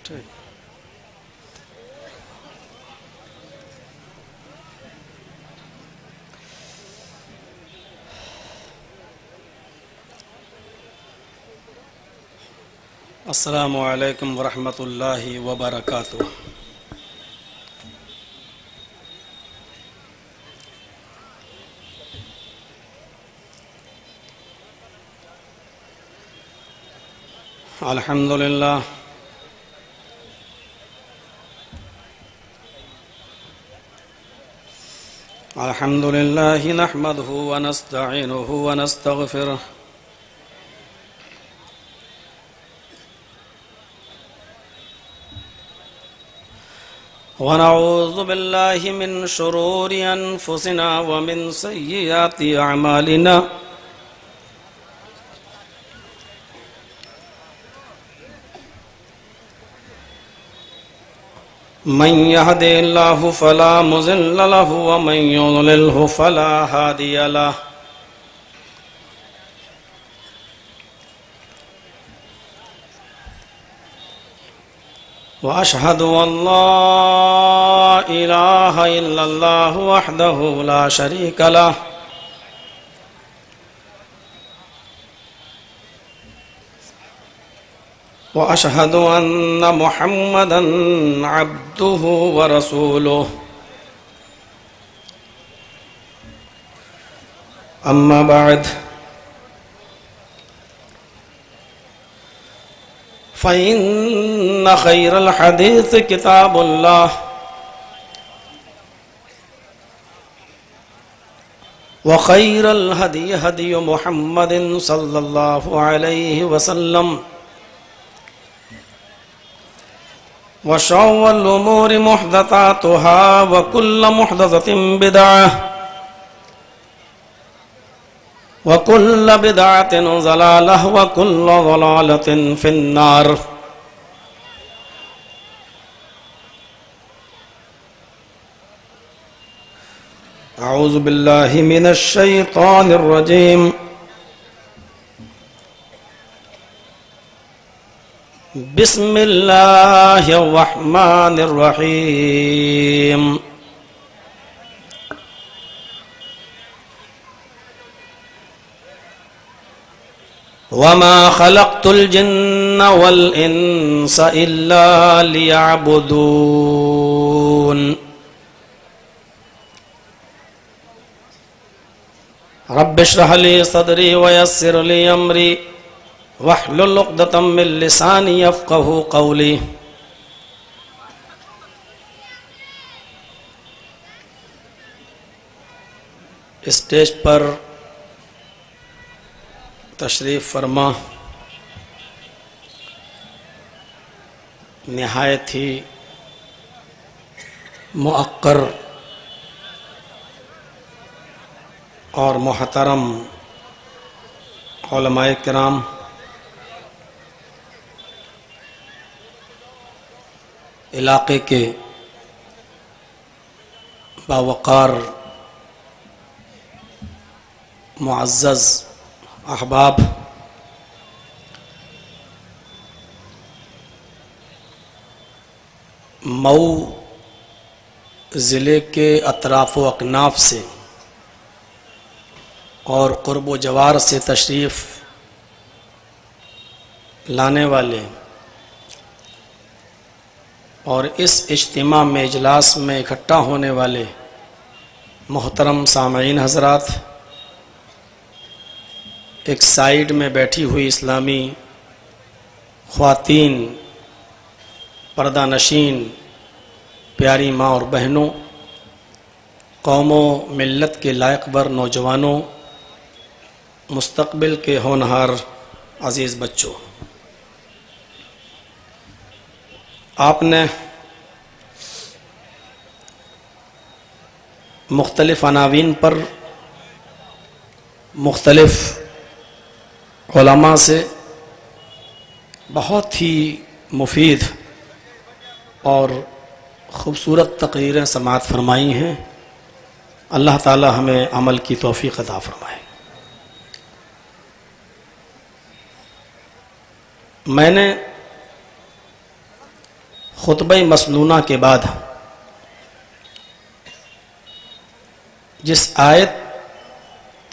ٹھیک۔ السلام علیکم ورحمۃ اللہ وبرکاتہ۔ الحمد للہ الحمد للہ نحمدہ ونستعینہ ونستغفرہ ونعوذ باللہ من شرور انفسنا ومن سیئات اعمالنا من يهد الله فلا مضل له ومن يضلل فلا هادي له وأشهد أن لا إله إلا الله وحده لا شريك له وأشهد أن محمدًا عبده ورسوله أما بعد فإن خير الحديث كتاب الله وخير الهدي هدي محمد صلى الله عليه وسلم وشر الأمور محدثاتها وكل محدثة بدعة وكل بدعة ضلالة وكل ضلالة في النار۔ أعوذ بالله من الشيطان الرجيم، بسم اللہ الرحمن الرحیم۔ وما خلقت الجن والانس الا ليعبدون۔ رب اشرح لي صدري ويسر لي امري واحلل عقدۃ من لسانی یفقہوا قولی۔ اسٹیج پر تشریف فرما نہایت ہی موقر اور محترم علماء کرام، علاقے کے باوقار معزز احباب، مئو ضلع کے اطراف و اکناف سے اور قرب و جوار سے تشریف لانے والے اور اس اجتماع میں اجلاس میں اکٹھا ہونے والے محترم سامعین حضرات، ایک سائیڈ میں بیٹھی ہوئی اسلامی خواتین، پردہ نشین پیاری ماں اور بہنوں، قوم و ملت کے لائق بر نوجوانوں، مستقبل کے ہونہار عزیز بچوں، آپ نے مختلف عناوین پر مختلف علماء سے بہت ہی مفید اور خوبصورت تقریریں سماعت فرمائی ہیں۔ اللہ تعالی ہمیں عمل کی توفیق عطا فرمائے۔ میں نے خطبہ مسنونہ کے بعد جس آیت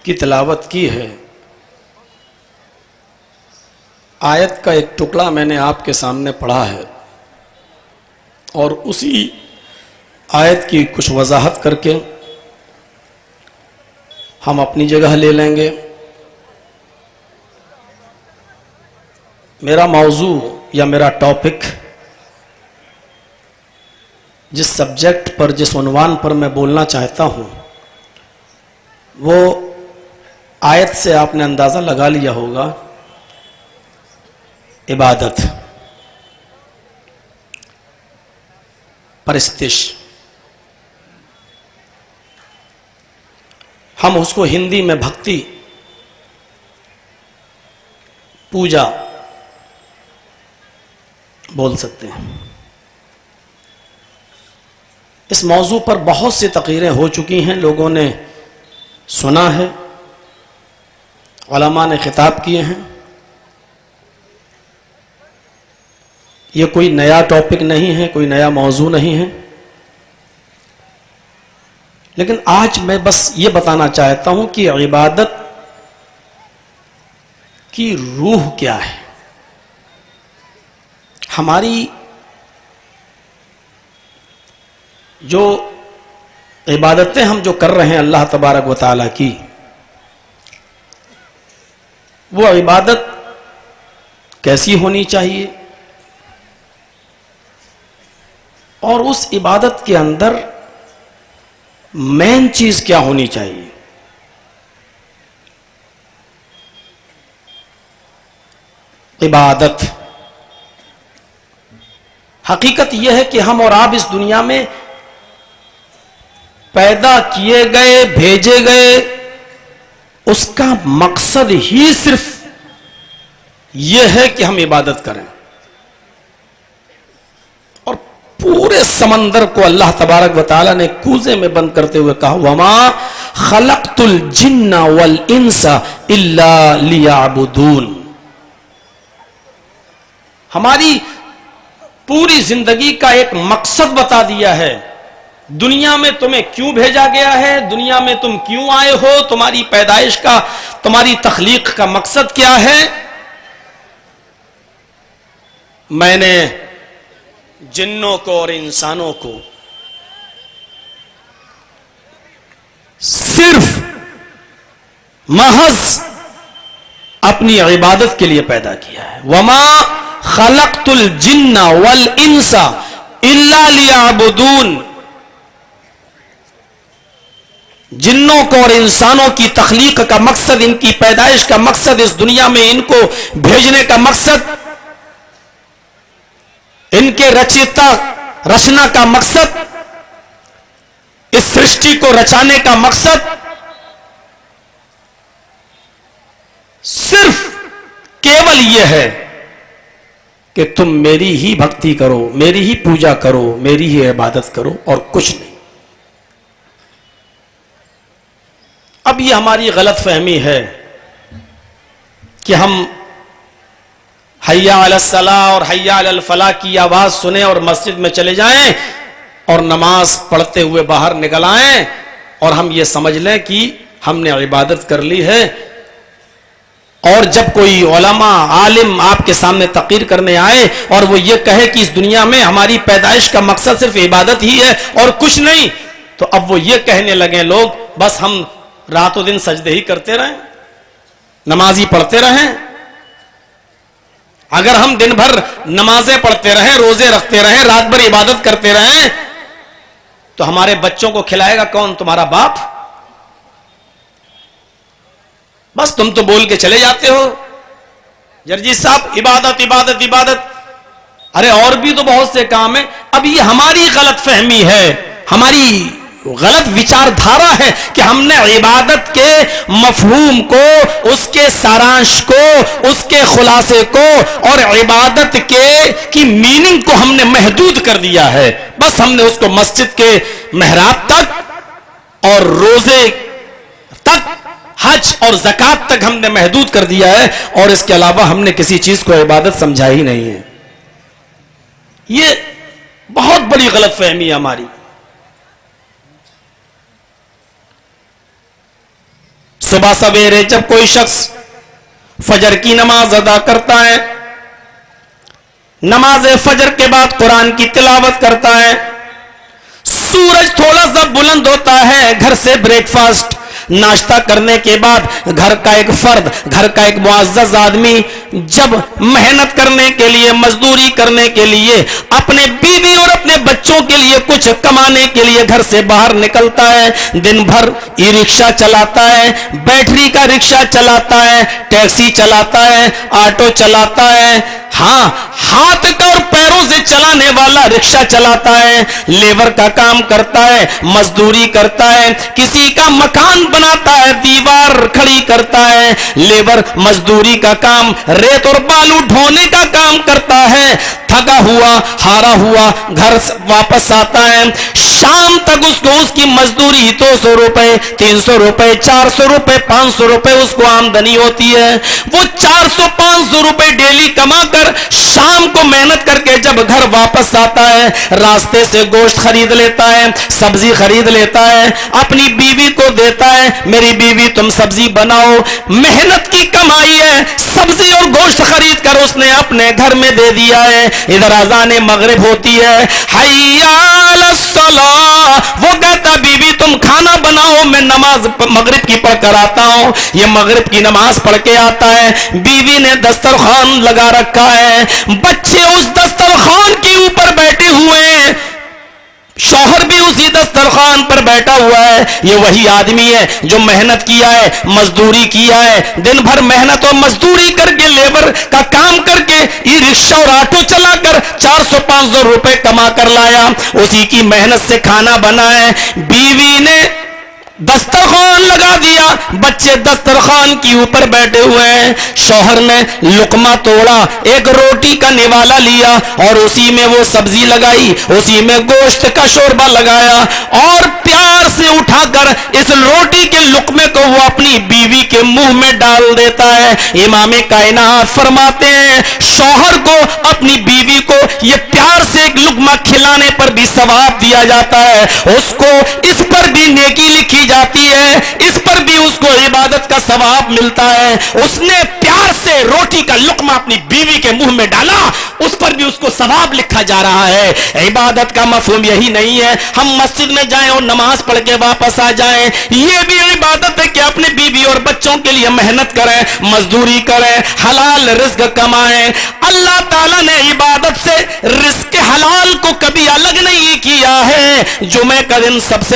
کی تلاوت کی ہے، آیت کا ایک ٹکڑا میں نے آپ کے سامنے پڑھا ہے اور اسی آیت کی کچھ وضاحت کر کے ہم اپنی جگہ لے لیں گے۔ میرا موضوع یا میرا ٹاپک، جس سبجیکٹ پر، جس عنوان پر میں بولنا چاہتا ہوں، وہ آیت سے آپ نے اندازہ لگا لیا ہوگا، عبادت، پرستش۔ ہم اس کو ہندی میں بھکتی، پوجا بول سکتے ہیں۔ اس موضوع پر بہت سی تقریریں ہو چکی ہیں، لوگوں نے سنا ہے، علماء نے خطاب کیے ہیں۔ یہ کوئی نیا ٹاپک نہیں ہے، کوئی نیا موضوع نہیں ہے، لیکن آج میں بس یہ بتانا چاہتا ہوں کہ عبادت کی روح کیا ہے۔ ہماری جو عبادتیں ہم جو کر رہے ہیں اللہ تبارک و تعالیٰ کی، وہ عبادت کیسی ہونی چاہیے، اور اس عبادت کے اندر مین چیز کیا ہونی چاہیے۔ عبادت، حقیقت یہ ہے کہ ہم اور آپ اس دنیا میں پیدا کیے گئے، بھیجے گئے، اس کا مقصد ہی صرف یہ ہے کہ ہم عبادت کریں۔ اور پورے سمندر کو اللہ تبارک و تعالیٰ نے کوزے میں بند کرتے ہوئے کہا، وَمَا خَلَقْتُ الْجِنَّ وَالْإِنسَ إِلَّا لِيَعْبُدُونَ۔ ہماری پوری زندگی کا ایک مقصد بتا دیا ہے، دنیا میں تمہیں کیوں بھیجا گیا ہے، دنیا میں تم کیوں آئے ہو، تمہاری پیدائش کا، تمہاری تخلیق کا مقصد کیا ہے۔ میں نے جنوں کو اور انسانوں کو صرف محض اپنی عبادت کے لیے پیدا کیا ہے۔ وما خلقت الجن والانس الا لیعبدون۔ جنوں کو اور انسانوں کی تخلیق کا مقصد، ان کی پیدائش کا مقصد، اس دنیا میں ان کو بھیجنے کا مقصد، ان کے رچنا کا مقصد، اس سرشٹی کو رچانے کا مقصد صرف کیول یہ ہے کہ تم میری ہی بھکتی کرو، میری ہی پوجا کرو، میری ہی عبادت کرو، اور کچھ نہیں۔ اب یہ ہماری غلط فہمی ہے کہ ہم حیا علی الصلاۃ اور حیا علی الفلاح کی آواز سنیں اور مسجد میں چلے جائیں اور نماز پڑھتے ہوئے باہر نکل آئیں اور ہم یہ سمجھ لیں کہ ہم نے عبادت کر لی ہے۔ اور جب کوئی علماء، عالم آپ کے سامنے تقریر کرنے آئے اور وہ یہ کہے کہ اس دنیا میں ہماری پیدائش کا مقصد صرف عبادت ہی ہے اور کچھ نہیں، تو اب وہ یہ کہنے لگے لوگ، بس ہم رات و دن سجدے ہی کرتے رہیں، نماز ہی پڑھتے رہیں۔ اگر ہم دن بھر نمازیں پڑھتے رہیں، روزے رکھتے رہیں، رات بھر عبادت کرتے رہیں، تو ہمارے بچوں کو کھلائے گا کون؟ تمہارا باپ۔ بس تم تو بول کے چلے جاتے ہو، جرجی صاحب عبادت عبادت عبادت، ارے اور بھی تو بہت سے کام ہیں۔ اب یہ ہماری غلط فہمی ہے، ہماری غلط وچار دھارا ہے کہ ہم نے عبادت کے مفہوم کو، اس کے سارانش کو، اس کے خلاصے کو اور عبادت کی میننگ کو ہم نے محدود کر دیا ہے۔ بس ہم نے اس کو مسجد کے محراب تک اور روزے تک، حج اور زکوٰۃ تک ہم نے محدود کر دیا ہے، اور اس کے علاوہ ہم نے کسی چیز کو عبادت سمجھا ہی نہیں ہے۔ یہ بڑی غلط فہمی ہے ہماری. صبح سویرے جب کوئی شخص فجر کی نماز ادا کرتا ہے، نماز فجر کے بعد قرآن کی تلاوت کرتا ہے، سورج تھوڑا سا بلند ہوتا ہے، گھر سے بریک فاسٹ ناشتہ کرنے کے بعد گھر کا ایک فرد، گھر کا ایک معزز آدمی جب محنت کرنے کے لیے، مزدوری کرنے کے لیے، اپنے بیوی اور اپنے بچوں کے لیے کچھ کمانے کے لیے گھر سے باہر نکلتا ہے، دن بھر ای رکشہ چلاتا ہے، بیٹری کا رکشہ چلاتا ہے، ٹیکسی چلاتا ہے، آٹو چلاتا ہے، ہاں ہاتھ کا اور پیروں سے چلانے والا رکشہ چلاتا ہے، لیبر کا کام کرتا ہے، مزدوری کرتا ہے، کسی کا مکان بناتا ہے، دیوار کھڑی کرتا ہے، لیبر مزدوری کا کام، ریت اور بالو ڈھونے کا کام کرتا ہے، تھکا ہوا ہارا ہوا گھر واپس آتا ہے، شام تک اس کو اس کی مزدوری 200 روپے 300 روپے 400 روپے 500 روپے اس کو آمدنی ہوتی ہے، وہ 400 500 روپے ڈیلی کما کر شام کو محنت کر کے جب گھر واپس آتا ہے، راستے سے گوشت خرید لیتا ہے، سبزی خرید لیتا ہے، اپنی بیوی کو دیتا ہے، میری بیوی تم سبزی بناؤ، محنت کی کمائی ہے، سبزی اور گوشت خرید کر اس نے اپنے گھر میں دے دیا ہے، ادھر اذان مغرب ہوتی ہے، حی علی الصلاۃ، وہ کہتا بیوی تم کھانا بناؤ، میں نماز مغرب کی پڑھ کر آتا ہوں، یہ مغرب کی نماز پڑھ کے آتا ہے، بیوی نے دسترخوان لگا رکھا ہے، بچے اس دسترخوان کے اوپر بیٹھے ہوئے ہیں، شوہر بھی اسی دسترخوان پر بیٹھا ہوا ہے، یہ وہی آدمی ہے جو محنت کیا ہے، مزدوری کیا ہے، دن بھر محنت اور مزدوری کر کے، لیبر کا کام کر کے، ای رکشہ اور آٹو چلا کر 400 500 روپے کما کر لایا، اسی کی محنت سے کھانا بنا ہے، بیوی نے دسترخوان لگا دیا، بچے دسترخوان کی اوپر بیٹھے ہوئے ہیں، شوہر نے لقمہ توڑا، ایک روٹی کا نوالا لیا اور اسی میں وہ سبزی لگائی، اسی میں گوشت کا شوربہ لگایا اور پیار سے اٹھا کر اس روٹی کے لقمے کو وہ اپنی بیوی کے منہ میں ڈال دیتا ہے۔ امام کائنات فرماتے ہیں شوہر کو اپنی بیوی کو یہ پیار سے ایک لقمہ کھلانے پر بھی ثواب دیا جاتا ہے، اس کو اس پر بھی نیکی لکھی جاتی ہے، اس پر بھی اس کو عبادت کا ثواب ملتا ہے، اس نے پیار سے روٹی کا لقمہ اپنی بیوی کے منہ میں ڈالا، اس پر بھی اس کو ثواب لکھا جا رہا ہے۔ عبادت کا مفہوم یہی نہیں ہے ہم مسجد میں جائیں اور نماز پڑھ کے واپس آ جائیں، یہ بھی عبادت ہے کہ اپنے بیوی اور بچوں کے لیے محنت کریں، مزدوری کریں، حلال رزق کمائیں۔ اللہ تعالیٰ نے عبادت سے رزق حلال کو کبھی الگ نہیں کیا ہے۔ جمعہ کا دن سب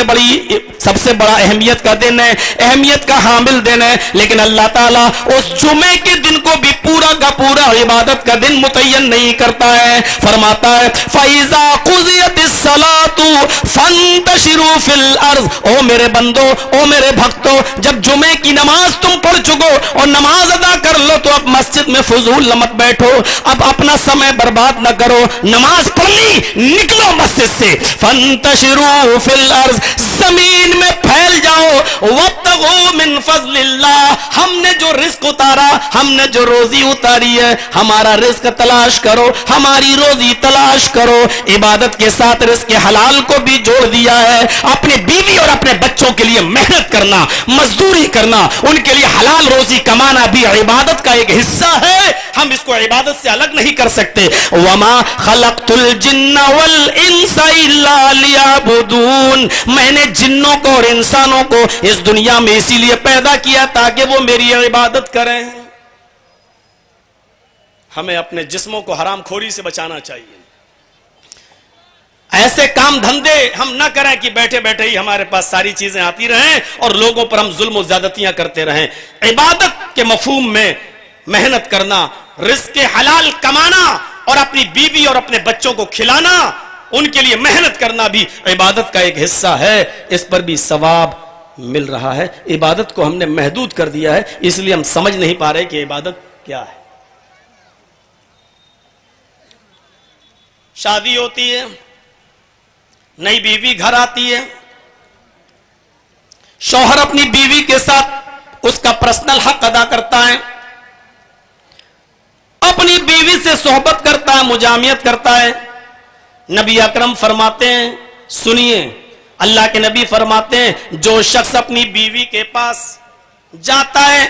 سے بڑا اہمیت کا دن ہے، اہمیت کا حامل دن ہے، لیکن اللہ تعالیٰ اس جمعے کے دن کو بھی پورا کا پورا عبادت کا دن متعین نہیں کرتا ہے، فرماتا ہے فَإِذَا قُضِيَتِ الصَّلَاةُ فَانتَشِرُوا فِي الْأَرْضِ، او میرے بندو، او میرے بھکتو، جب جمعے کی نماز تم پڑھ چکو اور نماز ادا کر لو تو اب مسجد میں فضول مت بیٹھو، اب اپنا سمے برباد نہ کرو، نماز پڑھ لی نکلو مسجد سے، فَانتَشِرُوا فِي الْأَرْضِ، زمین میں پھیل جاؤ، وَابْتَغُوا مِن فَضْلِ اللَّهِ، ہم نے جو رزق اتارا، ہم نے جو روزی اتاری ہے، ہمارا رزق تلاش کرو، ہماری روزی تلاش کرو۔ عبادت کے ساتھ رزق حلال کو بھی جوڑ دیا ہے، اپنے بیوی اور اپنے بچوں کے لیے محنت کرنا، مزدوری کرنا، ان کے لیے حلال روزی کمانا بھی عبادت کا ایک حصہ ہے، ہم اس کو عبادت سے الگ نہیں کر سکتے۔ وَمَا خَلَقْتُ الْجِنَّ وَالْإِنسَ إِلَّا لِيَعْبُدُونَ، میں نے جنوں کو اور انسانوں کو اس دنیا میں اسی لیے پیدا کیا تاکہ وہ میری عبادت کریں۔ ہمیں اپنے جسموں کو حرام خوری سے بچانا چاہیے، ایسے کام دھندے ہم نہ کریں کہ بیٹھے بیٹھے ہی ہمارے پاس ساری چیزیں آتی رہیں اور لوگوں پر ہم ظلم و زیادتیاں کرتے رہیں۔ عبادت کے مفہوم میں محنت کرنا، رزق حلال کمانا اور اپنی بیوی اور اپنے بچوں کو کھلانا، ان کے لیے محنت کرنا بھی عبادت کا ایک حصہ ہے، اس پر بھی ثواب مل رہا ہے۔ عبادت کو ہم نے محدود کر دیا ہے، اس لیے ہم سمجھ نہیں پا رہے کہ عبادت کیا ہے۔ شادی ہوتی ہے، نئی بیوی گھر آتی ہے، شوہر اپنی بیوی کے ساتھ اس کا پرسنل حق ادا کرتا ہے، اپنی بیوی سے صحبت کرتا ہے، مجامعت کرتا ہے، نبی اکرم فرماتے ہیں، سنیے، اللہ کے نبی فرماتے ہیں جو شخص اپنی بیوی کے پاس جاتا ہے،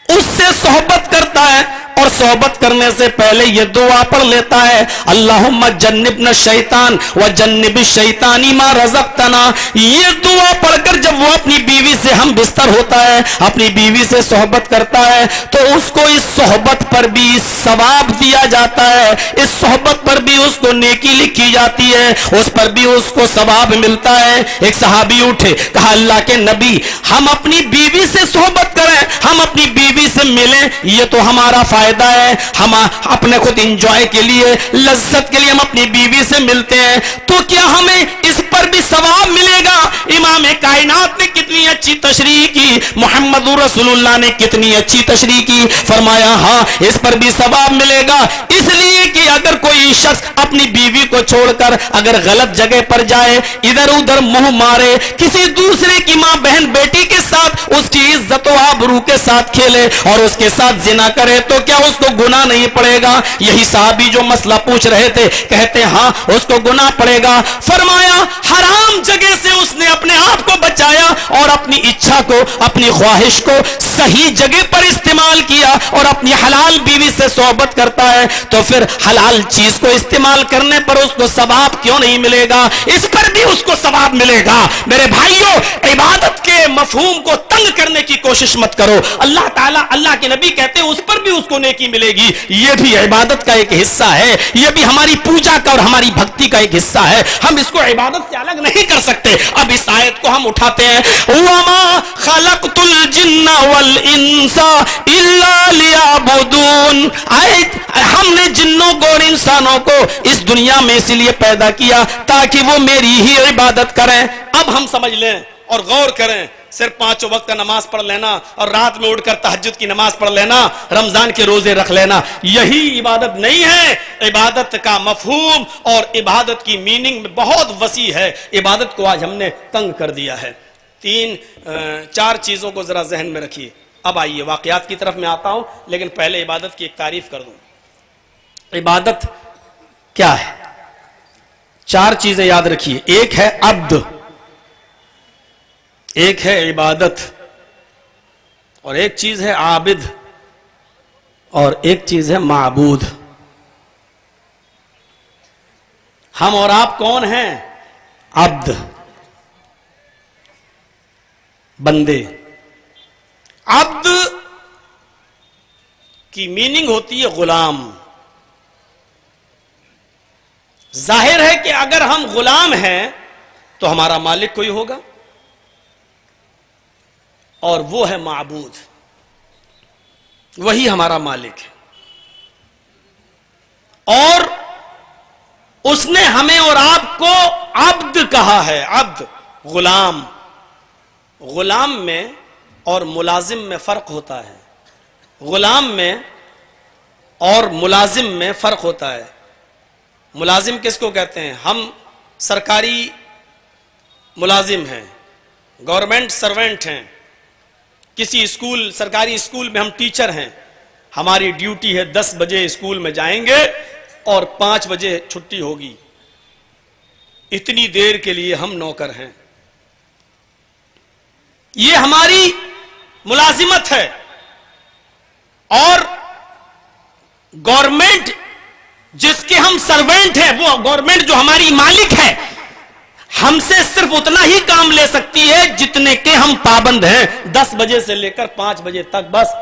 اس سے صحبت کرتا ہے اور صحبت کرنے سے پہلے یہ دعا پڑھ لیتا ہے، اللہم جنبنا الشیطان وجنب الشیطان ما رزقتنا۔ یہ دعا پڑھ کر جب وہ اپنی بیوی سے ہم بستر ہوتا ہے، اپنی بیوی سے صحبت کرتا ہے، تو اس کو اس صحبت پر بھی ثواب دیا جاتا ہے، اس صحبت پر بھی اس کو نیکی لکھی جاتی ہے، اس پر بھی اس کو ثواب ملتا ہے۔ ایک صحابی اٹھے، کہا اللہ کے نبی ہم اپنی بیوی سے صحبت کریں، ہم اپنی بیوی سے ملیں، یہ تو ہمارا فائدہ ہے، ہم اپنے خود انجوائے کے لیے، لذت کے لیے ہم اپنی بیوی سے ملتے ہیں، تو کیا ہمیں اس پر بھی ثواب ملے گا؟ امام کائنات نے کتنی اچھی تشریح کی، محمد رسول اللہ نے کتنی اچھی تشریح کی، فرمایا ہاں اس پر بھی ثواب ملے گا، اس لیے کہ اگر کوئی شخص اپنی بیوی کو چھوڑ کر اگر غلط جگہ پر جائے، ادھر ادھر منہ مارے، کسی دوسرے کی ماں بہن بیٹی کے ساتھ اس کی عزت و آبرو کے ساتھ کھیلے اور اس کے ساتھ زنا کرے، تو کیا اس کو گناہ نہیں پڑے گا؟ یہی صحابی جو مسئلہ پوچھ رہے تھے کہتے ہاں اس کو گناہ پڑے گا۔ فرمایا حرام جگہ سے اس نے اپنے آپ کو بچایا اور اپنی اچھا کو، اپنی خواہش کو صحیح جگہ پر استعمال کیا اور اپنی حلال بیوی سے صحبت کرتا ہے، تو پھر حلال چیز کو استعمال کرنے پر اس کو ثواب کیوں نہیں ملے گا؟ اس پر بھی اس کو ثواب ملے گا۔ میرے بھائیوں، عبادت کے مفہوم کو تنگ کرنے کی کوشش مت کرو۔ اللہ تعالیٰ، اللہ کے نبی کہتے ہیں اس پر بھی اس کو نیکی ملے گی، یہ بھی عبادت کا ایک حصہ ہے، یہ بھی ہماری پوجا کا اور ہماری بھکتی کا ایک حصہ ہے، ہم اس کو عبادت سے الگ نہیں کر سکتے۔ اب اس آیت کو ہم اٹھاتے ہیں، وَمَا خَلَقْتُ الْجِنَّ وَالْإِنسَ إِلَّا لِيَعْبُدُونَ، ہم نے جنوں کو اور انسانوں کو اس دنیا میں اسی لیے پیدا کیا تاکہ وہ میری ہی عبادت کریں۔ اب ہم سمجھ لیں اور غور کریں، صرف 5 وقت کا نماز پڑھ لینا اور رات میں اٹھ کر تہجد کی نماز پڑھ لینا، رمضان کے روزے رکھ لینا، یہی عبادت نہیں ہے۔ عبادت کا مفہوم اور عبادت کی میننگ میں بہت وسیع ہے، عبادت کو آج ہم نے تنگ کر دیا ہے۔ 4 چیزوں کو ذرا ذہن میں رکھیے۔ اب آئیے واقعات کی طرف میں آتا ہوں، لیکن پہلے عبادت کی ایک تعریف کر دوں۔ عبادت کیا ہے؟ 4 چیزیں یاد رکھیے، ایک ہے عبد، ایک ہے عبادت، اور ایک چیز ہے عابد، اور ایک چیز ہے معبود۔ ہم اور آپ کون ہیں؟ عبد، بندے۔ عبد کی میننگ ہوتی ہے غلام۔ ظاہر ہے کہ اگر ہم غلام ہیں تو ہمارا مالک کوئی ہوگا، اور وہ ہے معبود، وہی ہمارا مالک ہے، اور اس نے ہمیں اور آپ کو عبد کہا ہے۔ عبد، غلام۔ غلام میں اور ملازم میں فرق ہوتا ہے، غلام میں اور ملازم میں فرق ہوتا ہے۔ ملازم کس کو کہتے ہیں؟ ہم سرکاری ملازم ہیں، گورنمنٹ سروینٹ ہیں، کسی اسکول، سرکاری اسکول میں ہم ٹیچر ہیں، ہماری ڈیوٹی ہے 10 بجے اسکول میں جائیں گے اور 5 بجے چھٹی ہوگی، اتنی دیر کے لیے ہم نوکر ہیں، یہ ہماری ملازمت ہے۔ اور گورنمنٹ جس کے ہم سروینٹ ہیں، وہ گورنمنٹ جو ہماری مالک ہے، ہم سے صرف اتنا ہی کام لے سکتی ہے جتنے کے ہم پابند ہیں، 10 بجے سے لے کر 5 بجے تک، بس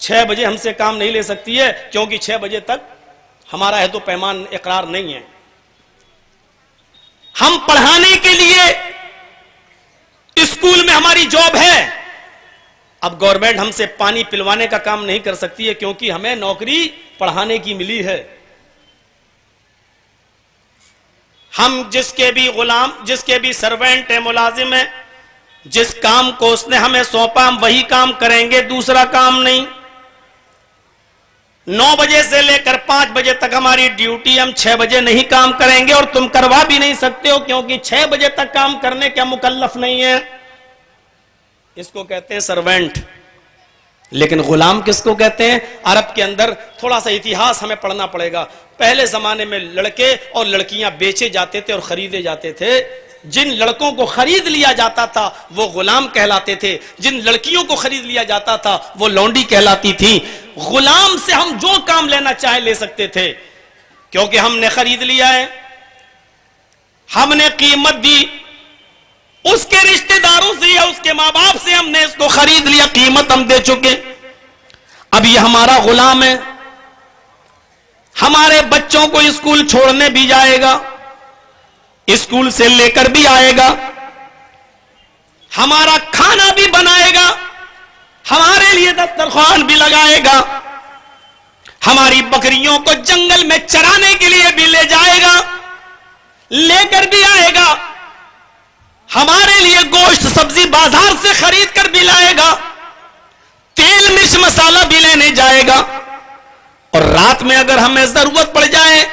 6 بجے ہم سے کام نہیں لے سکتی ہے، کیونکہ 6 بجے تک ہمارا عہد و پیمان اقرار نہیں ہے۔ ہم پڑھانے کے لیے اسکول میں ہماری جاب ہے، اب گورنمنٹ ہم سے پانی پلوانے کا کام نہیں کر سکتی ہے، کیونکہ ہمیں نوکری پڑھانے کی ملی ہے۔ ہم جس کے بھی غلام، جس کے بھی سروینٹ ہیں، ملازم ہیں، جس کام کو اس نے ہمیں سونپا ہم وہی کام کریں گے، دوسرا کام نہیں۔ 9 بجے سے لے کر 5 بجے تک ہماری ڈیوٹی، ہم 6 بجے نہیں کام کریں گے، اور تم کروا بھی نہیں سکتے ہو، کیونکہ 6 بجے تک کام کرنے کا مکلف نہیں ہے۔ اس کو کہتے ہیں سروینٹ۔ لیکن غلام کس کو کہتے ہیں؟ عرب کے اندر تھوڑا سا اتہاس ہمیں پڑھنا پڑے گا. پہلے زمانے میں لڑکے اور لڑکیاں بیچے جاتے تھے اور خریدے جاتے تھے. جن لڑکوں کو خرید لیا جاتا تھا وہ غلام کہلاتے تھے، جن لڑکیوں کو خرید لیا جاتا تھا وہ لونڈی کہلاتی تھی. غلام سے ہم جو کام لینا چاہے لے سکتے تھے، کیونکہ ہم نے خرید لیا ہے، ہم نے قیمت دی، اس کے رشتہ داروں سے یا اس کے ماں باپ سے ہم نے اس کو خرید لیا، قیمت ہم دے چکے، اب یہ ہمارا غلام ہے. ہمارے بچوں کو اسکول چھوڑنے بھی جائے گا، اسکول سے لے کر بھی آئے گا، ہمارا کھانا بھی بنائے گا، ہمارے لیے دسترخوان بھی لگائے گا، ہماری بکریوں کو جنگل میں چرانے کے لیے بھی لے جائے گا، لے کر بھی آئے گا، ہمارے لیے گوشت سبزی بازار سے خرید کر بھی لائے گا، تیل مرچ مسالہ بھی لینے جائے گا. اور رات میں اگر ہمیں ضرورت پڑ جائے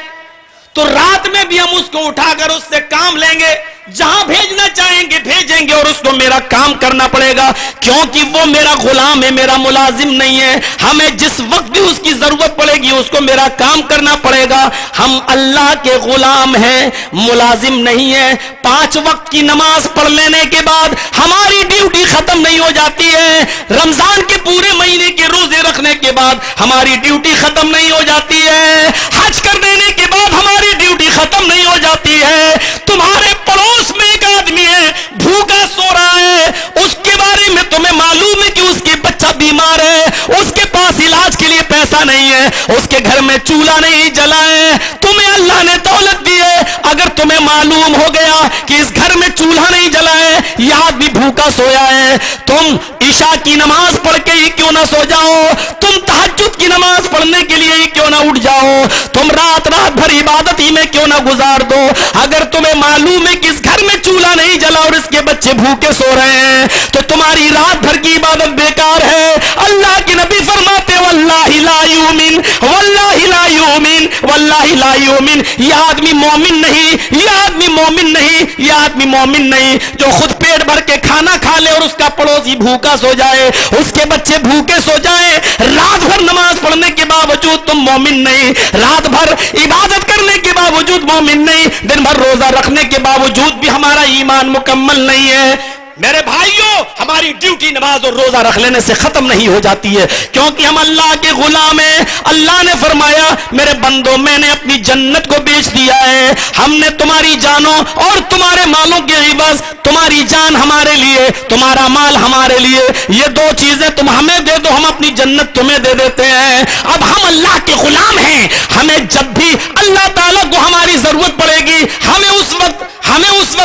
تو رات میں بھی ہم اس کو اٹھا کر اس سے کام لیں گے، جہاں بھیجنا چاہیں گے بھیجیں گے، اور اس کو میرا کام کرنا پڑے گا، کیونکہ وہ میرا غلام ہے، میرا ملازم نہیں ہے. ہمیں جس وقت بھی اس کی ضرورت پڑے گی اس کو میرا کام کرنا پڑے گا. ہم اللہ کے غلام ہیں، ملازم نہیں ہے. 5 وقت کی نماز پڑھ لینے کے بعد ہماری ڈیوٹی ختم نہیں ہو جاتی ہے. رمضان کے پورے مہینے کے روزے رکھنے کے بعد ہماری ڈیوٹی ختم نہیں ہو جاتی ہے. حج کر دینے کے بعد ہماری ڈیوٹی ختم نہیں ہو جاتی ہے. تمہارے پڑوس میں ایک آدمی ہے بھوکا سو رہا ہے، اس کے بارے میں تمہیں معلوم ہے کہ اس کے بچہ بیمار ہے، اس کے پاس علاج کے لیے پیسہ نہیں ہے، اس کے گھر میں چولہا نہیں جلا ہے، تمہیں اللہ نے دولت دی ہے، اگر تمہیں معلوم ہو گیا کہ اس گھر میں چولہا نہیں جلا ہے، یہ آدمی بھوکا سویا ہے، تم عشاء کی نماز پڑھ کے ہی کیوں نہ سو جاؤ، تم تہجد کی نماز پڑھنے کے لیے ہی کیوں نہ اٹھ جاؤ، تم رات بھر عبادت ہی میں کیوں نہ گزار دو. اگر تمہیں معلوم ہے کہ اس گھر میں چولہا نہیں جلا اور اس کے بچے بھوکے سو رہے ہیں تو تمہاری رات بھر کی عبادت بیکار ہے. اللہ کے نبی فرماتے واللہ لا یؤمن، واللہ لا یؤمن، واللہ لا یؤمن. یہ آدمی مومن نہیں، یہ آدمی مومن نہیں، یہ آدمی مومن نہیں جو خود پیٹ بھر کے کھانا کھا لے اور اس کا پڑوسی بھوکا سو جائے، اس کے بچے بھوکے سو جائیں، رات بھر نماز پڑھنے کے باوجود تم مومن نہیں، رات بھر عبادت کرنے کے باوجود مومن نہیں، دن بھر روزہ رکھنے کے باوجود بھی ہمارا ایمان مکمل نہیں ہے. میرے بھائیوں، ہماری ڈیوٹی نماز اور روزہ رکھ لینے سے ختم نہیں ہو جاتی ہے، کیونکہ ہم اللہ کے غلام ہیں. اللہ نے فرمایا میرے بندوں میں نے اپنی جنت کو بیچ دیا ہے، ہم نے تمہاری جانوں اور تمہارے مالوں کے عوض، تمہاری جان ہمارے لیے، تمہارا مال ہمارے لیے، یہ 2 چیزیں تم ہمیں دے دو، ہم اپنی جنت تمہیں دے دیتے ہیں. اب ہم اللہ کے غلام ہیں، ہمیں جب بھی اللہ تعالیٰ کو ہماری ضرورت پڑے گی ہمیں اس وقت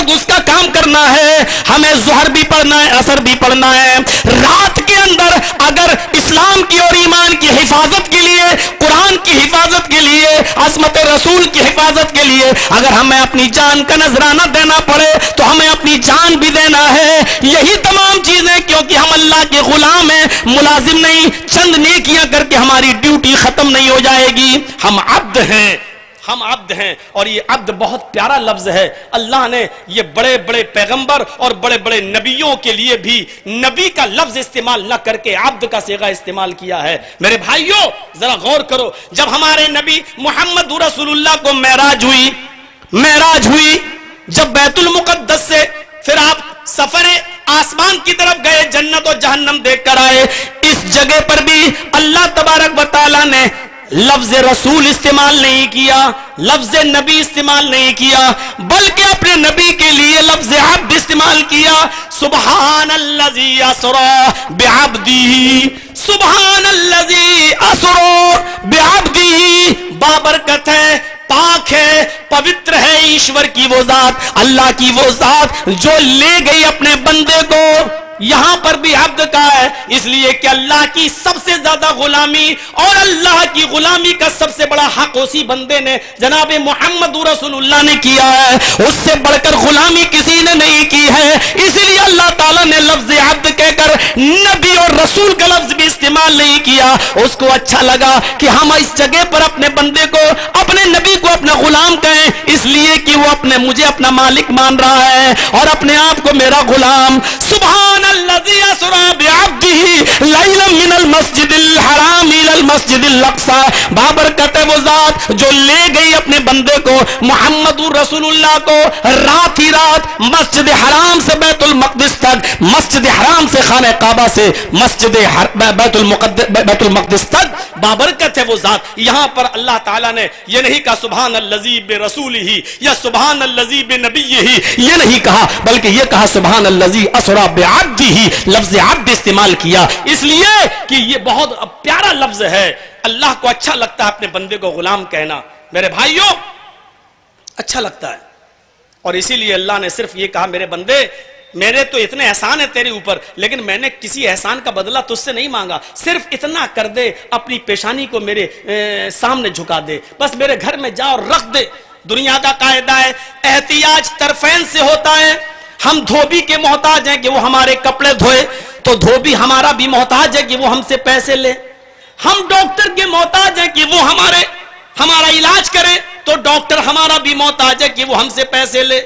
اس کا کام کرنا ہے. ہمیں ظہر بھی پڑھنا ہے، عصر بھی پڑھنا ہے. رات کے اندر اگر اسلام کی اور ایمان کی حفاظت کے لیے، قرآن کی حفاظت کے لیے، عظمت رسول کی حفاظت کے لیے اگر ہمیں اپنی جان کا نذرانہ دینا پڑے تو ہمیں اپنی جان بھی دینا ہے. یہی تمام چیزیں، کیونکہ ہم اللہ کے غلام ہیں، ملازم نہیں. چند نیکیاں کر کے ہماری ڈیوٹی ختم نہیں ہو جائے گی. ہم عبد ہیں، ہم عبد ہیں، اور یہ عبد بہت پیارا لفظ ہے. اللہ نے یہ بڑے بڑے پیغمبر اور بڑے بڑے نبیوں کے لیے بھی نبی کا لفظ استعمال نہ کر کے عبد کا صیغہ استعمال کیا ہے. میرے بھائیوں ذرا غور کرو، جب ہمارے نبی محمد رسول اللہ کو معراج ہوئی، جب بیت المقدس سے پھر آپ سفر آسمان کی طرف گئے، جنت و جہنم دیکھ کر آئے، اس جگہ پر بھی اللہ تبارک و تعالی نے لفظ رسول استعمال نہیں کیا، لفظ نبی استعمال نہیں کیا، بلکہ اپنے نبی کے لیے لفظ عبد استعمال کیا. سبحان الذی اسری بعبدہ، سبحان الذی اسری بعبدہ. بابرکت ہے، پاک ہے، پوتر ہے ایشور کی وہ ذات، اللہ کی وہ ذات جو لے گئی اپنے بندے کو. یہاں پر بھی عبد کا ہے، اس لیے کہ اللہ کی سب سے زیادہ غلامی اور اللہ کی غلامی کا سب سے بڑا حق اسی بندے نے جناب محمد رسول اللہ نے کیا ہے، اس سے بڑھ کر غلامی کسی نے نہیں کی ہے. اس لیے اللہ تعالیٰ نے لفظ عبد کہہ کر نبی اور رسول کا لفظ بھی استعمال استعمال نہیں کیا. اس کو اچھا لگا کہ ہم اس جگہ پر اپنے بندے کو, اپنے نبی کو اپنا غلام کہیں, اس لیے کہ وہ مجھے اپنا مالک مان رہا ہے اور اپنے آپ کو میرا غلام. سبحان الذی اسری بعبدہ لیلا من المسجد الحرام الی المسجد الاقصی. بابرکت ہے وہ ذات جو لے گئی اپنے بندے کو, محمد رسول اللہ کو, رات ہی رات مسجد حرام سے بیت المقدس تک, مسجد حرام سے خانہ کعبہ سے مسجد بیت المقدس تک. بابرکت ہے وہ ذات. یہاں پر اللہ تعالیٰ نے یہ نہیں کہا سبحان الذی برسولہ یا سبحان الذی بنبیہ, یہ نہیں کہا, بلکہ یہ کہا سبحان الذی اسری بعبدہ. لفظ عبد استعمال کیا اس لیے کہ یہ بہت پیارا لفظ ہے. اللہ کو اچھا لگتا ہے اپنے بندے کو غلام کہنا. میرے بھائیوں, اچھا لگتا ہے, اور اسی لیے اللہ نے صرف یہ کہا میرے بندے میرے تو اتنے احسان ہے تیرے اوپر, لیکن میں نے کسی احسان کا بدلہ تجھ سے نہیں مانگا, صرف اتنا کر دے, اپنی پیشانی کو میرے سامنے جھکا دے, بس میرے گھر میں جا اور رکھ دے. دنیا کا قاعدہ ہے احتیاج طرفین سے ہوتا ہے. ہم دھوبی کے محتاج ہیں کہ وہ ہمارے کپڑے دھوئے, تو دھوبی ہمارا بھی محتاج ہے کہ وہ ہم سے پیسے لے. ہم ڈاکٹر کے محتاج ہیں کہ وہ ہمارا علاج کرے, تو ڈاکٹر ہمارا بھی محتاج ہے کہ وہ ہم سے پیسے لے.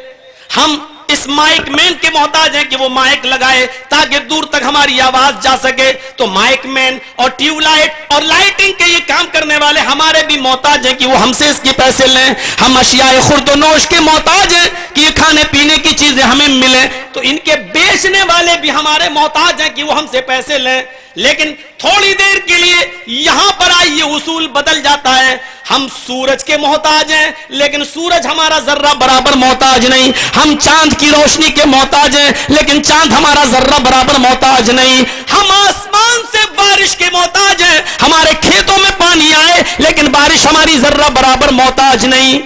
ہم اس مائک مین کے محتاج ہیں کہ وہ مائک لگائے تاکہ دور تک ہماری آواز جا سکے, تو مائک مین اور ٹیوب لائٹ اور لائٹنگ کے یہ کام کرنے والے ہمارے بھی محتاج ہیں کہ وہ ہم سے اس کی پیسے لیں. ہم اشیاء خورد و نوش کے محتاج ہیں کہ یہ کھانے پینے کی چیزیں ہمیں ملیں, تو ان کے بیچنے والے بھی ہمارے محتاج ہیں کہ وہ ہم سے پیسے لیں. لیکن تھوڑی دیر کے لیے یہاں پر آئیے اصول بدل جاتا ہے. ہم سورج کے محتاج ہیں, لیکن سورج ہمارا ذرہ برابر محتاج نہیں. ہم چاند کی روشنی کے محتاج ہیں, لیکن چاند ہمارا ذرہ برابر محتاج نہیں. ہم آسمان سے بارش کے محتاج ہیں, ہمارے کھیتوں میں پانی آئے لیکن بارش ہماری ذرہ برابر محتاج نہیں.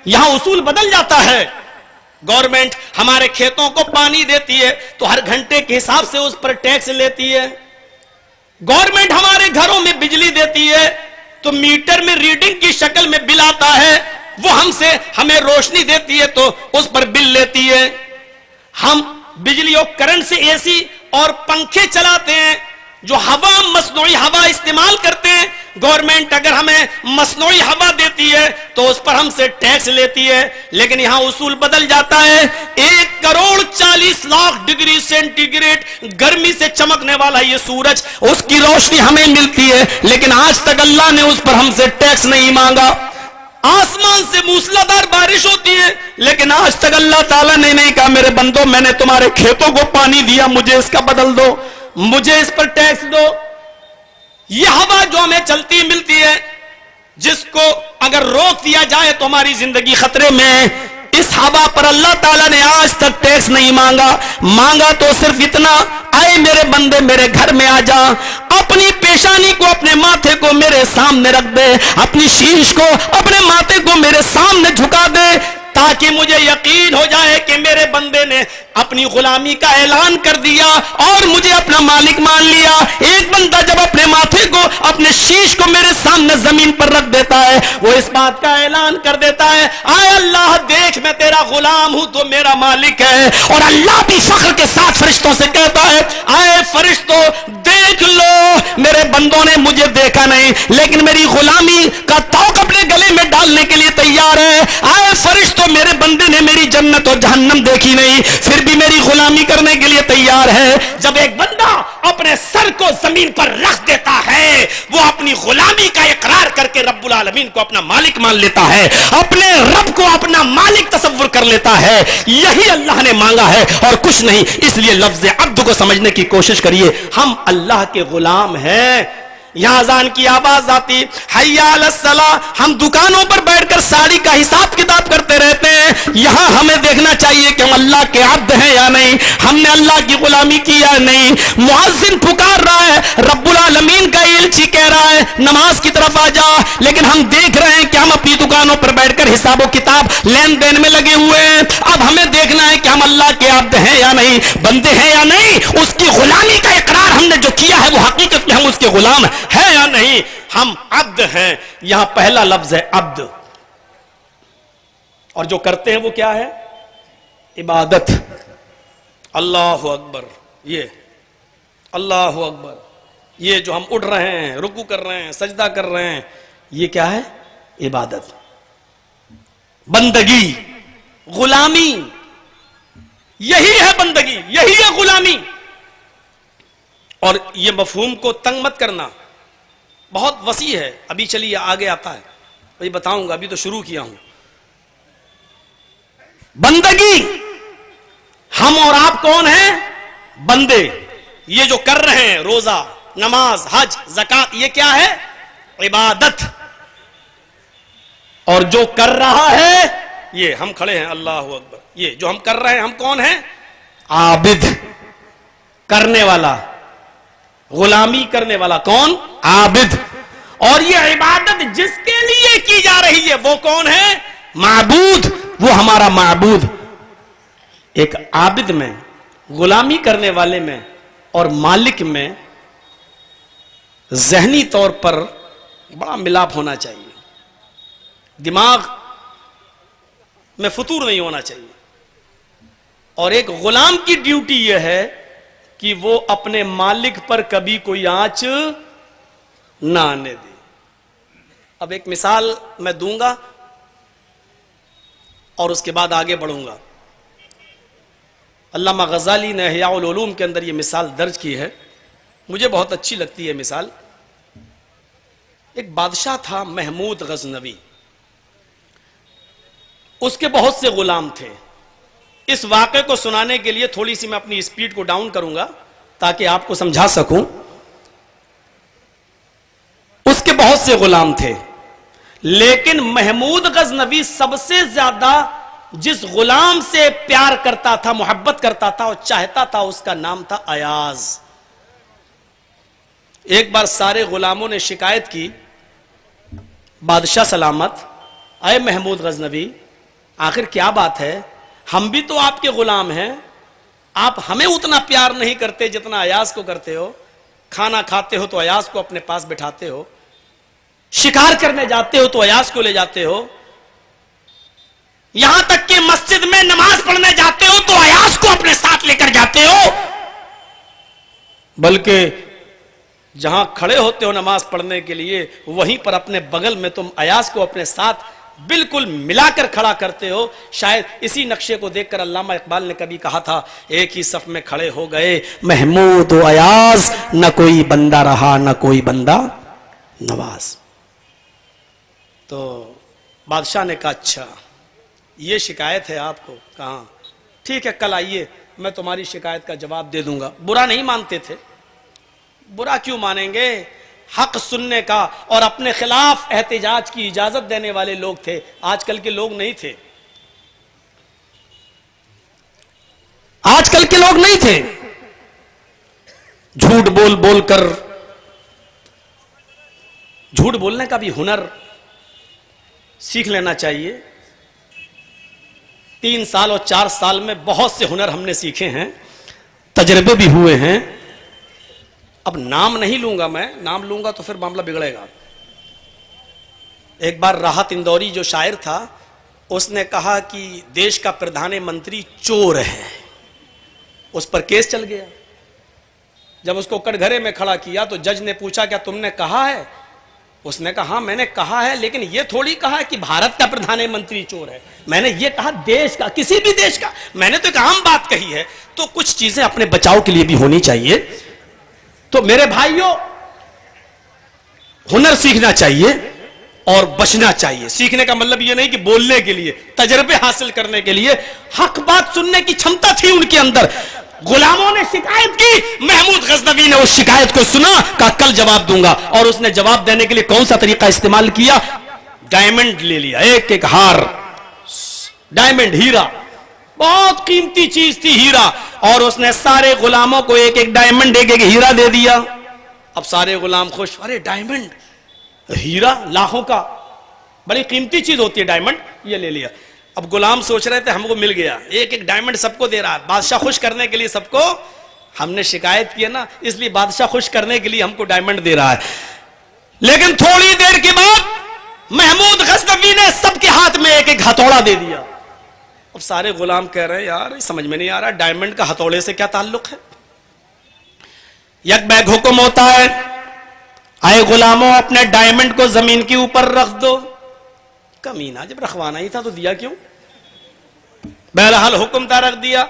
یہاں اصول بدل جاتا ہے. گورنمنٹ ہمارے کھیتوں کو پانی دیتی ہے تو ہر گھنٹے کے حساب سے اس پر ٹیکس لیتی ہے. گورنمنٹ ہمارے گھروں میں بجلی دیتی ہے تو میٹر میں ریڈنگ کی شکل میں بل آتا ہے, وہ ہمیں روشنی دیتی ہے تو اس پر بل لیتی ہے. ہم بجلی اور کرنٹ سے اے سی اور پنکھے چلاتے ہیں, جو ہوا مصنوعی ہوا استعمال کرتے ہیں. گورنمنٹ اگر ہمیں مصنوعی ہوا دیتی ہے تو اس پر ہم سے ٹیکس لیتی ہے. لیکن یہاں اصول بدل جاتا ہے. 1,40,00,000 ڈگری سینٹی گریڈ گرمی سے چمکنے والا یہ سورج, اس کی روشنی ہمیں ملتی ہے, لیکن آج تک اللہ نے اس پر ہم سے ٹیکس نہیں مانگا. آسمان سے موسلادھار بارش ہوتی ہے, لیکن آج تک اللہ تعالیٰ نے نہیں کہا میرے بندو میں نے تمہارے کھیتوں کو پانی دیا, مجھے اس کا بدل دو, مجھے اس پر ٹیکس دو. یہ ہوا جو ہمیں چلتی ملتی ہے, جس کو اگر روک دیا جائے تو ہماری زندگی خطرے میں. اس ہوا پر اللہ تعالیٰ نے آج تک ٹیکس نہیں مانگا تو صرف اتنا, آئے میرے بندے میرے گھر میں آ جا, اپنی پیشانی کو اپنے ماتھے کو میرے سامنے رکھ دے, اپنی شیش کو اپنے ماتھے کو میرے سامنے جھکا دے, تاکہ مجھے یقین ہو جائے کہ میرے بندے نے اپنی غلامی کا اعلان کر دیا اور مجھے اپنا مالک مان لیا. ایک بندہ جب اپنے ماتھے کو اپنے شیش کو میرے سامنے زمین پر رکھ دیتا ہے, وہ اس بات کا اعلان کر دیتا ہے آئے اللہ دیکھ میں تیرا غلام ہوں تو میرا مالک ہے. اور اللہ بھی فخر کے ساتھ فرشتوں سے کہتا ہے آئے فرشتوں دیکھ لو میرے بندوں نے مجھے دیکھا نہیں لیکن میری غلامی کا توق اپنے گلے میں ڈالنے کے لیے تیار ہے. آئے فرشتوں میرے بندے نے میری جنت اور جہنم دیکھی نہیں پھر بھی میری غلامی کرنے کے لیے تیار ہے. جب ایک بندہ اپنے سر کو زمین پر رکھ دیتا ہے, وہ اپنی غلامی کا اقرار کر کے رب العالمین کو اپنا مالک مان لیتا ہے, اپنے رب کو اپنا مالک تصور کر لیتا ہے. یہی اللہ نے مانگا ہے اور کچھ نہیں. اس لیے لفظ عبد کو سمجھنے کی کوشش کریے. ہم اللہ کے غلام ہیں. یہاں اذان کی آواز آتی حی علی الصلاۃ, ہم دکانوں پر بیٹھ کر ساڑی کا حساب کتاب کرتے رہتے ہیں. یہاں ہمیں دیکھنا چاہیے کہ ہم اللہ کے عبد ہیں یا نہیں, ہم نے اللہ کی غلامی کی یا نہیں. مؤذن پکار رہا ہے, رب العالمین کا ایلچی کہہ رہا ہے نماز کی طرف آ جا, لیکن ہم دیکھ رہے ہیں کہ ہم اپنی دکانوں پر بیٹھ کر حساب و کتاب لین دین میں لگے ہوئے ہیں. اب ہمیں دیکھنا ہے کہ ہم اللہ کے عبد ہیں یا نہیں, بندے ہیں یا نہیں. اس کی غلامی کا اقرار ہم نے جو کیا ہے وہ حقیقت میں ہم اس کے غلام ہے یا نہیں, ہم عبد ہیں. یہاں پہلا لفظ ہے عبد, اور جو کرتے ہیں وہ کیا ہے عبادت. اللہ اکبر, یہ اللہ اکبر یہ جو ہم اٹھ رہے ہیں، رکوع کر رہے ہیں، سجدہ کر رہے ہیں، یہ کیا ہے؟ عبادت، بندگی، غلامی. یہی ہے بندگی، یہی ہے غلامی. اور یہ مفہوم کو تنگ مت کرنا، بہت وسیع ہے. ابھی چلیے آگے آتا ہے، ابھی بتاؤں گا، ابھی تو شروع کیا ہوں. بندگی، ہم اور آپ کون ہیں؟ بندے. یہ جو کر رہے ہیں، روزہ، نماز، حج، زکات، یہ کیا ہے؟ عبادت. اور جو کر رہا ہے، یہ ہم کھڑے ہیں، اللہ اکبر، یہ جو ہم کر رہے ہیں، ہم کون ہیں؟ عابد، کرنے والا، غلامی کرنے والا. کون؟ عابد. اور یہ عبادت جس کے لیے کی جا رہی ہے وہ کون ہے؟ معبود. وہ ہمارا معبود. ایک عابد میں، غلامی کرنے والے میں اور مالک میں ذہنی طور پر بڑا ملاپ ہونا چاہیے. دماغ میں فطور نہیں ہونا چاہیے. اور ایک غلام کی ڈیوٹی یہ ہے کہ وہ اپنے مالک پر کبھی کوئی آنچ نہ آنے دے. اب ایک مثال میں دوں گا اور اس کے بعد آگے بڑھوں گا. علامہ غزالی نے احیاء العلوم کے اندر یہ مثال درج کی ہے، مجھے بہت اچھی لگتی ہے مثال. ایک بادشاہ تھا محمود غزنوی، اس کے بہت سے غلام تھے. اس واقعے کو سنانے کے لیے تھوڑی سی میں اپنی سپیڈ کو ڈاؤن کروں گا تاکہ آپ کو سمجھا سکوں. اس کے بہت سے غلام تھے، لیکن محمود غزنوی سب سے زیادہ جس غلام سے پیار کرتا تھا، محبت کرتا تھا اور چاہتا تھا، اس کا نام تھا ایاز. ایک بار سارے غلاموں نے شکایت کی، بادشاہ سلامت، اے محمود غزنوی، آخر کیا بات ہے؟ ہم بھی تو آپ کے غلام ہیں، آپ ہمیں اتنا پیار نہیں کرتے جتنا ایاز کو کرتے ہو. کھانا کھاتے ہو تو ایاز کو اپنے پاس بٹھاتے ہو، شکار کرنے جاتے ہو تو ایاز کو لے جاتے ہو، یہاں تک کہ مسجد میں نماز پڑھنے جاتے ہو تو ایاز کو اپنے ساتھ لے کر جاتے ہو، بلکہ جہاں کھڑے ہوتے ہو نماز پڑھنے کے لیے وہیں پر اپنے بغل میں تم ایاز کو اپنے ساتھ بالکل ملا کر کھڑا کرتے ہو. شاید اسی نقشے کو دیکھ کر علامہ اقبال نے کبھی کہا تھا، ایک ہی صف میں کھڑے ہو گئے محمود و ایاز، نہ کوئی بندہ رہا نہ کوئی بندہ نواز. تو بادشاہ نے کہا اچھا یہ شکایت ہے آپ کو؟ کہاں؟ ٹھیک ہے، کل آئیے، میں تمہاری شکایت کا جواب دے دوں گا. برا نہیں مانتے تھے، برا کیوں مانیں گے؟ حق سننے کا اور اپنے خلاف احتجاج کی اجازت دینے والے لوگ تھے، آج کل کے لوگ نہیں تھے. آج کل کے لوگ نہیں تھے. جھوٹ بول بول کر، جھوٹ بولنے کا بھی ہنر سیکھ لینا چاہیے. 3 سال اور 4 سال میں بہت سے ہنر ہم نے سیکھے ہیں، تجربے بھی ہوئے ہیں. اب نام نہیں لوں گا، میں نام لوں گا تو پھر معاملہ بگڑے گا. ایک بار راحت اندوری جو شاعر تھا، اس نے کہا کہ دیش کا پردھان منتری چور ہے. اس پر کیس چل گیا. جب اس کو کٹگھرے میں کھڑا کیا تو جج نے پوچھا کیا تم نے کہا ہے؟ اس نے کہا ہاں میں نے کہا ہے، لیکن یہ تھوڑی کہا کہ بھارت کا پردھان منتری چور ہے، میں نے یہ کہا دیش کا، کسی بھی دیش کا. میں نے تو ایک عام بات کہی ہے. تو کچھ چیزیں اپنے بچاؤ کے لیے بھی ہونی چاہیے. تو میرے بھائیوں، ہنر سیکھنا چاہیے اور بچنا چاہیے. سیکھنے کا مطلب یہ نہیں کہ بولنے کے لیے، تجربے حاصل کرنے کے لیے. حق بات سننے کی چھمتا تھی ان کے اندر. غلاموں نے شکایت کی، محمود غزنوی نے اس شکایت کو سنا، کہا کل جواب دوں گا. اور اس نے جواب دینے کے لیے کون سا طریقہ استعمال کیا؟ ڈائمنڈ لے لیا، ایک ایک ہار، ڈائمنڈ، ہیرا، بہت قیمتی چیز تھی ہیرا. اور اس نے سارے غلاموں کو ایک ایک ڈائمنڈ، ایک ایک ہیرا دے دیا. اب سارے غلام خوش، ارے ڈائمنڈ، ہیرا، لاکھوں کا، بڑی قیمتی چیز ہوتی ہے ڈائمنڈ، یہ لے لیا. اب غلام سوچ رہے تھے ہم کو مل گیا، ایک ایک ڈائمنڈ سب کو دے رہا ہے. بادشاہ خوش کرنے کے لیے سب کو، ہم نے شکایت کی نا، اس لیے بادشاہ خوش کرنے کے لیے ہم کو ڈائمنڈ دے رہا ہے. لیکن تھوڑی دیر کے بعد محمود غزنوی نے سب کے ہاتھ میں ایک ایک ہتھوڑا دے دیا. اب سارے غلام کہہ رہے ہیں یار سمجھ میں نہیں آ رہا ڈائمنڈ کا ہتھوڑے سے کیا تعلق ہے. یک بیگ حکم ہوتا ہے آئے غلاموں اپنے ڈائمنڈ کو زمین کے اوپر رکھ دو. کمینہ جب رکھوانا ہی تھا تو دیا کیوں؟ بہرحال حکم تھا رکھ دیا.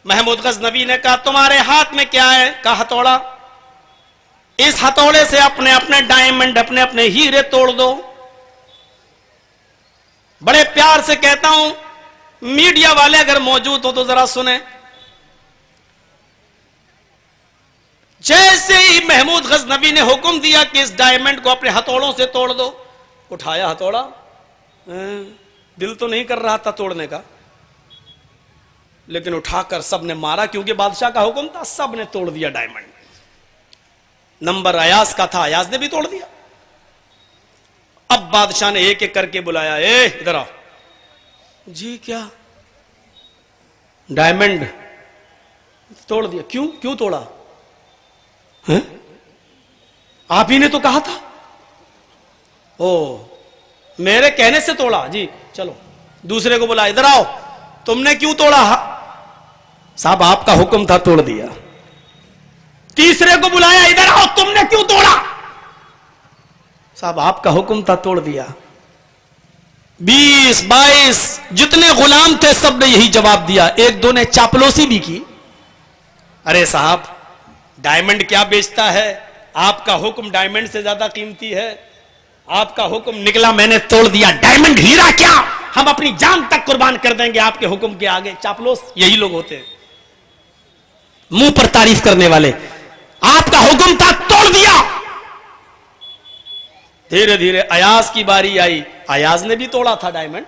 محمود غزنوی نے کہا تمہارے ہاتھ میں کیا ہے؟ کہا ہتھوڑا. اس ہتھوڑے سے اپنے اپنے ڈائمنڈ اپنے اپنے ہیرے توڑ دو. بڑے پیار سے کہتا ہوں میڈیا والے اگر موجود ہو تو ذرا سنیں. جیسے ہی محمود غزنوی نے حکم دیا کہ اس ڈائمنڈ کو اپنے ہتھوڑوں سے توڑ دو، اٹھایا ہتھوڑا، دل تو نہیں کر رہا تھا توڑنے کا، لیکن اٹھا کر سب نے مارا کیونکہ بادشاہ کا حکم تھا. سب نے توڑ دیا ڈائمنڈ. نمبر ایاز کا تھا، ایاز نے بھی توڑ دیا. اب بادشاہ نے ایک ایک کر کے بلایا، اے ادھر آؤ. جی کیا؟ ڈائمنڈ توڑ دیا. کیوں توڑا؟ آپ ہی نے تو کہا تھا. او میرے کہنے سے توڑا؟ جی چلو. دوسرے کو بلا، ادھر آؤ، تم نے کیوں توڑا؟ صاحب آپ کا حکم تھا توڑ دیا. تیسرے کو بلایا، ادھر آؤ، تم نے کیوں توڑا؟ صاحب آپ کا حکم تھا توڑ دیا. 20 22 جتنے غلام تھے سب نے یہی جواب دیا. ایک دو نے چاپلوسی بھی کی. ارے صاحب ڈائمنڈ کیا بیچتا ہے؟ آپ کا حکم ڈائمنڈ سے زیادہ قیمتی ہے. آپ کا حکم نکلا، میں نے توڑ دیا. ڈائمنڈ ہیرا کیا، ہم اپنی جان تک قربان کر دیں گے آپ کے حکم کے آگے. چاپلوس یہی لوگ ہوتے ہیں، منہ پر تعریف کرنے والے. آپ کا حکم تھا توڑ دیا. دھیرے دھیرے ایاز کی باری آئی. ایاز نے بھی توڑا تھا ڈائمنڈ،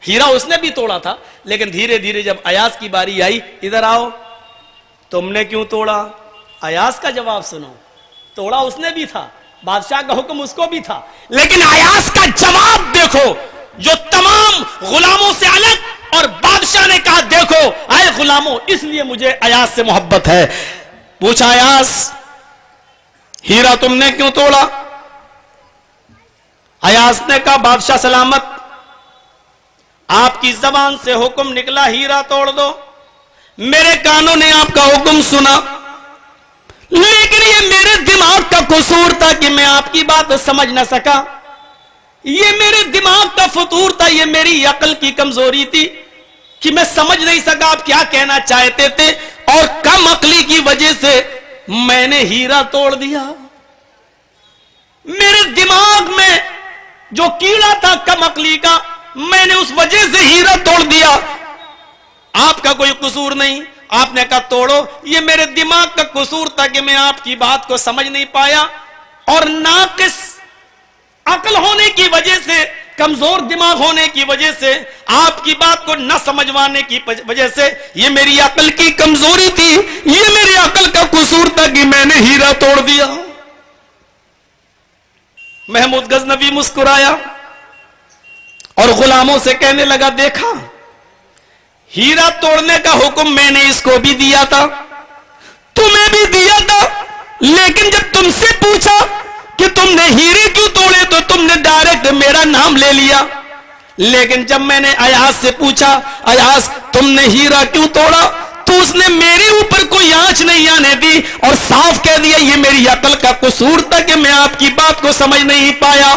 ہیرا اس نے بھی توڑا تھا. لیکن دھیرے دھیرے جب ایاز کی باری آئی، ادھر آؤ، تم نے کیوں توڑا؟ ایاز کا جواب سنو. توڑا اس نے بھی تھا، بادشاہ کا حکم اس کو بھی تھا، لیکن ایاز کا جواب دیکھو جو تمام غلاموں سے الگ. اور بادشاہ نے کہا دیکھو اے غلاموں، اس لیے مجھے ایاز سے محبت ہے. پوچھا ایاز ہیرا تم نے کیوں توڑا؟ ایاز نے کہا بادشاہ سلامت، آپ کی زبان سے حکم نکلا ہیرا توڑ دو، میرے کانوں نے آپ کا حکم سنا، لیکن یہ میرے دماغ کا قصور تھا کہ میں آپ کی بات سمجھ نہ سکا. یہ میرے دماغ کا فطور تھا، یہ میری عقل کی کمزوری تھی کہ میں سمجھ نہیں سکا آپ کیا کہنا چاہتے تھے، اور کم عقلی کی وجہ سے میں نے ہیرا توڑ دیا. میرے دماغ میں جو کیڑا تھا کم عقلی کا، میں نے اس وجہ سے ہیرا توڑ دیا. آپ کا کوئی قصور نہیں. آپ نے کہا توڑو، یہ میرے دماغ کا قصور تھا کہ میں آپ کی بات کو سمجھ نہیں پایا، اور ناقص عقل ہونے کی وجہ سے، کمزور دماغ ہونے کی وجہ سے، آپ کی بات کو نہ سمجھوانے کی وجہ سے، یہ میری عقل کی کمزوری تھی، یہ میری عقل کا قصور تھا کہ میں نے ہیرا توڑ دیا. محمود غزنوی مسکرایا اور غلاموں سے کہنے لگا دیکھا، ہیرا توڑنے کا حکم میں نے اس کو بھی دیا تھا، تمہیں بھی دیا تھا، لیکن جب تم سے پوچھا کہ تم نے ہیرے کیوں توڑے تو تم نے ڈائریکٹ میرا نام لے لیا. لیکن جب میں نے ایاز سے پوچھا ایاز تم نے ہیرا کیوں توڑا، تو اس نے میرے اوپر کوئی آنچ نہیں آنے دی اور صاف کہہ دیا یہ میری عقل کا قصور تھا کہ میں آپ کی بات کو سمجھ نہیں پایا.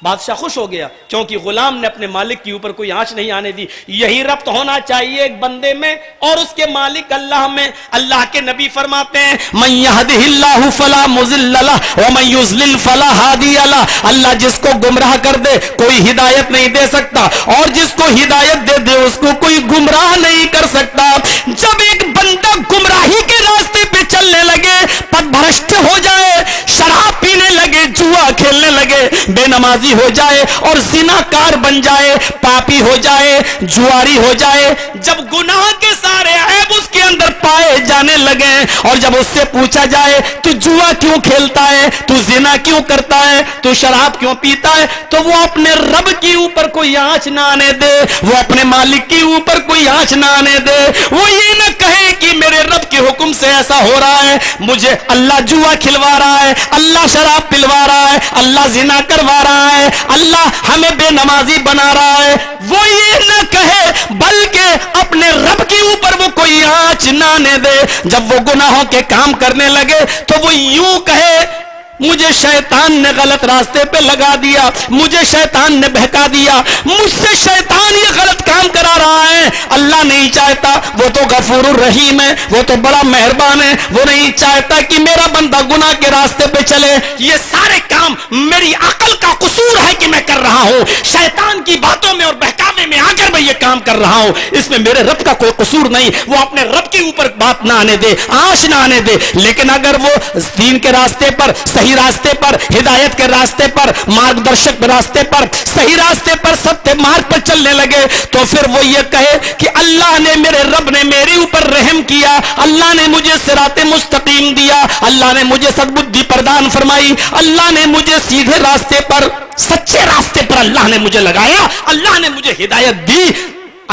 بادشاہ خوش ہو گیا کیونکہ غلام نے اپنے مالک کے اوپر کوئی آنچ نہیں آنے دی. یہی ربط ہونا چاہیے ایک بندے میں اور اس کے مالک اللہ میں. اللہ کے نبی فرماتے ہیں من یہدہ اللہ فلا مضل لہ ومن یضلل فلا ہادی لہ. اللہ جس کو گمراہ کر دے کوئی ہدایت نہیں دے سکتا، اور جس کو ہدایت دے دے اس کو کوئی گمراہ نہیں کر سکتا. جب ایک بندہ گمراہی کے راستے پہ چلنے لگے، پت بھرشٹ ہو جائے، شراب پینے لگے، جوا کھیلنے لگے، بے نمازی ہو جائے اور زناکار بن جائے، پاپی ہو جائے، جواری ہو جائے، جب گناہ کے سارے عیب اس کے اندر پائے جانے لگے اور جب اس سے پوچھا جائے تو جوا کیوں کھیلتا ہے، تو زنا کیوں کرتا ہے، تو شراب کیوں پیتا ہے، تو وہ اپنے رب کے اوپر کوئی آنچ نہ آنے دے، وہ اپنے مالک کے اوپر کوئی آنچ نہ آنے دے. وہ یہ نہ کہے کہ میرے رب کے حکم سے ایسا ہو رہا ہے، مجھے اللہ جوا کھلوا رہا ہے، اللہ شراب پلوا رہا ہے، اللہ زنا کروا رہا ہے، اللہ ہمیں بے نمازی بنا رہا ہے. وہ یہ نہ کہے بلکہ اپنے رب کے اوپر وہ کوئی آنچ نہ آنے دے. جب وہ گناہوں کے کام کرنے لگے تو وہ یوں کہے مجھے شیطان نے غلط راستے پہ لگا دیا, مجھے شیطان نے بہکا دیا, مجھ سے شیطان یہ غلط کام کرا رہا ہے. اللہ نہیں چاہتا, وہ تو غفور الرحیم ہے, وہ تو بڑا مہربان ہے, وہ نہیں چاہتا کہ میرا بندہ گناہ کے راستے پہ چلے. یہ سارے کام میری عقل کا قصور ہے کہ میں کر رہا ہوں, شیطان کی باتوں میں اور بہکاوے میں آ کر میں یہ کام کر رہا ہوں. اس میں میرے رب کا کوئی قصور نہیں. وہ اپنے رب کے اوپر بات نہ آنے دے, آنچ نہ آنے دے. لیکن اگر وہ دین کے راستے پر, صحیح راستے پر, ہدایت کے راستے پر, مارگدرشک راستے پر, صحیح راستے پر, ستیہ مارگ پر چلنے لگے تو پھر وہ یہ کہے کہ اللہ نے, میرے رب نے میرے اوپر رحم کیا, اللہ نے مجھے صراط مستقیم دیا, اللہ نے مجھے سدبدھی پردان فرمائی, اللہ نے مجھے سیدھے راستے پر, سچے راستے پر اللہ نے مجھے لگایا, اللہ نے مجھے ہدایت دی.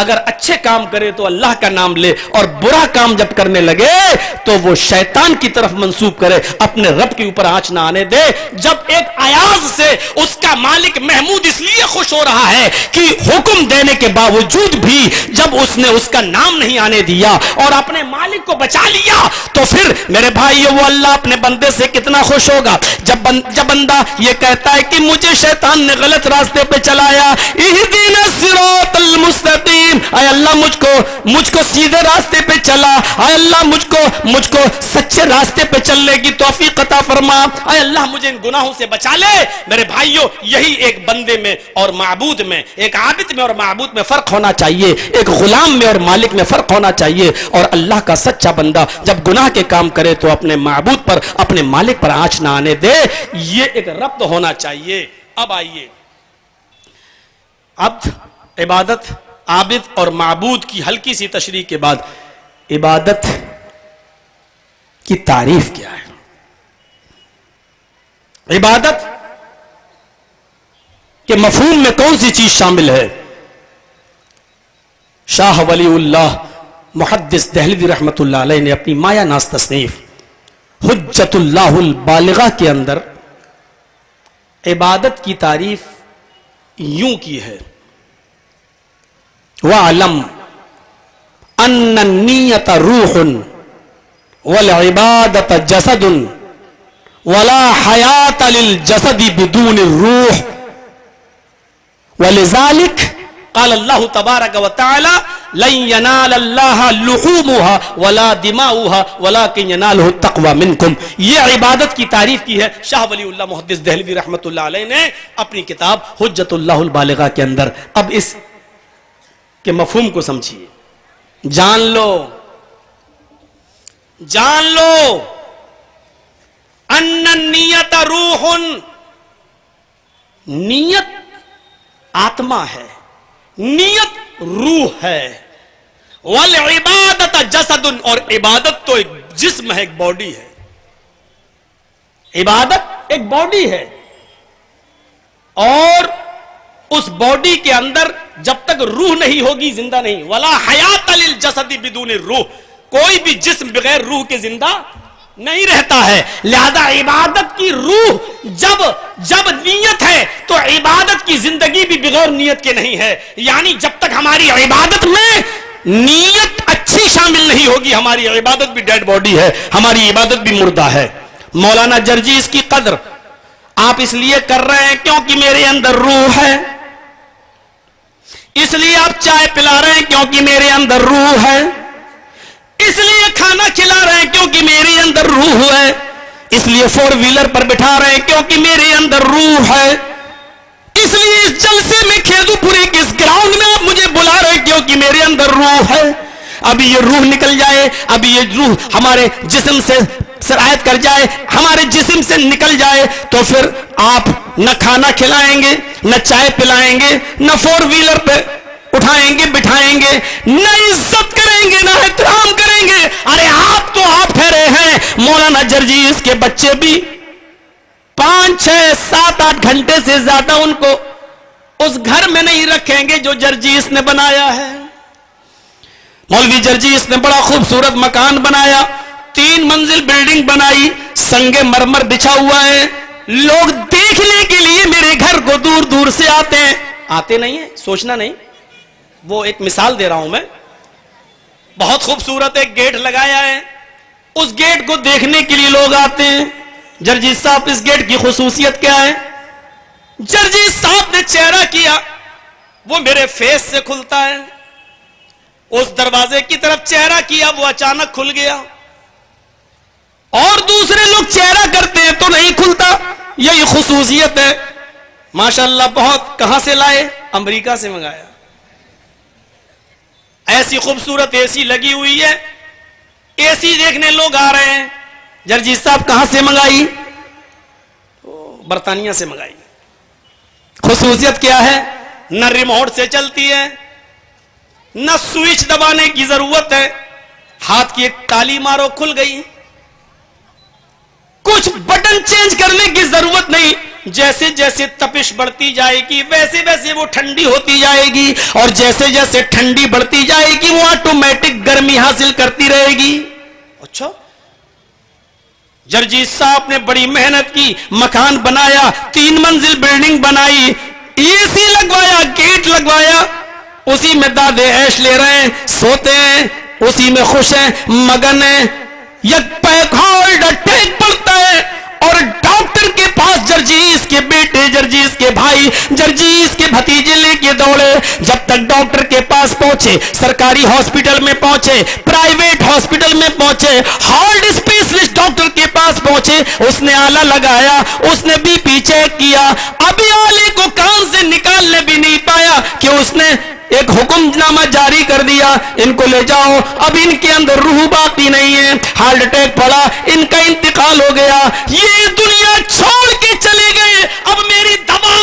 اگر اچھے کام کرے تو اللہ کا نام لے, اور برا کام جب کرنے لگے تو وہ شیطان کی طرف منسوب کرے, اپنے رب کے اوپر آنچ نہ آنے دے. جب ایک ایاز سے اس کا مالک محمود اس لیے خوش ہو رہا ہے کہ حکم دینے کے باوجود بھی جب اس نے اس کا نام نہیں آنے دیا اور اپنے مالک کو بچا لیا, تو پھر میرے بھائیو وہ اللہ اپنے بندے سے کتنا خوش ہوگا. جب بندہ یہ کہتا ہے کہ مجھے شیطان نے غلط راستے پہ چلایا, اہدنا الصراط المستقیم, اے اللہ مجھ کو سیدھے راستے پہ چلا, اے اللہ مجھ کو سچے راستے پہ چلنے کی توفیق عطا فرما, اے اللہ مجھے ان گناہوں سے بچا لے. میرے بھائیو یہی ایک بندے میں اور معبود میں, ایک عابد میں اور معبود میں فرق ہونا چاہیے, ایک غلام میں اور مالک میں فرق ہونا چاہیے. اور اللہ کا سچا بندہ جب گناہ کے کام کرے تو اپنے معبود پر, اپنے مالک پر آنچ نہ آنے دے. یہ ایک ربط ہونا چاہیے. اب آئیے, عبد, عبادت, عابد اور معبود کی ہلکی سی تشریح کے بعد عبادت کی تعریف کیا ہے. عبادت کے مفہوم میں کون سی چیز شامل ہے؟ شاہ ولی اللہ محدث دہلوی رحمت اللہ علیہ نے اپنی مایا ناز تصنیف حجت اللہ البالغہ کے اندر عبادت کی تعریف یوں کی ہے, وَعْلَمْ أَنَّ النِّيَّةَ رُوحٌ وَالْعِبَادَةَ جَسَدٌ وَلَا حَيَاةَ لِلْجَسَدِ بِدُونِ الرُّوحِ وَلِذَلِكَ قال اللہ تبارک و تعالی لن ینال اللہ لحومها ولا دماؤها ولكن ینالہ التقوی منکم. یہ عبادت کی تعریف کی ہے شاہ ولی اللہ محدث دہلوی رحمت اللہ علیہ نے اپنی کتاب حجت اللہ البالغہ کے اندر. اب اس کے مفہوم کو سمجھیے, جان لو ان النیت روح, نیت آتما ہے, نیت روح ہے, والعبادت جسد, اور عبادت تو ایک جسم ہے, ایک باڈی ہے. عبادت ایک باڈی ہے اور اس باڈی کے اندر جب تک روح نہیں ہوگی زندہ نہیں. ولا حیات للجسد بدون الروح, کوئی بھی جسم بغیر روح کے زندہ نہیں رہتا ہے. لہذا عبادت کی روح جب نیت ہے تو عبادت کی زندگی بھی بغیر نیت کے نہیں ہے. یعنی جب تک ہماری عبادت میں نیت اچھی شامل نہیں ہوگی ہماری عبادت بھی ڈیڈ باڈی ہے, ہماری عبادت بھی مردہ ہے. مولانا جرجیز کی قدر آپ اس لیے کر رہے ہیں کیونکہ میرے اندر روح ہے, اس لیے آپ چائے پلا رہے ہیں کیونکہ میرے اندر روح ہے, اس لیے کھانا کھلا رہے ہیں کیونکہ میرے اندر روح ہے, اس لیے فور ویلر پر بٹھا رہے ہیں کیونکہ میرے اندر روح ہے, اس لیے اس جلسے میں کھیدو پوری کے اس گراؤنڈ میں آپ مجھے بلا رہے ہیں کیونکہ میرے اندر روح ہے. ابھی یہ روح نکل جائے, ابھی یہ روح ہمارے جسم سے سرایت کر جائے, ہمارے جسم سے نکل جائے تو پھر آپ نہ کھانا کھلائیں گے, نہ چائے پلائیں گے, نہ فور ویلر پہ اٹھائیں گے بٹھائیں گے, نہ عزت کریں گے, نہ احترام کریں گے. ارے آپ تو آپ ٹھہرے ہیں. مولانا جرجیز کے بچے بھی 5, 6, 7, 8 گھنٹے سے زیادہ ان کو اس گھر میں نہیں رکھیں گے جو جرجیز نے بنایا ہے. مولوی جرجیز نے بڑا خوبصورت مکان بنایا, 3 منزل بلڈنگ بنائی, سنگ مرمر بچھا ہوا ہے, لوگ دیکھنے کے لیے میرے گھر کو دور دور سے آتے ہیں. آتے نہیں ہیں, سوچنا نہیں, وہ ایک مثال دے رہا ہوں میں. بہت خوبصورت ایک گیٹ لگایا ہے، اس گیٹ کو دیکھنے کے لیے لوگ آتے ہیں۔ جرجیت صاحب اس گیٹ کی خصوصیت کیا ہے؟ جرجیت صاحب نے چہرہ کیا، وہ میرے فیس سے کھلتا ہے، اس دروازے کی طرف چہرہ کیا، وہ اچانک کھل گیا، اور دوسرے لوگ چہرہ کرتے ہیں تو نہیں کھلتا، یہی خصوصیت ہے۔ ماشاءاللہ بہت، کہاں سے لائے؟ امریکہ سے منگایا۔ ایسی خوبصورت اے سی لگی ہوئی ہے، اے سی دیکھنے لوگ آ رہے ہیں۔ جرجیت صاحب کہاں سے منگائی؟ برطانیہ سے منگائی۔ خصوصیت کیا ہے؟ نہ ریموٹ سے چلتی ہے، نہ سوئچ دبانے کی ضرورت ہے، ہاتھ کی ایک تالی مارو کھل گئی، کچھ بٹن چینج کرنے کی ضرورت نہیں، جیسے جیسے تپش بڑھتی جائے گی ویسے ویسے وہ ٹھنڈی ہوتی جائے گی، اور جیسے جیسے ٹھنڈی بڑھتی جائے گی وہ آٹومیٹک گرمی حاصل کرتی رہے گی۔ اچھا، جرجیت صاحب نے بڑی محنت کی، مکان بنایا، 3 منزل بلڈنگ بنائی، اے سی لگوایا، گیٹ لگوایا، اسی میں دادے عیش لے رہے ہیں، سوتے ہیں، اسی میں خوش ہیں، مگن ہیں۔ یک پیک ہارڈ اٹیک پڑتا ہے، اور ڈاکٹر کے پاس جرجیت کے بیٹے، جرجیت کے بھائی، جرجیت کے بھتیجے لے کے دوڑے۔ جب تک ڈاکٹر کے پاس پہنچے، سرکاری ہاسپٹل میں پہنچے، پرائیویٹ ہاسپٹل میں پہنچے، ہارٹ اسپیشلسٹ ڈاکٹر کے پاس پہنچے، اس نے آلہ لگایا، اس نے بی پی چیک کیا، ابھی آلے کو کان سے نکالنے بھی نہیں پایا کہ اس نے ایک حکم نامہ جاری کر دیا، ان کو لے جاؤ، اب ان کے اندر روح باقی نہیں ہے، ہارٹ اٹیک پڑا، ان کا انتقال ہو گیا، یہ دنیا چھوڑ کے چلے گئے، اب میری دوا،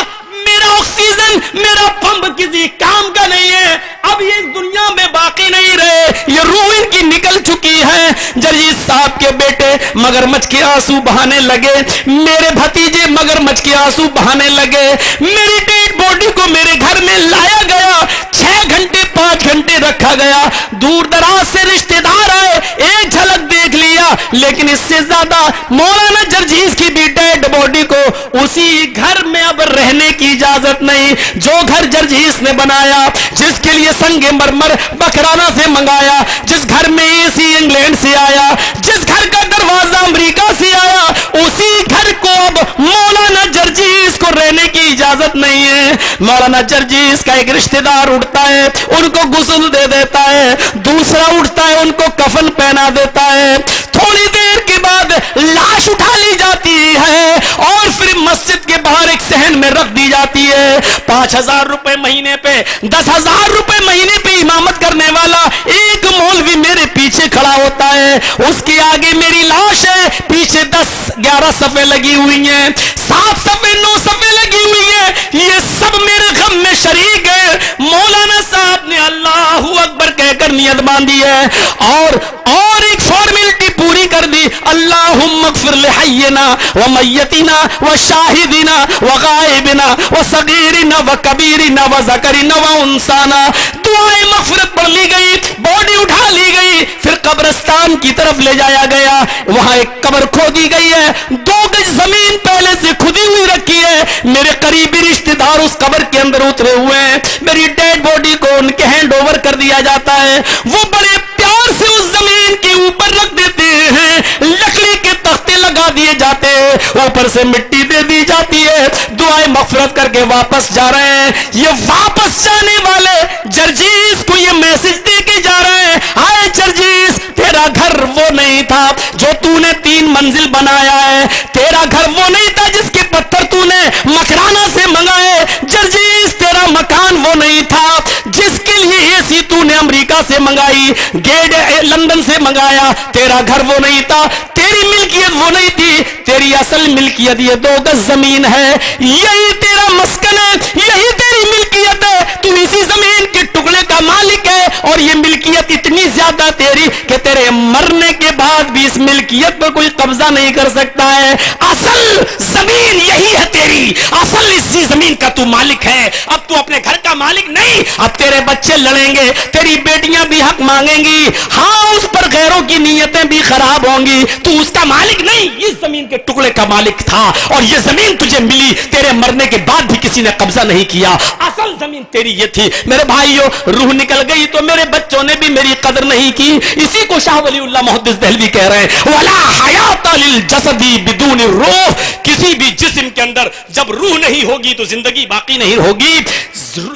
میرا آکسیجن، میرا پمپ کسی کام کا نہیں ہے، اب یہ اس دنیا میں باقی نہیں رہے، یہ روح ان کی نکل چکی ہے۔ جرجیت صاحب کے بیٹے مگرمچھ کے آنسو بہانے لگے، میرے بھتیجے مگرمچھ کے آنسو بہانے لگے، میری ڈیڈ باڈی کو میرے گھر میں لایا گیا، 6 گھنٹے 5 گھنٹے رکھا گیا، دور دراز سے رشتہ دار آئے، ایک جھلک دیکھ لیا، لیکن اس سے زیادہ مولانا جرجیت کی بھی ڈیڈ باڈی کو اسی گھر میں اب رہنے کی اجازت نہیں۔ جو گھر جرجیت نے بنایا، جس کے لیے سنگ مرمر بکرانہ سے منگایا، جس گھر میں اے سی انگلینڈ سے آیا، جس گھر کا دروازہ امریکہ سے آیا، اسی گھر کو اب مولانا جرجیت کو رہنے کی اجازت نہیں ہے۔ مولانا جرجیت کا ایک رشتہ دار اٹھتا ہے، ان کو غسل دے دیتا ہے، دوسرا اٹھتا ہے، ان کو کفن پہنا دیتا ہے، تھوڑی دیر کے بعد لاش اٹھا لی جاتی ہے اور پھر مسجد کے باہر ایک صحن میں رکھ دی جاتی ہے۔ 5,000 روپے مہینے پہ، 10,000 روپے مہینے پہ امامت کرنے والا ایک مولوی میرے پیچھے کھڑا ہوتا ہے، اس کے آگے میری لاش ہے، پیچھے 10-11 صفیں لگی ہوئی ہیں، 7 صفیں 9 صفیں لگی ہوئی ہیں، یہ سب میرے غم میں شریک ہے۔ مولانا صاحب نے اللہ اکبر کہہ کر نیت باندھی ہے، اور ایک فارمیلٹی پوری کر دی، اللہم اغفر لحینا ومیتنا وشاہدنا وغائبنا وصغیرنا وکبیرنا وذکرنا وانسانا۔ دعائے مغفرت پڑھ لی گئی، باڈی اٹھا لی گئی، پھر قبرستان کی طرف لے جایا گیا، وہاں ایک قبر کھودی گئی ہے، 2 گز زمین پہلے سے کھدی ہوئی رکھی ہے، میرے قریبی رشتہ دار اس قبر کے اندر اترے ہوئے ہیں، میری ڈیڈ باڈی کو ان کے ہینڈ اوور کر دیا جاتا ہے، وہ بڑے پیار سے اس زمین کے اوپر رکھ دیتے ہیں، لکڑی کے تختے لگا دیے جاتے ہیں، اوپر سے مٹی دے دی جاتی ہے، دعائیں مغفرت کر کے واپس جا رہے ہیں۔ یہ واپس جانے والے جرجیت کو یہ میسج دے کے جا رہے ہیں، ہائے جرجیت، تیرا گھر وہ نہیں تھا جو تو نے 3 منزل بنایا ہے، تیرا گھر وہ نہیں تھا جس کے پتھر تو نے مکرانہ سے منگائے، جرجیت تیرا مکان وہ نہیں تھا جس کے لیے اے سی تو نے امریکہ سے منگائی، گیٹ لندن سے منگایا، تیرا گھر وہ نہیں تھا، تیری ملکیت وہ نہیں تھی، تیری اصل ملکیت یہ 2 گز زمین ہے، یہی تیرا مسکن ہے، یہی تیری ملکیت ہے، تو اسی زمین کے ٹکڑے کا مالک ہے، اور یہ ملکیت اتنی زیادہ تیری کہ تیرے مرنے کے بعد بھی اس ملکیت پر کوئی قبضہ نہیں کر سکتا ہے، اصل زمین یہی ہے تیری، اصل اسی زمین کا تو مالک ہے، اب تو اپنے گھر کا مالک نہیں، اب تیرے بچے لڑیں گے، تیری بیٹیاں بھی حق مانگیں گی، ہاں اس پر غیروں کی نیتیں بھی خراب ہوں گی، تو اس کا مالک نہیں، اس زمین کے ٹکڑے کا مالک تھا، اور یہ زمین تجھے ملی، تیرے مرنے کے بعد بھی کسی نے قبضہ نہیں کیا، اصل زمین تیری یہ تھی۔ میرے بھائیوں، روح نکل گئی تو میرے بچے بچوں نے بھی میری قدر نہیں کی. اسی کو شاہ ولی اللہ محدث دہلوی کہہ رہے ہیں وَلَا حَيَاةَ لِلْجَسَدِ بِدُونِ الرُّوحِ. کسی بھی جسم کے اندر جب روح نہیں ہوگی تو زندگی باقی نہیں ہوگی.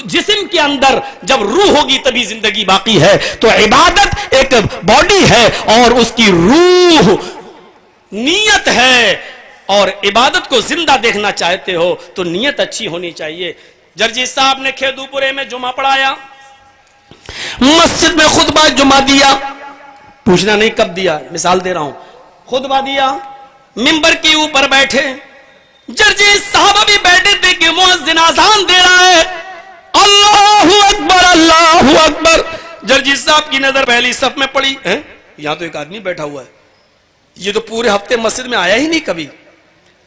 جسم کے اندر جب روح ہوگی تبھی زندگی باقی ہے. تو عبادت ایک باڈی ہے اور اس کی روح نیت ہے. اور عبادت کو زندہ دیکھنا چاہتے ہو تو نیت اچھی ہونی چاہیے. جرجی صاحب نے کھیدو پورے میں جمعہ پڑھایا, مسجد میں خطبہ جمعہ دیا, پوچھنا نہیں کب دیا, مثال دے رہا ہوں, خطبہ دیا, منبر کے اوپر بیٹھے, جرجی صاحب ابھی بیٹھے تھے کہ مؤذن اذان دے رہا ہے, اللہ اکبر اللہ اکبر. جرجی صاحب کی نظر پہلی صف میں پڑی, یہاں تو ایک آدمی بیٹھا ہوا ہے, یہ تو پورے ہفتے مسجد میں آیا ہی نہیں کبھی,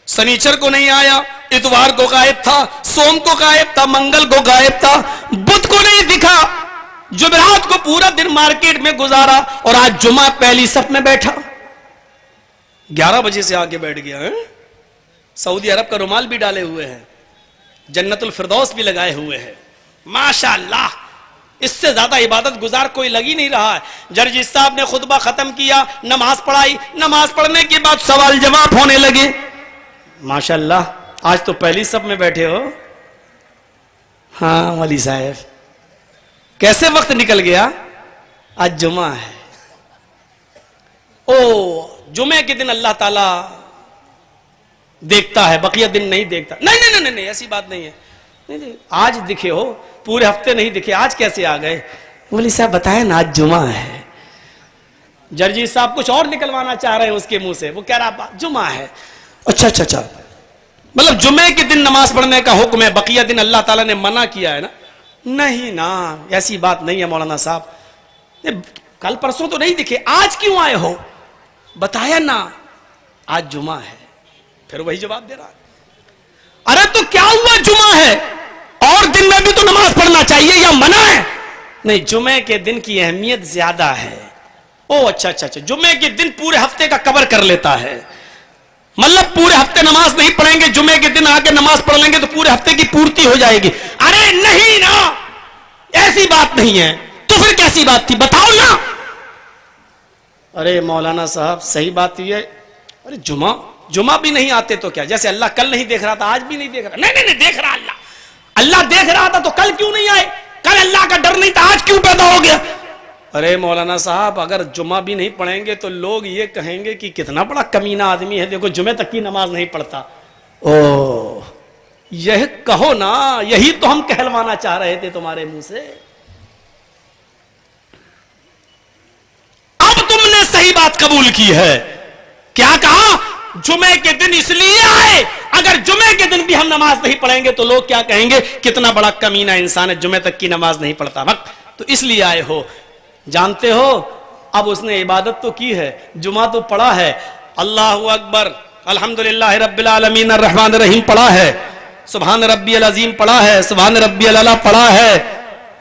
سنیچر کو نہیں آیا, اتوار کو غائب تھا, سوم کو غائب تھا, منگل کو غائب تھا, بدھ کو نہیں دکھا, جمعرات کو پورا دن مارکیٹ میں گزارا اور آج جمعہ پہلی صف میں بیٹھا. 11 بجے سے آگے بیٹھ گیا, سعودی عرب کا رومال بھی ڈالے ہوئے ہیں, جنت الفردوس بھی لگائے ہوئے ہیں, ماشاءاللہ. اس سے زیادہ عبادت گزار کوئی لگ ہی نہیں رہا ہے. جرجی صاحب نے خطبہ ختم کیا, نماز پڑھائی, نماز پڑھنے کے بعد سوال جواب ہونے لگے. ماشاءاللہ آج تو پہلی صف میں بیٹھے ہو. ہاں ولی صاحب کیسے وقت نکل گیا, آج جمعہ ہے. او جمعے کے دن اللہ تعالی دیکھتا ہے, بقیہ دن نہیں دیکھتا. نہیں ایسی بات نہیں ہے. آج دکھے ہو, پورے ہفتے نہیں دکھے, آج کیسے آ گئے؟ ولی صاحب بتائے نا آج جمعہ ہے. جرجی صاحب کچھ اور نکلوانا چاہ رہے ہیں اس کے منہ سے, وہ کہہ رہا جمعہ ہے. اچھا مطلب جمعے کے دن نماز پڑھنے کا حکم ہے, بقیہ دن اللہ تعالیٰ نے منع کیا ہے نا؟ نہیں نا, ایسی بات نہیں ہے مولانا صاحب. کل پرسوں تو نہیں دکھے, آج کیوں آئے ہو؟ بتایا نا آج جمعہ ہے. پھر وہی جواب دے رہا, ارے تو کیا ہوا جمعہ ہے, اور دن میں بھی تو نماز پڑھنا چاہیے یا منع ہے؟ نہیں, جمعے کے دن کی اہمیت زیادہ ہے. او اچھا, جمعے کے دن پورے ہفتے کا کور کر لیتا ہے. مطلب پورے ہفتے نماز نہیں پڑھیں گے, جمعے کے دن آ کے نماز پڑھ لیں گے تو پورے ہفتے کی پورتی ہو جائے گی. ارے نہیں نا, ایسی بات نہیں ہے. تو پھر کیسی بات تھی بتاؤ نا. ارے مولانا صاحب صحیح بات یہ ہے, ارے جمعہ بھی نہیں آتے تو کیا, جیسے اللہ کل نہیں دیکھ رہا تھا آج بھی نہیں دیکھ رہا. نہیں دیکھ رہا, اللہ دیکھ رہا تھا تو کل کیوں نہیں آئے؟ کل اللہ کا ڈر نہیں تھا, آج کیوں پیدا ہو گیا؟ ارے مولانا صاحب اگر جمعہ بھی نہیں پڑھیں گے تو لوگ یہ کہیں گے کہ کتنا بڑا کمینہ آدمی ہے, دیکھو جمعے تک کی نماز نہیں پڑھتا. او یہ کہو نا, یہی تو ہم کہلوانا چاہ رہے تھے تمہارے منہ سے. اب تم نے صحیح بات قبول کی ہے. کیا کہا؟ جمعے کے دن اس لیے آئے, اگر جمعے کے دن بھی ہم نماز نہیں پڑھیں گے تو لوگ کیا کہیں گے, کتنا بڑا کمینہ انسان ہے, جمعے تک کی نماز نہیں پڑھتا. وقت تو اس لیے آئے ہو. جانتے ہو اب اس نے عبادت تو کی ہے, جمعہ تو پڑھا ہے, اللہ اکبر الحمدللہ رب العالمین الرحمن الرحیم پڑھا ہے, سبحان ربی العظیم پڑھا ہے, سبحان ربی العلا پڑھا ہے,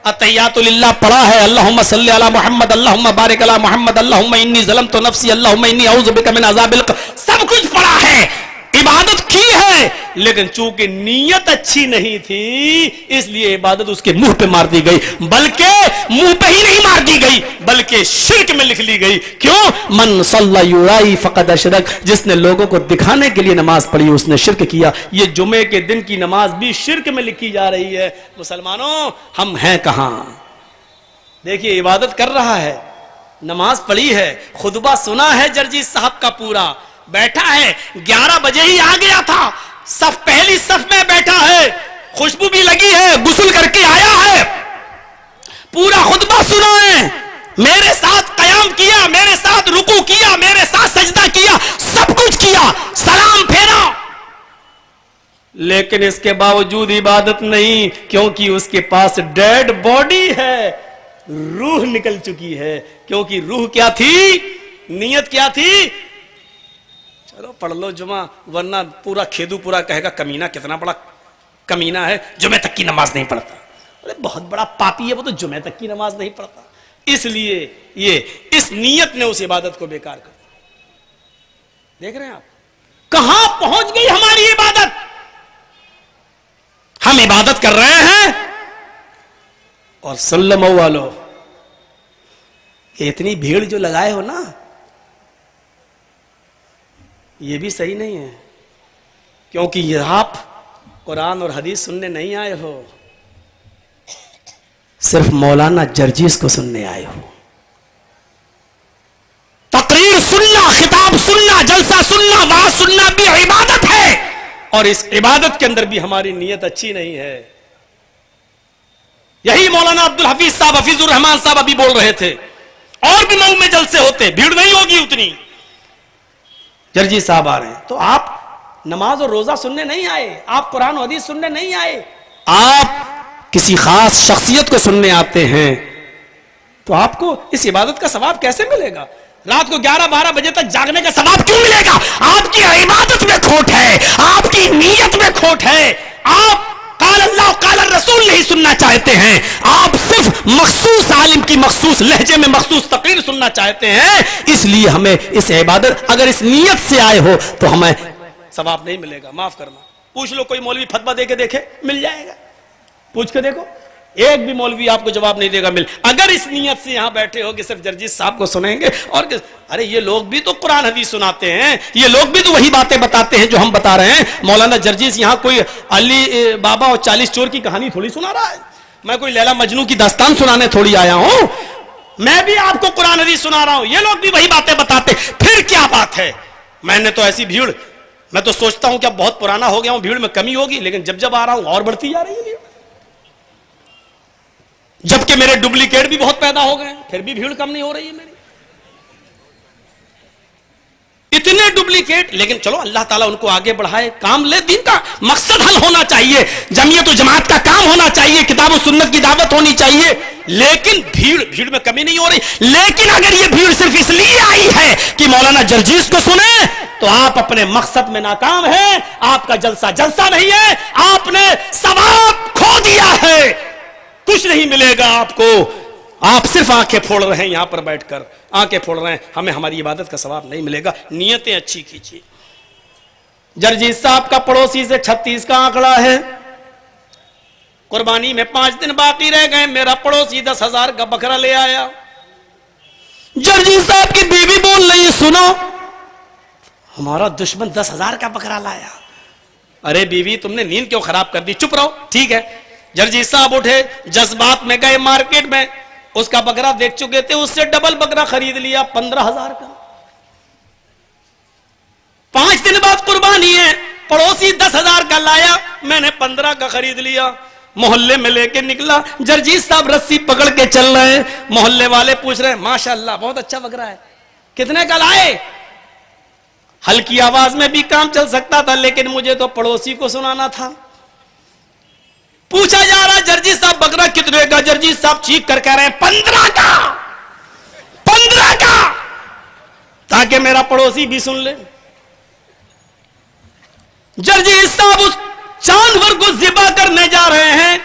التحیات للہ پڑھا ہے, اللہم صلی علی محمد, اللہم بارک علی محمد, اللہم انی ظلمت نفسی, اللہم انی اعوذ بک من عذاب القبر, سب کچھ پڑھا ہے, عبادت کی ہے. لیکن چونکہ نیت اچھی نہیں تھی اس لیے عبادت اس کے منہ پہ مار دی گئی, بلکہ منہ پہ ہی نہیں مار دی گئی بلکہ شرک میں لکھ لی گئی. کیوں؟ من صلی یرائی فقد اشرک, جس نے لوگوں کو دکھانے کے لیے نماز پڑھی اس نے شرک کیا. یہ جمعے کے دن کی نماز بھی شرک میں لکھی جا رہی ہے. مسلمانوں ہم ہیں کہاں؟ دیکھیے عبادت کر رہا ہے, نماز پڑھی ہے, خطبہ سنا ہے جرجی صاحب کا پورا, بیٹھا ہے, 11 بجے ہی آ گیا تھا, پہلی صف میں بیٹھا ہے, خوشبو بھی لگی ہے, غسل کر کے آیا ہے, پورا خطبہ سنا ہے, میرے ساتھ قیام کیا, میرے ساتھ رکوع کیا, میرے ساتھ سجدہ کیا, سب کچھ کیا, سلام پھیرا, لیکن اس کے باوجود عبادت نہیں, کیونکہ اس کے پاس ڈیڈ باڈی ہے, روح نکل چکی ہے. کیونکہ روح کیا تھی, نیت کیا تھی, چلو پڑھ لو جمعہ, ورنہ پورا کھیدو پورا کہے گا کمینہ کتنا بڑا کمینہ ہے, جمعے تک کی نماز نہیں پڑھتا. ارے بہت بڑا پاپی ہے وہ تو جمعے تک کی نماز نہیں پڑھتا. اس لیے یہ اس نیت نے اس عبادت کو بیکار کر دیا. دیکھ رہے ہیں آپ کہاں پہنچ گئی ہماری عبادت. ہم عبادت کر رہے ہیں اور سلم والو کہ اتنی بھیڑ جو لگائے ہو نا یہ بھی صحیح نہیں ہے، کیونکہ یہ آپ قرآن اور حدیث سننے نہیں آئے ہو، صرف مولانا جرجیس کو سننے آئے ہو۔ تقریر سننا، خطاب سننا، جلسہ سننا، وعظ سننا بھی عبادت ہے، اور اس عبادت کے اندر بھی ہماری نیت اچھی نہیں ہے۔ یہی مولانا عبدالحفیظ صاحب، حفیظ الرحمان صاحب ابھی بول رہے تھے، اور بھی مئو میں جلسے ہوتے، بھیڑ نہیں ہوگی اتنی۔ جرجی صاحب آ رہے ہیں تو آپ نماز اور روزہ سننے نہیں آئے، آپ قرآن و حدیث سننے نہیں آئے، آپ کسی خاص شخصیت کو سننے آتے ہیں، تو آپ کو اس عبادت کا ثواب کیسے ملے گا؟ رات کو 11-12 بجے تک جاگنے کا ثواب کیوں ملے گا؟ آپ کی عبادت میں کھوٹ ہے، آپ کی نیت میں کھوٹ ہے، آپ قال اللہ قال الرسول نہیں سننا چاہتے ہیں، آپ صرف مخصوص عالم کی مخصوص لہجے میں مخصوص تقریر سننا چاہتے ہیں۔ اس لیے ہمیں اس عبادت، اگر اس نیت سے آئے ہو تو ہمیں ثواب نہیں ملے گا، معاف کرنا۔ پوچھ لو، کوئی مولوی فتویٰ دے کے دیکھے، مل جائے گا، پوچھ کے دیکھو، ایک بھی مولوی آپ کو جواب نہیں دے گا۔ اگر اس نیت سے یہاں بیٹھے ہو کہ صرف جرجیس صاحب کو سنیں گے، اور ارے یہ لوگ بھی تو قرآن حدیث سناتے ہیں، یہ لوگ بھی تو وہی باتیں بتاتے ہیں جو ہم بتا رہے ہیں۔ مولانا جرجیس یہاں کوئی علی بابا اور 40 چور کی کہانی تھوڑی سنا رہا ہے، میں کوئی لیلا مجنوں کی داستان سنانے تھوڑی آیا ہوں، میں بھی آپ کو قرآن حدیث سنا رہا ہوں، یہ لوگ بھی وہی باتیں بتاتے، پھر کیا بات ہے؟ میں نے تو ایسی بھیڑ، میں تو سوچتا ہوں کہ اب بہت پرانا ہو گیا ہوں، بھیڑ میں کمی ہوگی، لیکن جب آ رہا ہوں اور بڑھتی جا رہی ہے، جبکہ میرے ڈپلیکیٹ بھی بہت پیدا ہو گئے، پھر بھی بھیڑ کم نہیں ہو رہی ہے میری، اتنے ڈپلیکیٹ۔ لیکن چلو اللہ تعالیٰ ان کو آگے بڑھائے، کام لے، دین کا مقصد حل ہونا چاہیے، جمعیت و جماعت کا کام ہونا چاہیے، کتاب و سنت کی دعوت ہونی چاہیے، لیکن بھیڑ میں کمی نہیں ہو رہی۔ لیکن اگر یہ بھیڑ صرف اس لیے آئی ہے کہ مولانا جرجیس کو سنیں، تو آپ اپنے مقصد میں ناکام ہیں، آپ کا جلسہ نہیں ہے، آپ نے ثواب کھو دیا ہے، کچھ نہیں ملے گا آپ کو، آپ صرف آنکھیں پھوڑ رہے ہیں، یہاں پر بیٹھ کر آنکھیں پھوڑ رہے ہیں، ہمیں ہماری عبادت کا ثواب نہیں ملے گا۔ نیتیں اچھی کیجیے۔ جرجیس صاحب کا پڑوسی سے 36 کا آنکڑا ہے، قربانی میں 5 دن باقی رہ گئے، میرا پڑوسی 10,000 کا بکرا لے آیا، جرجیس صاحب کی بیوی بول رہی ہے، سنو ہمارا دشمن 10,000 کا بکرا لایا۔ ارے بیوی تم نے نیند کیوں خراب کر دی، چپ رہو، ٹھیک ہے۔ جرجیس صاحب اٹھے، جذبات میں گئے مارکیٹ میں، اس کا بکرا دیکھ چکے تھے، اس سے ڈبل بکرا خرید لیا 15,000 کا۔ 5 دن بعد قربانی ہے، پڑوسی 10,000 کا لایا، میں نے 15 کا خرید لیا، محلے میں لے کے نکلا، جرجیس صاحب رسی پکڑ کے چل رہے ہیں، محلے والے پوچھ رہے ہیں ماشاءاللہ بہت اچھا بکرا ہے، کتنے کا لائے؟ ہلکی آواز میں بھی کام چل سکتا تھا، لیکن مجھے تو پڑوسی کو سنانا تھا۔ پوچھا جا رہا جرجیس صاحب بکرا کتنے کا؟ جرجیس صاحب چیخ کر کہہ رہے ہیں 15 کا، 15 کا، تاکہ میرا پڑوسی بھی سن لے۔ جرجیس صاحب اس جانور کو ذبح کرنے جا رہے ہیں،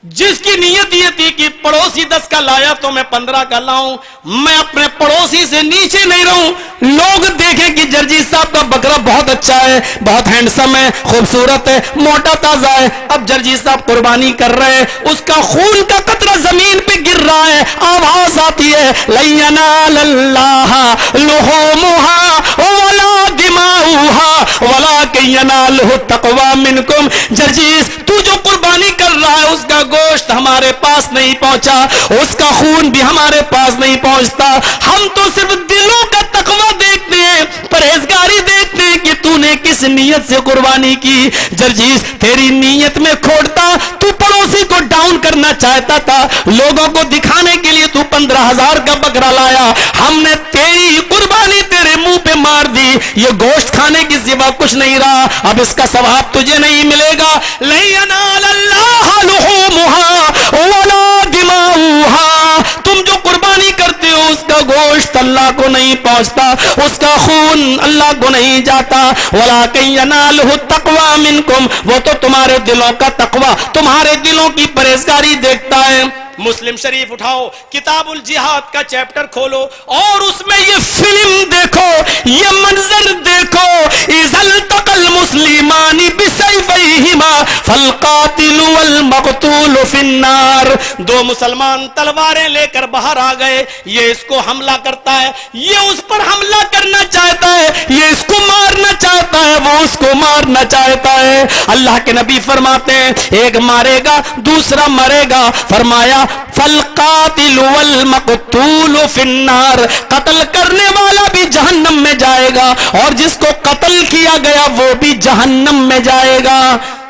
جس کی نیت یہ تھی کہ پڑوسی 10 کا لایا تو میں 15 کا لاؤں، میں اپنے پڑوسی سے نیچے نہیں رہوں، لوگ دیکھیں کہ جرجیس صاحب کا بکرا بہت اچھا ہے، بہت ہینڈسم ہے، خوبصورت ہے، موٹا تازہ ہے۔ اب جرجیس صاحب قربانی کر رہے ہیں، اس کا خون کا قطرہ زمین پہ گر رہا ہے، آواز آتی ہے لَن يَنَالَ اللَّهَ لُحُومُهَا وَلَا دِمَاؤُهَا وَلَكِنْ يَنَالُهُ التَّقْوَىٰ مِنْكُمْ۔ جرجیس تو جو قربانی کر رہا ہے، اس کا گوشت ہمارے پاس نہیں پہنچا، اس کا خون بھی ہمارے پاس نہیں پہنچتا، ہم تو صرف دلوں کا تقویٰ دیکھتے ہیں، پرہیزگاری دیکھتے ہیں کہ تو نے کس نیت سے قربانی کی۔ جرجیس تیری نیت میں کھوٹتا، تو پڑوسی کو ڈاؤن کرنا چاہتا تھا، لوگوں کو دکھانے کے لیے تو 15,000 کا بکرا لایا، ہم نے تیری قربانی تیرے منہ پہ مار دی، یہ گوشت کھانے کی سوا کچھ نہیں رہا، اب اس کا ثواب تجھے نہیں ملے گا۔ لَن يَنَالَ اللَّهَ لُحُومُهَا وَلَا دِمَاؤُهَا، تم جو قربانی کرتے ہو اس کا گوشت اللہ اللہ کو نہیں پہنچتا، اس کا خون اللہ کو نہیں جاتا. وَلَٰكِن يَنَالُهُ التَّقْوَىٰ مِنكُمْ، وہ تو تمہارے دلوں کا تقوی، تمہارے دلوں کی پرہیزگاری دیکھتا ہے. مسلم شریف اٹھاؤ، کتاب الجہاد کا چیپٹر کھولو اور اس میں یہ فلم دیکھو، یہ منظر دیکھو. اِذَا الْتَقَى الْمُسْلِمَانِ بِسَيْفَيْهِمَا فَالْقَاتِلُ وَالْمَقْتُولُ فِي النَّارِ. دو مسلمان تلواریں لے کر باہر آ گئے، یہ اس کو حملہ کرتا ہے، یہ اس پر حملہ کرنا چاہتا ہے، یہ اس کو مارنا چاہتا ہے، وہ اس کو مارنا چاہتا ہے. اللہ کے نبی فرماتے ہیں ایک مارے گا دوسرا مرے گا. فرمایا فالقاتل والمقتول فی النار، قتل کرنے والا بھی جہنم میں جائے گا اور جس کو قتل کیا گیا وہ بھی جہنم میں جائے گا.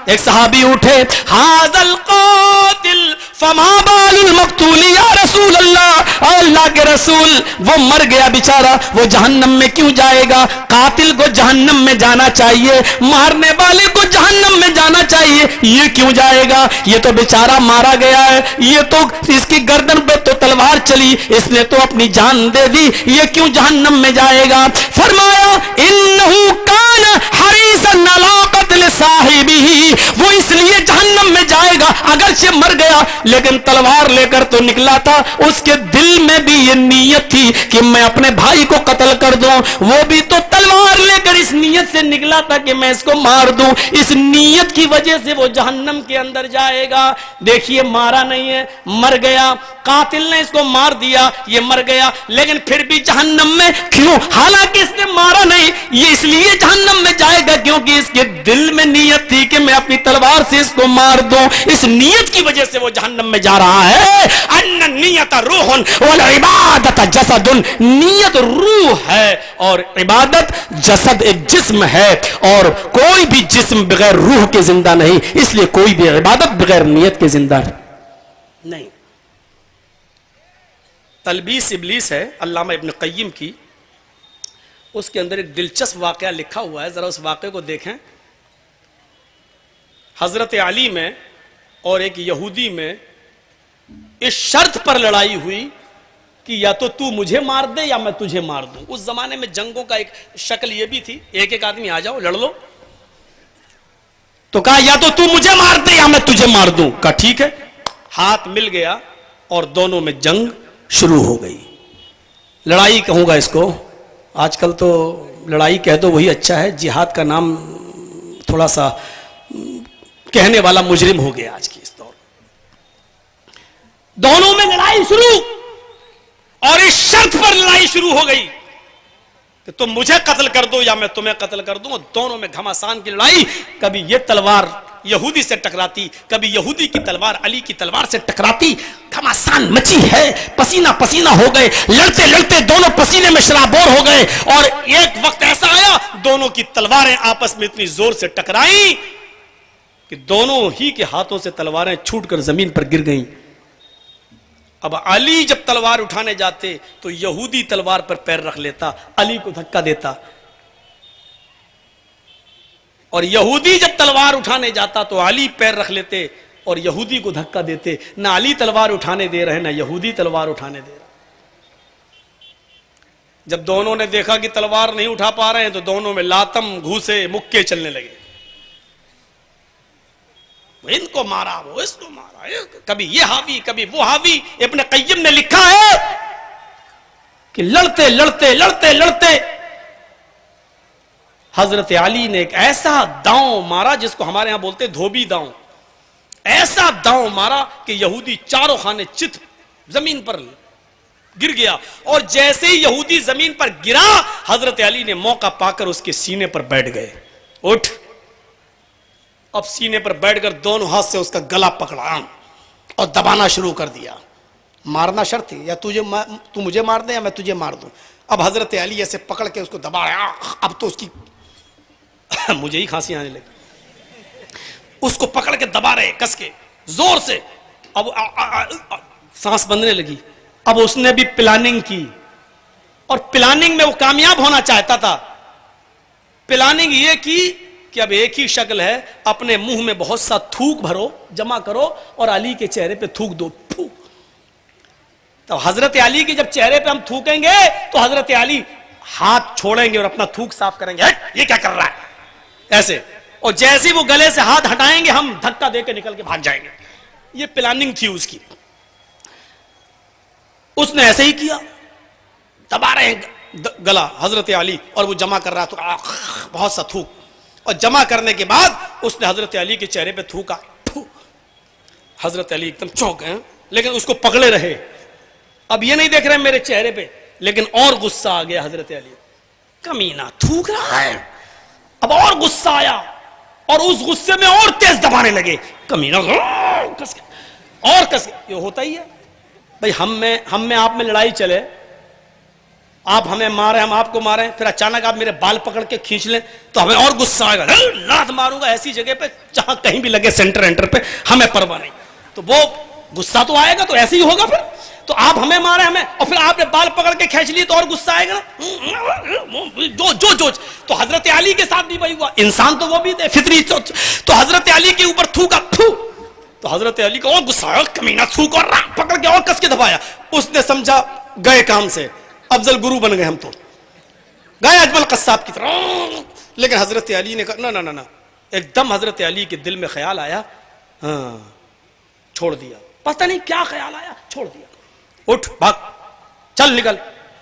ایک صحابی اٹھے، ھذا القاتل فما بال المقتول یا رسول اللہ، اے اللہ کے رسول وہ مر گیا بیچارہ، وہ جہنم میں کیوں جائے گا؟ قاتل کو جہنم میں جانا چاہیے، مارنے والے کو جہنم میں جانا چاہیے، یہ کیوں جائے گا؟ یہ تو بیچارہ مارا گیا ہے، یہ تو اس کی گردن پہ تو تلوار چلی، اس نے تو اپنی جان دے دی، یہ کیوں جہنم میں جائے گا؟ فرمایا انہ کان حریصا علی قتل صاحبہ، وہ اس لیے جہنم میں جائے گا، اگرچہ مر گیا لیکن تلوار لے کر تو نکلا تھا، اس کے دل میں بھی یہ نیت تھی کہ میں اپنے بھائی کو قتل کر دوں، وہ بھی تو تلوار لے کر اس نیت سے نکلا تھا کہ میں اس کو مار دوں، اس نیت کی وجہ سے وہ جہنم کے اندر جائے گا. دیکھیے مارا نہیں ہے، مر گیا، قاتل نے اس کو مار دیا، یہ مر گیا، لیکن پھر بھی جہنم میں کیوں؟ حالانکہ اس نے مارا نہیں، یہ اس لیے جہنم میں جائے گا کیونکہ اس کے دل میں نیت تھی کہ میں اپنی تلوار سے اس کو مار دوں، اس نیت کی وجہ سے وہ جہنم میں جا رہا ہے. ان نیت روح والعبادت جسد، نیت روح ہے اور عبادت جسد ایک جسم ہے، اور کوئی بھی جسم بغیر روح کے زندہ نہیں، اس لیے کوئی بھی عبادت بغیر نیت کے زندہ نہیں. تلبیس ابلیس ہے علامہ ابن قیم کی، اس کے اندر ایک دلچسپ واقعہ لکھا ہوا ہے، ذرا اس واقعے کو دیکھیں. حضرت علی میں اور ایک یہودی میں اس شرط پر لڑائی ہوئی کہ یا تو مجھے مار دے یا میں تجھے مار دوں. اس زمانے میں جنگوں کا ایک شکل یہ بھی تھی، ایک ایک آدمی آ جاؤ لڑ لو، تو کہا یا تو مجھے مار دے یا میں تجھے مار دوں. کہا ٹھیک ہے، ہاتھ مل گیا اور دونوں میں جنگ شروع ہو گئی. لڑائی کہوں گا اس کو، آج کل تو لڑائی کہہ دو وہی اچھا ہے، جہاد کا نام تھوڑا سا کہنے والا مجرم ہو گیا آج کی اس دور. دونوں میں لڑائی شروع، اور اس شرط پر لڑائی شروع ہو گئی کہ تم مجھے قتل کر دو یا میں تمہیں قتل کر دوں. دونوں میں گھمسان کی لڑائی، کبھی یہ تلوار یہودی سے ٹکراتی، کبھی یہودی کی تلوار علی کی تلوار سے ٹکراتی. گھمسان مچی ہے، پسینہ پسینہ ہو گئے، لڑتے لڑتے دونوں پسینے میں شرابور ہو گئے. اور ایک وقت ایسا آیا دونوں کی تلواریں آپس میں اتنی زور سے ٹکرائیں کہ دونوں ہی کے ہاتھوں سے تلواریں چھوٹ کر زمین پر گر گئیں. اب علی جب تلوار اٹھانے جاتے تو یہودی تلوار پر پیر رکھ لیتا، علی کو دھکا دیتا، اور یہودی جب تلوار اٹھانے جاتا تو علی پیر رکھ لیتے اور یہودی کو دھکا دیتے. نہ علی تلوار اٹھانے دے رہے نہ یہودی تلوار اٹھانے دے رہے. جب دونوں نے دیکھا کہ تلوار نہیں اٹھا پا رہے ہیں تو دونوں میں لاتم گھوسے مکے چلنے لگے. ان کو مارا، وہ اس کو مارا، کبھی یہ حاوی کبھی وہ حاوی. ابن قیم نے لکھا ہے کہ لڑتے لڑتے لڑتے لڑتے حضرت علی نے ایک ایسا داؤں مارا جس کو ہمارے ہاں بولتے دھوبی داؤں. ایسا داؤں مارا کہ یہودی چاروں خانے چت زمین پر گر گیا. اور جیسے ہی یہودی زمین پر گرا حضرت علی نے موقع پا کر اس کے سینے پر بیٹھ گئے. اٹھ. اب سینے پر بیٹھ کر دونوں ہاتھ سے اس کا گلا پکڑا اور دبانا شروع کر دیا. مارنا شرط تھی، یا تو مجھے مار دے یا میں تجھے مار دوں. اب حضرت علی ایسے پکڑ کے اس کو دبایا. اب تو اس کی مجھے ہی کھانسی آنے لگی. اس کو پکڑ کے دبا رہے کس کے زور سے. اب سانس بندنے لگی. اب اس نے بھی پلاننگ کی اور پلاننگ میں وہ کامیاب ہونا چاہتا تھا. پلاننگ یہ کی کہ اب ایک ہی شکل ہے، اپنے منہ میں بہت سا تھوک بھرو، جمع کرو اور علی کے چہرے پہ تھوک دو. تو حضرت علی کے جب چہرے پہ ہم تھوکیں گے تو حضرت علی ہاتھ چھوڑیں گے اور اپنا تھوک صاف کریں گے، ہٹ یہ کیا کر رہا ہے ایسے، اور جیسے وہ گلے سے ہاتھ ہٹائیں گے ہم دھکا دے کے نکل کے بھاگ جائیں گے. یہ پلاننگ تھی اس کی. اس نے ایسے ہی کیا، دبا رہے ہیں گلا حضرت علی اور وہ جمع کر رہا تو بہت سا تھوک، اور جمع کرنے کے بعد اس نے حضرت علی کے چہرے پہ تھوکا. حضرت علی ایک دم چونک گئے، لیکن اس کو پکڑے رہے. اب یہ نہیں دیکھ رہے میرے چہرے پہ، لیکن اور غصہ آ گیا حضرت علی. کمینہ تھوک رہا ہے. اب اور غصہ آیا اور اس غصے میں اور تیز دبانے لگے. کمینہ کس کے اور کس کے. یہ ہوتا ہی ہے بھائی، ہم میں آپ میں لڑائی چلے، آپ ہمیں مارے ہم آپ کو ماریں، پھر اچانک آپ میرے بال پکڑ کے کھینچ لیں تو ہمیں اور غصہ آئے گا، لات ماروں گا ایسی جگہ پہ جہاں کہیں بھی لگے سینٹر پہ، ہمیں پرواہ نہیں. تو وہ غصہ تو آئے گا، تو ایسے ہی ہوگا. پھر تو آپ ہمیں مارے ہمیں، اور پھر آپ نے بال پکڑ کے کھینچ لیے تو اور غصہ آئے گا نا. جو تو حضرت علی کے ساتھ بھی وہی ہوا. انسان تو وہ بھی تھے فطری. تو حضرت علی کے اوپر تھوکا، تو حضرت علی کو اور غصہ آیا، کمینہ تھوک اور پکڑ کے اور کس کے دبایا. اس نے سمجھا گئے کام سے، افضل گرو بن گئے ہم، تو گئے اجمل قصاب کی طرح. لیکن حضرت علی نے کہا نہ نہ نہ. ایک دم حضرت علی کے دل میں خیال آیا، ہاں چھوڑ دیا. پتہ نہیں کیا خیال آیا، چھوڑ دیا. اٹھ بھاگ، چل نکل.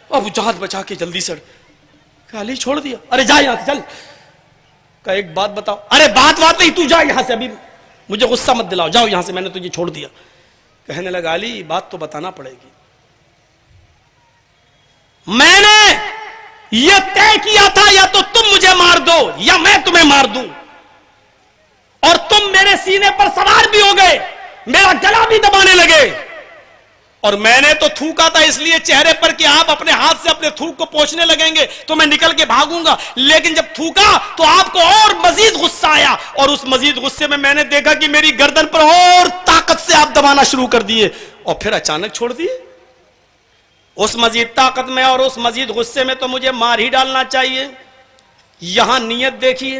اب جہاز بچا کے جلدی سے کہ علی چھوڑ دیا. ارے جا یہاں سے چل. کہ ایک بات بتاؤ. ارے بات نہیں، تو جا یہاں سے، ابھی مجھے غصہ مت دلاؤ، جاؤ یہاں سے، میں نے تجھے چھوڑ دیا. کہنے لگا علی بات تو بتانا پڑے گی. میں نے یہ طے کیا تھا یا تو تم مجھے مار دو یا میں تمہیں مار دوں، اور تم میرے سینے پر سوار بھی ہو گئے، میرا گلا بھی دبانے لگے. اور میں نے تو تھوکا تھا اس لیے چہرے پر کہ آپ اپنے ہاتھ سے اپنے تھوک کو پوچھنے لگیں گے تو میں نکل کے بھاگوں گا. لیکن جب تھوکا تو آپ کو اور مزید غصہ آیا، اور اس مزید غصے میں نے دیکھا کہ میری گردن پر اور طاقت سے آپ دبانا شروع کر دیے، اور پھر اچانک چھوڑ دیے. اس مزید طاقت میں اور اس مزید غصے میں تو مجھے مار ہی ڈالنا چاہیے. یہاں نیت دیکھیے.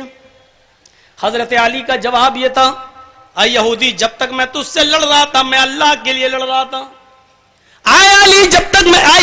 حضرت علی کا جواب یہ تھا، اے یہودی جب تک میں تجھ سے لڑ رہا تھا میں اللہ کے لیے لڑ رہا تھا. اے علی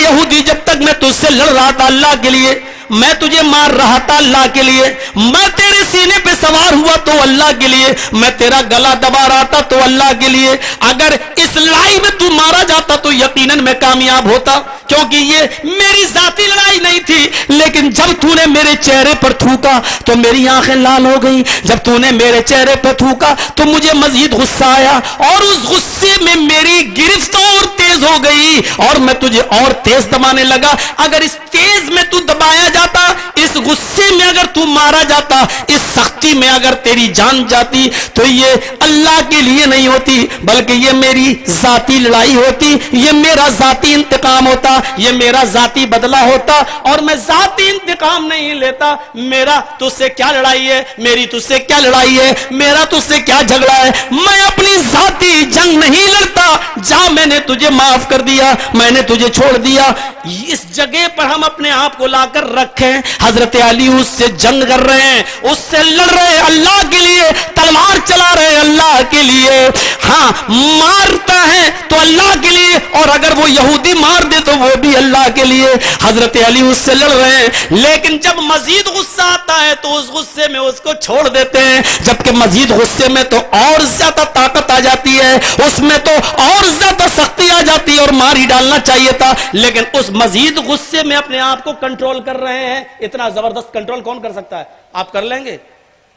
یہودی جب تک میں تجھ سے لڑ رہا تھا اللہ کے لیے، میں تجھے مار رہا تھا اللہ کے لیے، میں تیرے سینے پہ سوار ہوا تو اللہ کے لیے، میں تیرا گلا دبا رہا تھا تو اللہ کے لیے. اگر اس لڑائی میں تو مارا جاتا تو یقیناً میں کامیاب ہوتا، کیونکہ یہ میری ذاتی لڑائی نہیں تھی. لیکن جب تو نے میرے چہرے پر تھوکا تو میری آنکھیں لال ہو گئی. جب تو نے میرے چہرے پر تھوکا تو مجھے مزید غصہ آیا، اور اس غصے میں میری گرفت اور تیز ہو گئی اور میں تجھے اور تیز دبانے لگا. اگر اس تیز میں تو دبایا جاتا، اس غصے میں اگر تو مارا جاتا، اس سختی میں اگر تیری جان جاتی تو یہ اللہ کے لیے نہیں ہوتی بلکہ یہ میری ذاتی لڑائی ہوتی، یہ میرا ذاتی انتقام ہوتا، یہ میرا ذاتی بدلہ ہوتا. اور میں ذاتی انتقام نہیں لیتا. میرا تجھ سے کیا لڑائی ہے، میری تجھ سے کیا لڑائی ہے، میرا تجھ سے کیا جھگڑا ہے. میں اپنی ذاتی جنگ نہیں لڑتا. جا میں نے تجھے معاف کر دیا، میں نے تجھے چھوڑ دیا. اس جگہ پر ہم اپنے آپ کو لا کر رکھیں. حضرت علی اس سے جنگ کر رہے ہیں، اس سے لڑ رہے ہیں اللہ کے لیے، تلوار چلا رہے ہیں اللہ کے لیے. ہاں مارتا ہے تو اللہ کے لیے، اور اگر وہ یہودی مار دے تو وہ بھی اللہ کے لیے. حضرت علی اس سے لڑ رہے ہیں، لیکن جب مزید غصہ آتا ہے تو اس غصے میں اس کو چھوڑ دیتے ہیں. جبکہ مزید غصے میں تو اور زیادہ طاقت آ جاتی ہے، اس میں تو اور زیادہ سختی آ جاتی ہے اور مار ہی ڈالنا چاہیے تھا. لیکن اس مزید غصے میں اپنے آپ کو کنٹرول کر رہے ہیں. اتنا زبردست کنٹرول کون کر سکتا ہے؟ آپ کر لیں گے؟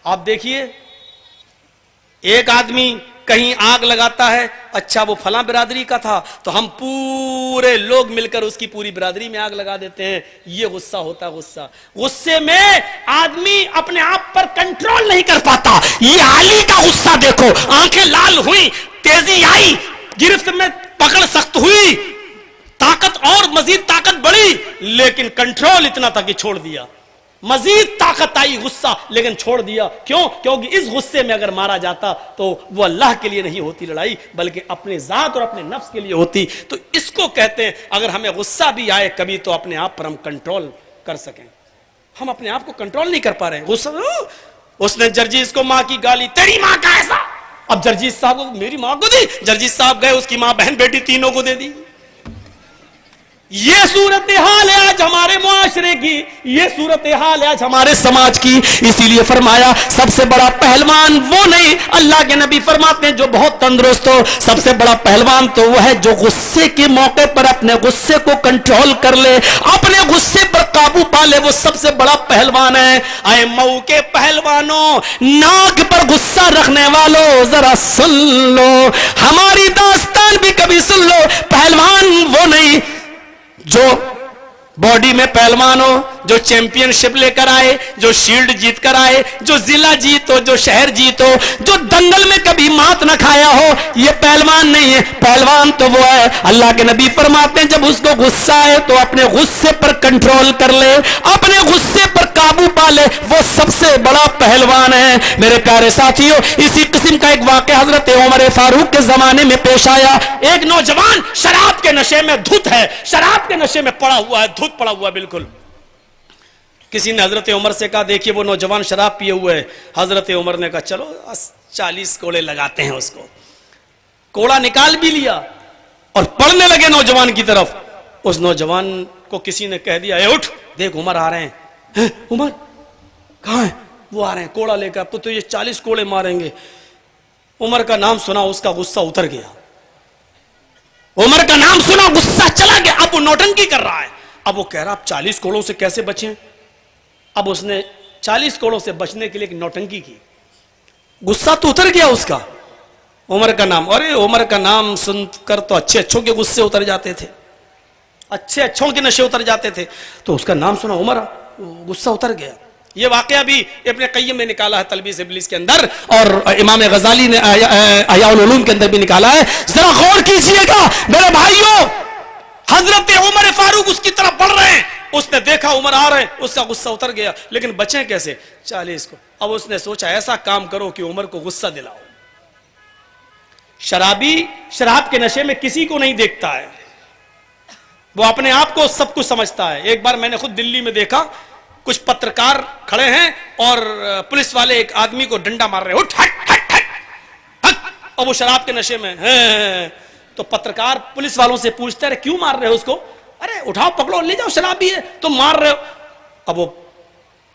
آپ دیکھیے، ایک آدمی کہیں آگ لگاتا ہے، اچھا وہ فلاں برادری کا تھا تو ہم پورے لوگ مل کر اس کی پوری برادری میں آگ لگا دیتے ہیں. یہ غصہ ہوتا ہے. غصے میں آدمی اپنے آپ پر کنٹرول نہیں کر پاتا. یہ علی کا غصہ دیکھو، آنکھیں لال ہوئی، تیزی آئی، گرفت میں پکڑ سخت ہوئی، طاقت اور مزید طاقت بڑھی، لیکن کنٹرول اتنا تھا کہ چھوڑ دیا. مزید طاقت آئی، غصہ، لیکن چھوڑ دیا. کیوں؟ کیونکہ اس غصے میں اگر مارا جاتا تو وہ اللہ کے لیے نہیں ہوتی لڑائی بلکہ اپنے ذات اور اپنے نفس کے لیے ہوتی. تو اس کو کہتے ہیں اگر ہمیں غصہ بھی آئے کبھی تو اپنے آپ پر ہم کنٹرول کر سکیں. ہم اپنے آپ کو کنٹرول نہیں کر پا رہے ہیں. غصہ، اس نے جرجیز کو ماں کی گالی، تیری ماں کا ایسا. اب جرجیز صاحب کو میری ماں کو دی، جرجیز صاحب گئے اس کی ماں بہن بیٹی تینوں کو دے دی. یہ صورتحال ہے آج ہمارے معاشرے کی, یہ صورتحال ہے آج ہمارے سماج کی. اسی لیے فرمایا سب سے بڑا پہلوان وہ نہیں, اللہ کے نبی فرماتے ہیں جو بہت تندرست ہو. سب سے بڑا پہلوان تو وہ ہے جو غصے کے موقع پر اپنے غصے کو کنٹرول کر لے, اپنے غصے پر قابو پا لے, وہ سب سے بڑا پہلوان ہے. اے مئو کے پہلوانوں, ناک پر غصہ رکھنے والوں, ذرا سن لو, ہماری داستان بھی کبھی سن لو. پہلوان وہ نہیں جو باڈی میں پہلوان ہو, جو چیمپئن شپ لے کر آئے, جو شیلڈ جیت کر آئے, جو ضلع جیت ہو, جو شہر جیت ہو, جو دنگل میں کبھی مات نہ کھایا ہو, یہ پہلوان نہیں ہے. پہلوان تو وہ ہے, اللہ کے نبی فرماتے ہیں جب اس کو غصہ آئے تو اپنے غصے پر کنٹرول کر لے, اپنے غصے پر قابو پا لے, وہ سب سے بڑا پہلوان ہے. میرے پیارے ساتھیوں, اسی قسم کا ایک واقعہ حضرت عمر فاروق کے زمانے میں پیش آیا. ایک نوجوان شراب کے نشے میں دھت ہے, شراب کے نشے میں پڑا ہوا ہے, دھت پڑا ہوا بالکل. کسی نے حضرت عمر سے کہا دیکھیے وہ نوجوان شراب پیے ہوئے ہے. حضرت عمر نے کہا چلو 40 کوڑے لگاتے ہیں اس کو. کوڑا نکال بھی لیا اور پڑھنے لگے نوجوان کی طرف. اس نوجوان کو کسی نے کہہ دیا اے اٹھ, دیکھ عمر آ رہے ہیں. عمر کہاں ہیں؟ وہ آ رہے ہیں کوڑا لے کر, تو یہ 40 کوڑے ماریں گے. عمر کا نام سنا, اس کا غصہ اتر گیا. عمر کا نام سنا, غصہ چلا گیا. اب وہ نوٹنکی کر رہا ہے. اب وہ کہہ رہا اب 40 کوڑوں سے کیسے بچیں. اب اس نے 40 کوڑوں سے بچنے کے لیے ایک نوٹنکی کی. غصہ تو اتر گیا اس کا, عمر کا نام. ارے عمر کا نام سن کر تو اچھے اچھوں کے غصے اتر جاتے تھے, اچھے اچھوں کے نشے اتر جاتے تھے. تو اس کا نام سنا عمر, غصہ اتر گیا. یہ واقعہ بھی ابن قیم نے نکالا ہے تلبیس ابلیس کے اندر, اور امام غزالی نے احیاء العلوم کے اندر بھی نکالا ہے. ذرا غور کیجئے گا میرے بھائیوں, حضرت عمر فاروق اس کی طرف بڑھ رہے ہیں. اس نے دیکھا عمر آ رہے ہیں, اس کا غصہ اتر گیا, لیکن بچیں کیسے 40 کو. اب اس نے سوچا ایسا کام کرو کہ عمر کو غصہ دلاؤ. شرابی شراب کے نشے میں کسی کو نہیں دیکھتا ہے, وہ اپنے آپ کو سب کچھ سمجھتا ہے. ایک بار میں نے خود دلی میں دیکھا, کچھ پترکار کھڑے ہیں اور پولیس والے ایک آدمی کو ڈنڈا مار رہے ہیں, اٹھ ہٹ ہٹ ہٹ ہٹ, اور وہ شراب کے نشے میں ہیں. تو پترکار پولیس والوں سے پوچھتے ہیں کیوں مار رہے ہو اس کو. ارے اٹھاؤ پکڑو لے جاؤ, شرابی ہے تم مار رہے ہو. اب وہ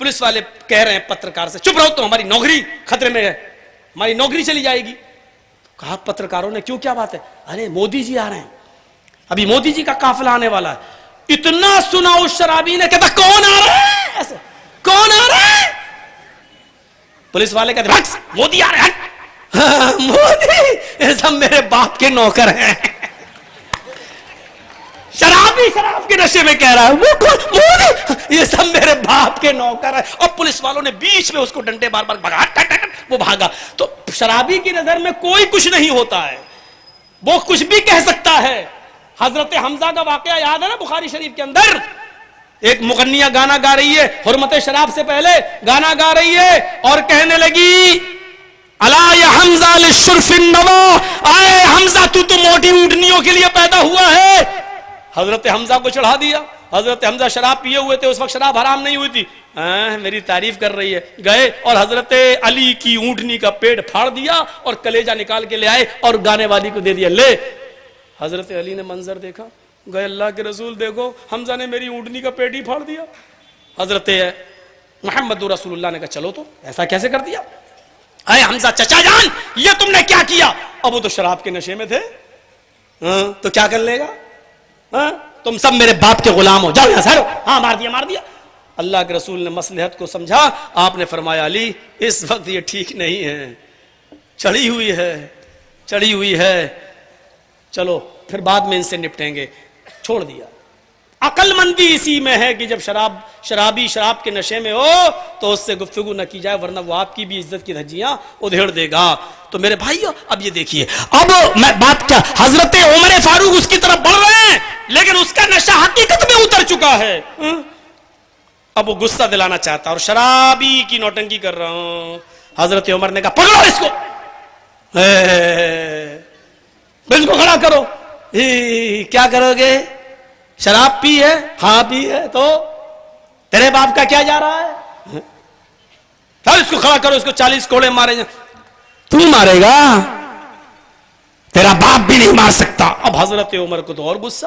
پولیس والے کہہ رہے ہیں پترکار سے چپ رہو, تو ہماری نوکری خطرے میں ہے, ہماری نوکری چلی جائے گی. کہا پترکاروں نے کیوں, کیا بات ہے. ارے مودی جی آ رہے ہیں, ابھی مودی جی کا قافلہ آنے والا ہے. اتنا سنا اس شرابی نے, کہتا کون آ رہا ہے, ایسے کون آ رہا ہے. پولیس والے کہتے بھاگ, مودی آ رہے ہیں. مودی, یہ سب میرے باپ کے نوکر ہیں. شرابی شراب کے نشے میں کہہ رہا ہے وہ مودی, یہ سب میرے باپ کے نوکر ہیں. اور پولیس والوں نے بیچ میں اس کو ڈنڈے بار بار بھگا, وہ بھاگا. تو شرابی کی نظر میں کوئی کچھ نہیں ہوتا ہے, وہ کچھ بھی کہہ سکتا ہے. حضرت حمزہ کا واقعہ یاد ہے نا بخاری شریف کے اندر. ایک مغنیہ گانا گا رہی ہے, حرمت شراب سے پہلے گانا گا رہی ہے اور کہنے لگی الا یا حمزہ للشرف النوا, آئے حمزہ تو موٹی اونٹنیوں کے لیے پیدا ہوا ہے. حضرت حمزہ کو چڑھا دیا. حضرت حمزہ شراب پیے ہوئے تھے, اس وقت شراب حرام نہیں ہوئی تھی. میری تعریف کر رہی ہے. گئے اور حضرت علی کی اونٹنی کا پیٹ پھاڑ دیا اور کلیجہ نکال کے لے آئے اور گانے والی کو دے دیا, لے. حضرت علی نے منظر دیکھا, گئے اللہ کے رسول دیکھو حمزہ نے میری اونٹنی کا پیٹ ہی پھاڑ دیا. حضرت محمد رسول اللہ نے کہا چلو تو ایسا کیسے کر دیا. اے حمزہ چچا جان یہ تم نے کیا کیا. اب وہ تو شراب کے نشے میں تھے, تو کیا کر لے گا, تم سب میرے باپ کے غلام ہو, جاؤ یہاں سے. ہاں مار دیا مار دیا. اللہ کے رسول نے مصلحت کو سمجھا. آپ نے فرمایا علی اس وقت یہ ٹھیک نہیں ہے, چڑھی ہوئی ہے, چڑھی ہوئی ہے, چلو پھر بعد میں ان سے نپٹیں گے. چھوڑ دیا. عقل مندی اسی میں ہے کہ جب شرابی شراب کے نشے میں ہو تو اس سے گفتگو نہ کی جائے, ورنہ وہ آپ کی بھی عزت کی دھجیاں ادھیڑ دے گا. تو میرے بھائیو اب یہ دیکھیے, اب میں بات کیا, حضرت عمر فاروق اس کی طرف بڑھ رہے ہیں لیکن اس کا نشہ حقیقت میں اتر چکا ہے. اب وہ غصہ دلانا چاہتا اور شرابی کی نوٹنکی کر رہا ہوں. حضرت عمر نے کہا پکڑو اس کو, اس کو کھڑا کرو. کیا کرو گے, شراب پی ہے, ہاں پی ہے, تو تیرے باپ کا کیا جا رہا ہے, اس کو کھڑا کرو, اس کو 40 کوڑے مارے. تو مارے گا, تیرا باپ بھی نہیں مار سکتا. اب حضرت عمر کو تو اور غصہ,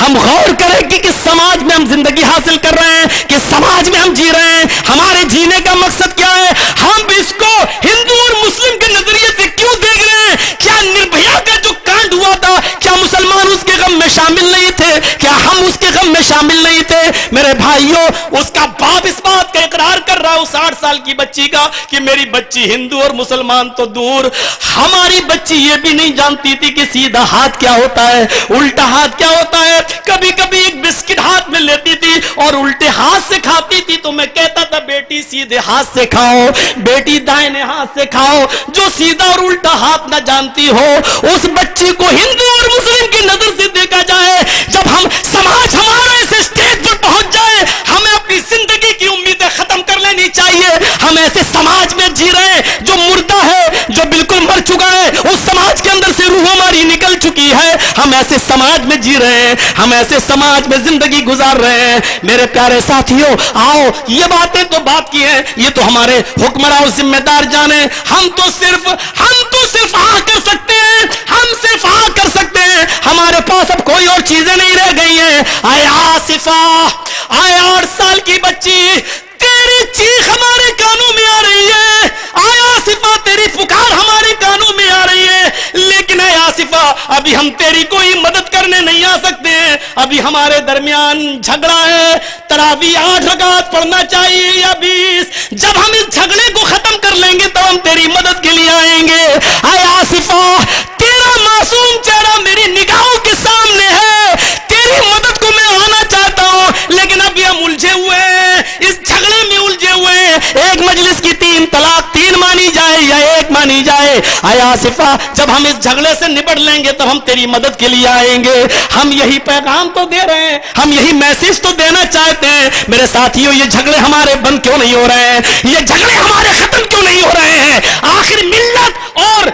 ہم غور کریں کہ کس سماج میں ہم زندگی حاصل کر رہے ہیں، کس سماج میں ہم جی رہے ہیں، ہمارے جینے کا مقصد کیا ہے، ہم اس کو ہندو اور مسلم کے نظریے سے کیوں دیکھ رہے ہیں؟ کیا نربھیا کا جو کانڈ ہوا تھا، کیا مسلمان اس کے غم میں شامل نہیں تھے؟ کیا ہم اس کے غم میں شامل نہیں تھے؟ میرے بھائیوں، اس کا باپ اس بات کا اقرار کر رہا ہے اس 8 سال کی بچی کا کہ میری بچی ہندو اور مسلمان تو دور، ہماری بچی یہ بھی نہیں جانتی تھی کہ سیدھا ہاتھ کیا ہوتا ہے، الٹا ہاتھ کیا ہوتا ہے۔ کبھی کبھی ایک بسکٹ ہاتھ میں لیتی تھی اور الٹے ہاتھ سے کھاتی تھی تو میں کہتا تھا بیٹی سیدھے ہاتھ سے کھاؤ، بیٹی دائیں ہاتھ سے کھاؤ۔ جو سیدھا اور الٹا ہاتھ نہ جانتی ہو اس بچی کو ہندو اور مسلم کی نظر سے دیکھا جائے۔ جب ہم سماج ہمارا اس اسٹیج پر پہنچ جائے، ہمیں اپنی زندگی کی امیدیں ختم کر لینی چاہیے۔ ہم ایسے سماج میں جی رہے ہیں جو مردہ ہے، جو بالکل مر چکا ہے، اس سماج کے اندر سے روح ہماری نکل چکی ہے۔ ہم ایسے سماج میں جی رہے ہیں، ہم ایسے سماج میں زندگی گزار رہے ہیں۔ میرے پیارے ساتھیوں، آؤ یہ باتیں تو بات کی ہیں، یہ تو ہمارے حکمراں اور ذمہ دار جانے، ہم تو صرف آ کر سکتے ہیں، ہم صرف آ کر سکتے ہیں، ہمارے پاس اب کوئی اور چیزیں نہیں رہ گئی ہیں۔ آئے آصفہ، آئے 8 سال کی بچی، تیری چیخ ہمارے کانوں میں آ رہی ہے، آئے آصفہ تیری پکار ہمارے کانوں میں آ رہی ہے، لیکن اے آصفہ ابھی ہم تیری کوئی مدد کرنے نہیں آ سکتے ہیں، ابھی ہمارے درمیان جھگڑا ہے، تراویح 8 رکعت پڑھنا چاہیے یا 20، جب ہم اس جھگڑے کو ختم کر لیں گے تب ہم تیری مدد کے لیے آئیں گے۔ اے آصفہ تیرا معصوم چہرہ میری نگاہوں کے سامنے ہے، تیری مدد کو میں آنا چاہتا ہوں، لیکن ابھی ہم الجھے ہوئے ہیں، اس جھگڑے میں الجھے ہوئے ہیں، ایک مجلس کی 3 طلاق 3 مانی جائے یا 1 مانی جائے۔ اے آصفہ جب ہم اس جھگڑے سے نپٹ لیں گے تب ہم تیری مدد کے لیے آئیں گے۔ ہم یہی پیغام تو دے رہے ہیں، ہم یہی میسج تو دینا چاہتے ہیں۔ میرے ساتھیوں، یہ جھگڑے ہمارے بند کیوں نہیں ہو رہے ہیں؟ یہ جھگڑے ہمارے ختم کیوں نہیں ہو رہے ہیں؟ آخر ملت اور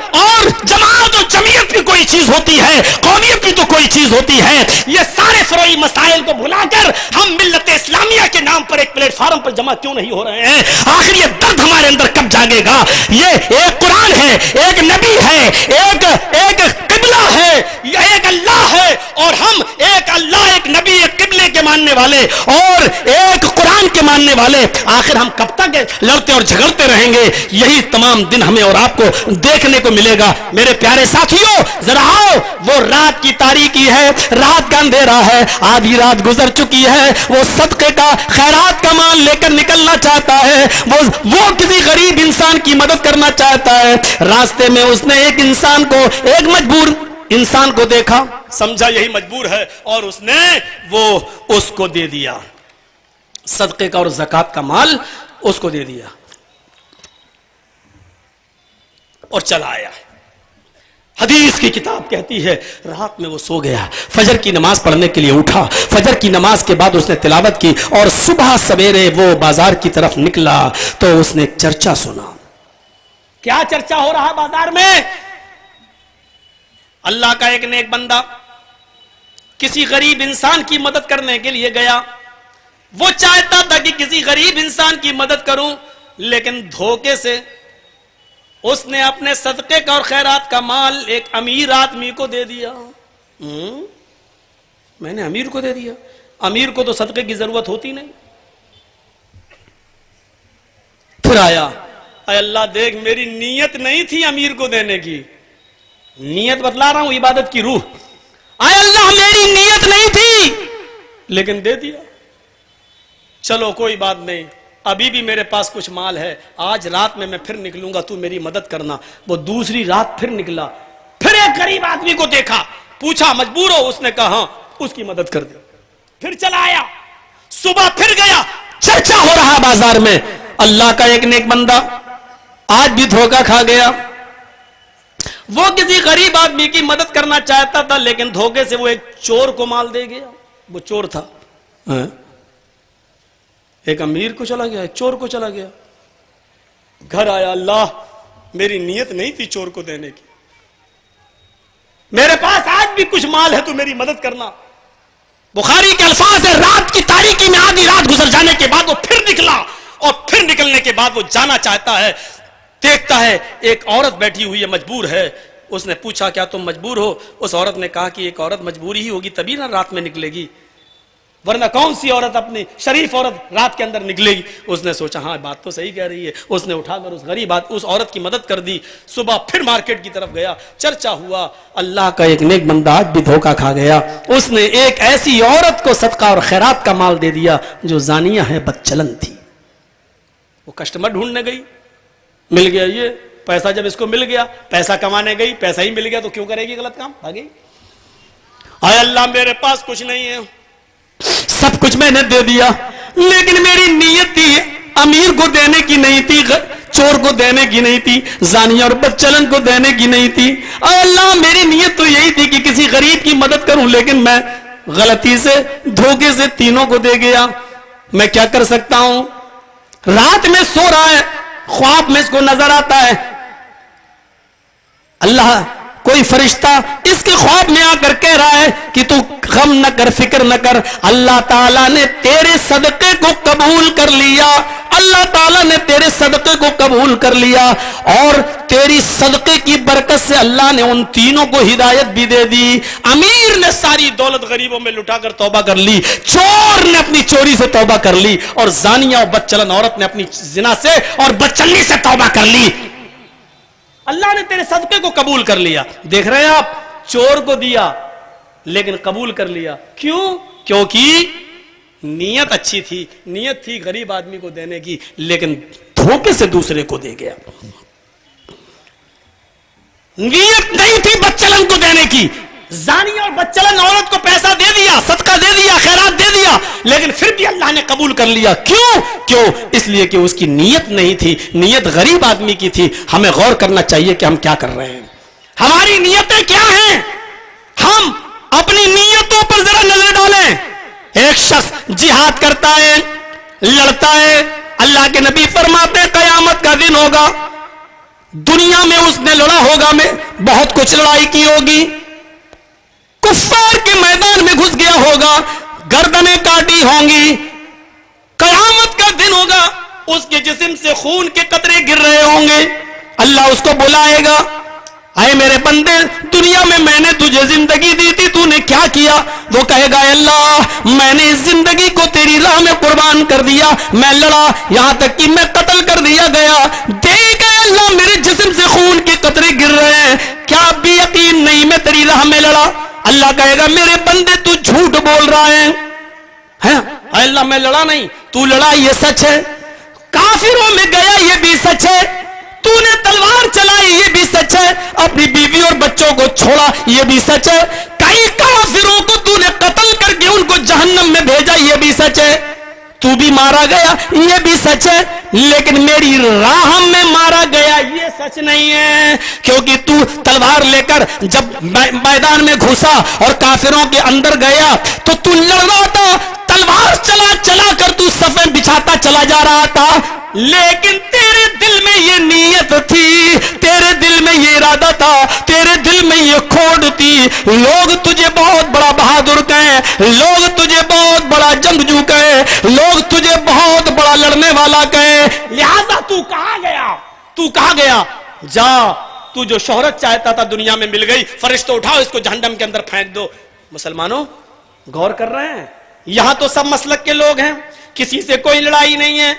جماعت اور جمعیت بھی کوئی چیز ہوتی ہے، قومیت بھی تو کوئی چیز ہوتی ہے۔ یہ سارے فروعی مسائل کو بھلا کر ہم ملت اسلامیہ کے نام پر ایک پلیٹ فارم پر جمع کیوں نہیں ہو رہے ہیں؟ آخر یہ درد ہمارے اندر کب جاگے گا؟ یہ ایک قرآن ہے، ایک نبی ہے، ایک قبلہ ہے، ایک اللہ ہے، اور ہم ایک اللہ، ایک نبی، ایک قبلے کے ماننے والے اور ایک قرآن کے ماننے والے، آخر ہم کب تک لڑتے اور جھگڑتے رہیں گے؟ یہی تمام دن ہمیں اور آپ کو دیکھنے کو ملے گا۔ میرے پیارے ساتھیوں ذرا آؤ، وہ رات کی تاریکی ہے، رات کا اندھیرا ہے، آدھی رات گزر چکی ہے، وہ صدقے کا خیرات کا مال لے کر نکلنا چاہتا ہے، وہ کسی غریب انسان کی مدد کرنا چاہتا ہے۔ راستے میں اس نے ایک انسان کو، ایک مجبور انسان کو دیکھا، سمجھا یہی مجبور ہے، اور اس نے وہ اس کو دے دیا، صدقے کا اور زکات کا مال اس کو دے دیا اور چلا آیا۔ حدیث کی کتاب کہتی ہے رات میں وہ سو گیا، فجر کی نماز پڑھنے کے لیے اٹھا، فجر کی نماز کے بعد اس نے تلاوت کی، اور صبح سویرے وہ بازار کی طرف نکلا تو اس نے ایک چرچا سنا۔ کیا چرچا ہو رہا بازار میں؟ اللہ کا ایک نیک بندہ کسی غریب انسان کی مدد کرنے کے لیے گیا، وہ چاہتا تھا کہ کسی غریب انسان کی مدد کروں، لیکن دھوکے سے اس نے اپنے صدقے کا اور خیرات کا مال ایک امیر آدمی کو دے دیا۔ میں نے امیر کو دے دیا؟ امیر کو تو صدقے کی ضرورت ہوتی نہیں۔ پھر آیا، اے اللہ دیکھ میری نیت نہیں تھی امیر کو دینے کی، نیت بتلا رہا ہوں، عبادت کی روح، اے اللہ میری نیت نہیں تھی لیکن دے دیا، چلو کوئی بات نہیں، ابھی بھی میرے پاس کچھ مال ہے، آج رات میں پھر نکلوں گا، تو میری مدد کرنا۔ وہ دوسری رات پھر نکلا، پھر ایک غریب آدمی کو دیکھا، پوچھا مجبور ہو؟ اس نے کہا ہاں، اس کی مدد کر دیا، پھر چلا آیا، صبح پھر گیا، چرچا ہو رہا بازار میں، اللہ کا ایک نیک بندہ آج بھی دھوکا کھا گیا۔ وہ کسی غریب آدمی کی مدد کرنا چاہتا تھا، لیکن دھوکے سے وہ ایک چور کو مال دے گیا۔ وہ چور تھا، ایک امیر کو چلا گیا، ایک چور کو چلا گیا۔ گھر آیا، اللہ میری نیت نہیں تھی چور کو دینے کی، میرے پاس آج بھی کچھ مال ہے، تو میری مدد کرنا۔ بخاری کے الفاظ ہے، رات کی تاریکی میں آدھی رات گزر جانے کے بعد وہ پھر نکلا، اور پھر نکلنے کے بعد وہ جانا چاہتا ہے، دیکھتا ہے ایک عورت بیٹھی ہوئی ہے، مجبور ہے، اس نے پوچھا کیا تم مجبور ہو؟ اس عورت نے کہا کہ ایک عورت مجبوری ہی ہوگی تبھی نہ رات میں نکلے گی، ورنہ کون سی عورت اپنی شریف عورت رات کے اندر نکلے گی؟ اس نے سوچا ہاں بات تو صحیح کہہ رہی ہے، اس نے اٹھا کر اس غریب اس عورت کی مدد کر دی۔ صبح پھر مارکیٹ کی طرف گیا، چرچا ہوا اللہ کا ایک نیک بندہ آج بھی دھوکہ کھا گیا، اس نے ایک ایسی عورت کو صدقہ اور خیرات کا مال دے دیا جو زانیہ ہے، بد چلن تھی۔ وہ کسٹمر ڈھونڈنے گئی، مل گیا یہ پیسہ، جب اس کو مل گیا پیسہ کمانے گئی، پیسہ ہی مل گیا تو کیوں کرے گی غلط کام؟ بھاگی آئے اللہ میرے پاس کچھ نہیں ہے، سب کچھ میں نے دے دیا، لیکن میری نیت تھی امیر کو دینے کی نہیں تھی، چور کو دینے کی نہیں تھی، زانیہ اور بدچلن کو دینے کی نہیں تھی۔ اے اللہ میری نیت تو یہی تھی کہ کسی غریب کی مدد کروں، لیکن میں غلطی سے دھوکے سے تینوں کو دے گیا، میں کیا کر سکتا ہوں؟ رات میں سو رہا ہے، خواب میں اس کو نظر آتا ہے اللہ کوئی فرشتہ اس کے خواب میں آ کر کہہ رہا ہے کہ تو غم نہ کر، فکر نہ کر، اللہ تعالیٰ نے تیرے صدقے کو قبول کر لیا، اللہ تعالیٰ نے تیرے صدقے کو قبول کر لیا، اور تیری صدقے کی برکت سے اللہ نے ان تینوں کو ہدایت بھی دے دی۔ امیر نے ساری دولت غریبوں میں لٹا کر توبہ کر لی، چور نے اپنی چوری سے توبہ کر لی، اور زانیہ اور بدچلن عورت نے اپنی زنا سے اور بدچلنی سے توبہ کر لی۔ اللہ نے تیرے صدقے کو قبول کر لیا۔ دیکھ رہے ہیں آپ، چور کو دیا لیکن قبول کر لیا، کیوں؟ کیونکہ نیت اچھی تھی، نیت تھی غریب آدمی کو دینے کی، لیکن دھوکے سے دوسرے کو دے گیا۔ نیت نہیں تھی بدچلن کو دینے کی، زانی اور بدچلن عورت کو پیسہ دے دیا، صدقہ دے دیا، خیرات دے دیا، لیکن پھر بھی اللہ نے قبول کر لیا۔ کیوں؟ اس لیے کہ اس کی نیت نہیں تھی، نیت غریب آدمی کی تھی۔ ہمیں غور کرنا چاہیے کہ ہم کیا کر رہے ہیں، ہماری نیتیں کیا ہیں؟ ہم اپنی نیتوں پر ذرا نظر ڈالیں۔ ایک شخص جہاد کرتا ہے، لڑتا ہے، اللہ کے نبی فرماتے ہیں قیامت کا دن ہوگا، دنیا میں اس نے لڑا ہوگا، میں بہت کچھ لڑائی کی ہوگی، کفار کے میدان میں گھس گیا ہوگا، گردنیں کاٹی ہوں گی، قیامت کا دن ہوگا، اس کے جسم سے خون کے قطرے گر رہے ہوں گے، اللہ اس کو بلائے گا، اے میرے بندے دنیا میں نے تجھے زندگی دی تھی، تو نے کیا کیا؟ وہ کہے گا اللہ میں نے اس زندگی کو تیری راہ میں قربان کر دیا، میں لڑا یہاں تک کہ میں قتل کر دیا گیا، دیکھ اللہ میرے جسم سے خون کے قطرے گر رہے ہیں، کیا بھی یقین نہیں میں تیری راہ میں لڑا؟ اللہ کہے گا میرے بندے تو جھوٹ بول رہا ہے، اے اللہ میں لڑا نہیں، تو لڑا یہ سچ ہے، کافروں میں گیا یہ بھی سچ ہے، تو نے تلوار چلائی یہ بھی سچ ہے، اپنی بیوی اور بچوں کو چھوڑا یہ بھی سچ ہے، کئی کافروں کو تو نے قتل کر کے ان کو جہنم میں بھیجا یہ بھی سچ ہے، تو بھی مارا گیا یہ بھی سچ ہے، لیکن میری راہ میں مارا گیا یہ سچ نہیں ہے، کیونکہ تو تلوار لے کر جب میدان میں گھسا اور کافروں کے اندر گیا تو لڑ رہا تھا، تلوار چلا چلا کر تو صفیں بچھاتا چلا جا رہا تھا، لیکن تیرے دل میں یہ نیت تھی، تیرے دل میں یہ ارادہ تھا، تیرے دل میں یہ کھوٹ تھی، لوگ تجھے بہت بڑا بہادر کہیں، لوگ تجھے بہت بڑا جنگجو کہیں، لوگ تجھے بہت بڑا لڑنے والا کہیں، لہذا تو کہاں گیا؟ تو کہاں گیا؟ جا، تو جو شہرت چاہتا تھا دنیا میں مل گئی، فرشتوں اٹھاؤ اس کو جہنم کے اندر پھینک دو۔ مسلمانوں غور کر رہے ہیں، یہاں تو سب مسلک کے لوگ ہیں، کسی سے کوئی لڑائی نہیں ہے،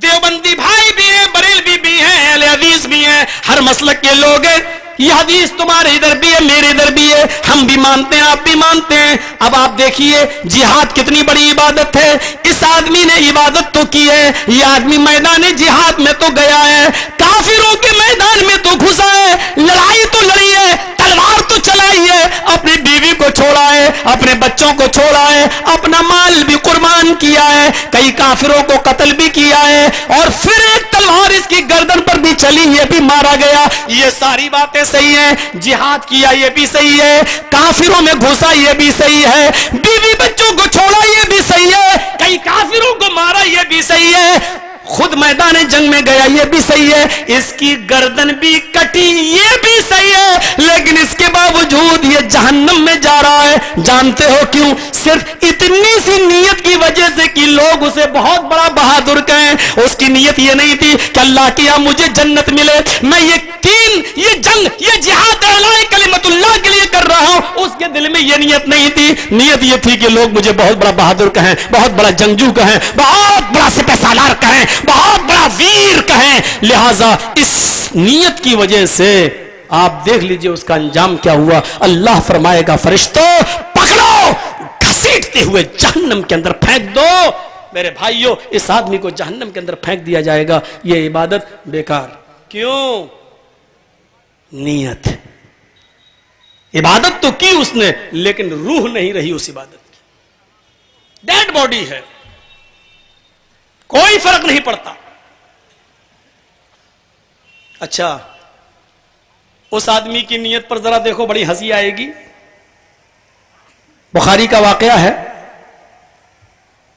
دیوبندی بھائی بھی ہیں، بریلوی بھی ہیں، اہل حدیث بھی ہیں، ہر مسلک کے لوگ ہیں، یہ حدیث تمہارے ادھر بھی ہے میرے ادھر بھی ہے، ہم بھی مانتے ہیں آپ بھی مانتے ہیں۔ اب آپ دیکھیے جہاد کتنی بڑی عبادت ہے، اس آدمی نے عبادت تو کی ہے، یہ آدمی میدان جہاد میں تو گیا ہے، کافروں کے میدان میں تو گھسا ہے، لڑائی تو لڑی ہے، تلوار تو چلائی ہے، اپنی بیوی کو چھوڑا ہے، اپنے بچوں کو چھوڑا ہے، اپنا مال بھی قربان کیا ہے، کئی کافروں کو قتل بھی کیا ہے، اور پھر ایک تلوار اس کی گردن پر بھی چلی، یہ بھی مارا گیا۔ یہ ساری باتیں صحیح ہیں، جہاد کیا یہ بھی صحیح ہے، کافروں میں گھسا یہ بھی صحیح ہے، بیوی بچوں کو چھوڑا یہ بھی صحیح ہے، کئی کافروں کو مارا یہ بھی صحیح ہے، خود میدان جنگ میں گیا یہ بھی صحیح ہے, اس کی گردن بھی کٹی یہ بھی صحیح ہے, لیکن اس کے باوجود یہ جہنم میں جا رہا ہے. جانتے ہو کیوں؟ صرف اتنی سی نیت کی وجہ سے کہ لوگ اسے بہت بڑا بہادر کہیں. اس کی نیت یہ نہیں تھی کہ اللہ کیا مجھے جنت ملے, میں یہ جنگ یہ جہاد اعلیٰ کلمت اللہ کے لیے کر رہا ہوں. اس کے دل میں یہ نیت نہیں تھی, نیت یہ تھی کہ لوگ مجھے بہت بڑا بہادر کہیں, بہت بڑا جنگجو کہیں, بہت بڑا سپہ سالار کہیں, بہت بڑا ویر کہیں. لہذا اس نیت کی وجہ سے آپ دیکھ لیجئے اس کا انجام کیا ہوا. اللہ فرمائے گا فرشتوں پکڑو, گھسیٹتے ہوئے جہنم کے اندر پھینک دو. میرے بھائیوں اس آدمی کو جہنم کے اندر پھینک دیا جائے گا. یہ عبادت بیکار. کیوں؟ نیت. عبادت تو کی اس نے لیکن روح نہیں رہی اس عبادت کی, ڈیڈ باڈی ہے, کوئی فرق نہیں پڑتا. اچھا اس آدمی کی نیت پر ذرا دیکھو, بڑی ہنسی آئے گی. بخاری کا واقعہ ہے,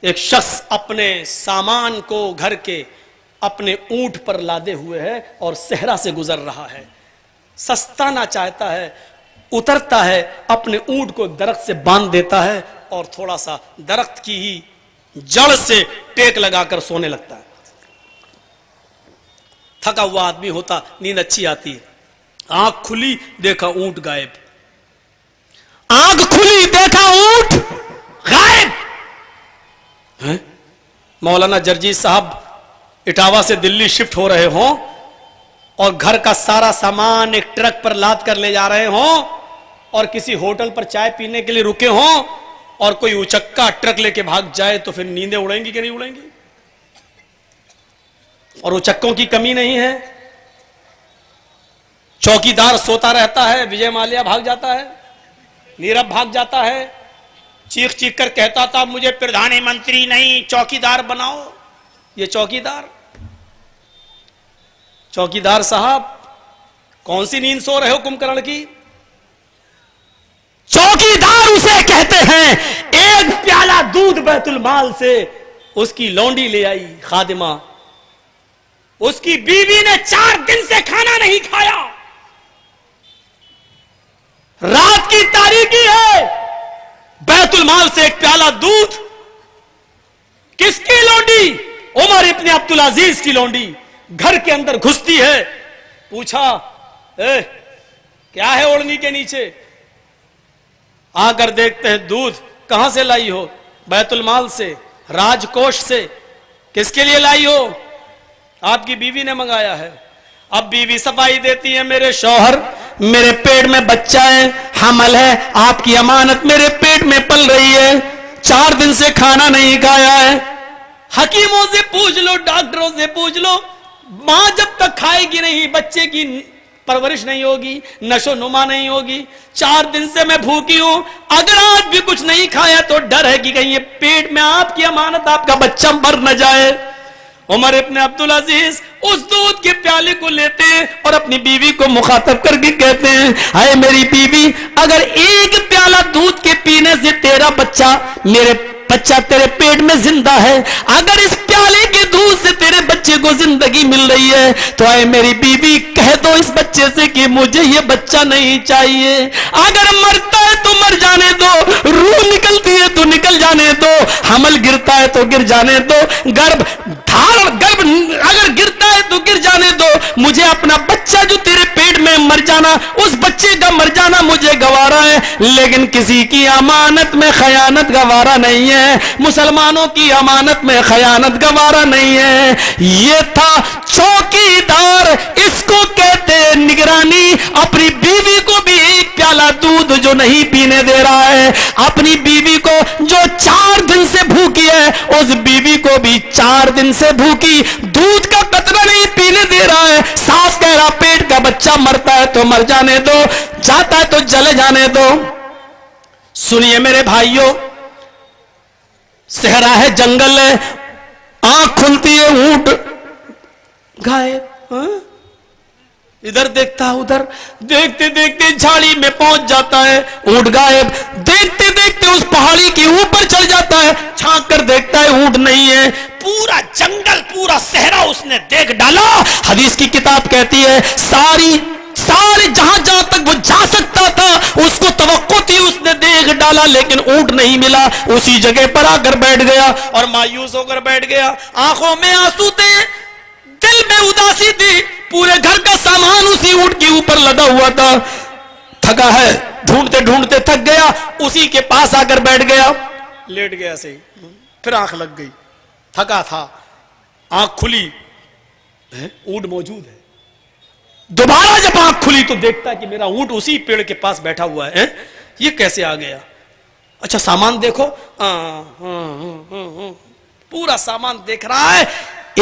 ایک شخص اپنے سامان کو گھر کے اپنے اونٹ پر لادے ہوئے ہے اور صحرا سے گزر رہا ہے. سستانا چاہتا ہے, اترتا ہے, اپنے اونٹ کو درخت سے باندھ دیتا ہے اور تھوڑا سا درخت کی ہی جڑ سے ٹیک لگا کر سونے لگتا ہے. تھکا ہوا آدمی ہوتا, نیند اچھی آتی ہے, آنکھ کھلی دیکھا اونٹ غائب, آنکھ کھلی دیکھا اونٹ غائب. مولانا جرجی صاحب اٹاوا سے دلی شفٹ ہو رہے ہوں اور گھر کا سارا سامان ایک ٹرک پر لاد کر لے جا رہے ہوں اور کسی ہوٹل پر چائے پینے کے لیے رکے ہوں اور کوئی اچکا ٹرک لے کے بھاگ جائے تو پھر نیندیں اڑیں گی کہ نہیں اڑیں گی؟ اور اچکوں کی کمی نہیں ہے. چوکیدار سوتا رہتا ہے, وجے مالیا بھاگ جاتا ہے, نیرب بھاگ جاتا ہے, چیخ چیخ کر کہتا تھا مجھے پردھان منتری نہیں چوکیدار بناؤ. یہ چوکیدار صاحب کون سی نیند سو رہے ہو کمبکرن کی؟ چوکیدار اسے کہتے ہیں. ایک پیالہ دودھ بیت المال سے اس کی لونڈی لے آئی خادمہ, اس کی بیوی نے 4 دن سے کھانا نہیں کھایا, رات کی تاریکی ہے, بیت المال سے ایک پیالہ دودھ. کس کی لونڈی؟ عمر ابن عبدالعزیز کی لونڈی. گھر کے اندر گھستی ہے, پوچھا کیا ہے اوڑھنی کے نیچے؟ آ کر دیکھتے ہیں دودھ. کہاں سے لائی ہو؟ بیت المال سے, راج کوش سے. کس کے لیے لائی ہو؟ آپ کی بیوی نے منگایا ہے. اب بیوی صفائی دیتی ہے میرے شوہر میرے پیٹ میں بچہ ہے, حمل ہے, آپ کی امانت میرے پیٹ میں پل رہی ہے, 4 دن سے کھانا نہیں کھایا ہے. حکیموں سے پوچھ لو, ڈاکٹروں سے پوچھ لو, ماں جب تک کھائے گی نہیں بچے کی پرورش نہیں ہوگی, نشو نما نہیں ہوگی. 4 دن سے میں بھوکی ہوں, اگر آج بھی کچھ نہیں کھایا تو ڈر ہے کہ کہیں یہ پیٹ میں آپ کی امانت آپ کا بچہ مر نہ جائے. عمر ابن عبدالعزیز اس دودھ کے پیالے کو لیتے ہیں اور اپنی بیوی کو مخاطب کر کے کہتے ہیں اے میری بیوی, اگر ایک پیالہ دودھ کے پینے سے تیرا بچہ تیرے پیٹ میں زندہ ہے, اگر اس پیالے کے دودھ سے تیرے بچے کو زندگی مل رہی ہے تو اے میری بیوی کہہ دو اس بچے سے کہ مجھے یہ بچہ نہیں چاہیے. اگر مرتا ہے تو مر جانے دو, روح نکلتی ہے تو نکل جانے دو, حمل گرتا ہے تو گر جانے دو, گرب اگر گرتا ہے تو گر جانے دو, مجھے اپنا بچہ جو تیرے پیٹ میں مر جانا, اس بچے کا مر جانا مجھے گوارا ہے, لیکن کسی کی امانت میں خیانت گوارا نہیں ہے, مسلمانوں کی امانت میں خیانت گوارا نہیں ہے. یہ تھا چوکیدار, اس کو کہتے نگرانی. اپنی بیوی کو بھی ایک پیالہ دودھ جو نہیں پینے دے رہا ہے, اپنی بیوی کو جو 4 دن سے بھوکی ہے اس بیوی کو بھی 4 دن سے بھوکی, دودھ کا قطرہ نہیں پینے دے رہا ہے, صاف کہہ رہا پیٹ کا بچہ مرتا ہے تو مر جانے دو, جاتا ہے تو جلے جانے دو. سنیے میرے بھائیوں, صحرا ہے, جنگل ہے, آنکھ کھلتی ہے اونٹ غائب, ادھر دیکھتا ادھر, دیکھتے دیکھتے جھاڑی میں پہنچ جاتا ہے, اونٹ غائب. دیکھتے دیکھتے اس پہاڑی کے اوپر چڑھ جاتا ہے, چھانک کر دیکھتا ہے اونٹ نہیں ہے. پورا پورا صحرا اس نے دیکھ ڈالا. حدیث کی کتاب کہتی ہے سارے جہاں تک وہ جا سکتا تھا اس کو توقع تھی, اس نے دیکھ ڈالا لیکن اونٹ نہیں ملا. اسی جگہ پر آ کر بیٹھ گیا اور مایوس ہو کر بیٹھ گیا. آنکھوں میں آنسو تھے, دل میں اداسی تھی, پورے گھر کا سامان اسی اونٹ کے اوپر لدا ہوا تھا. تھکا ہے, ڈھونڈتے ڈھونڈتے تھک گیا, اسی کے پاس آ کر بیٹھ گیا, لیٹ گیا سے. پھر آنکھ لگ گئی, تھکا تھا, آنکھ کھلی, اونٹ موجود ہے. دوبارہ جب آنکھ کھلی تو دیکھتا کہ میرا اونٹ اسی پیڑ کے پاس بیٹھا ہوا ہے. یہ کیسے آ گیا؟ اچھا سامان دیکھو, پورا سامان دیکھ رہا ہے,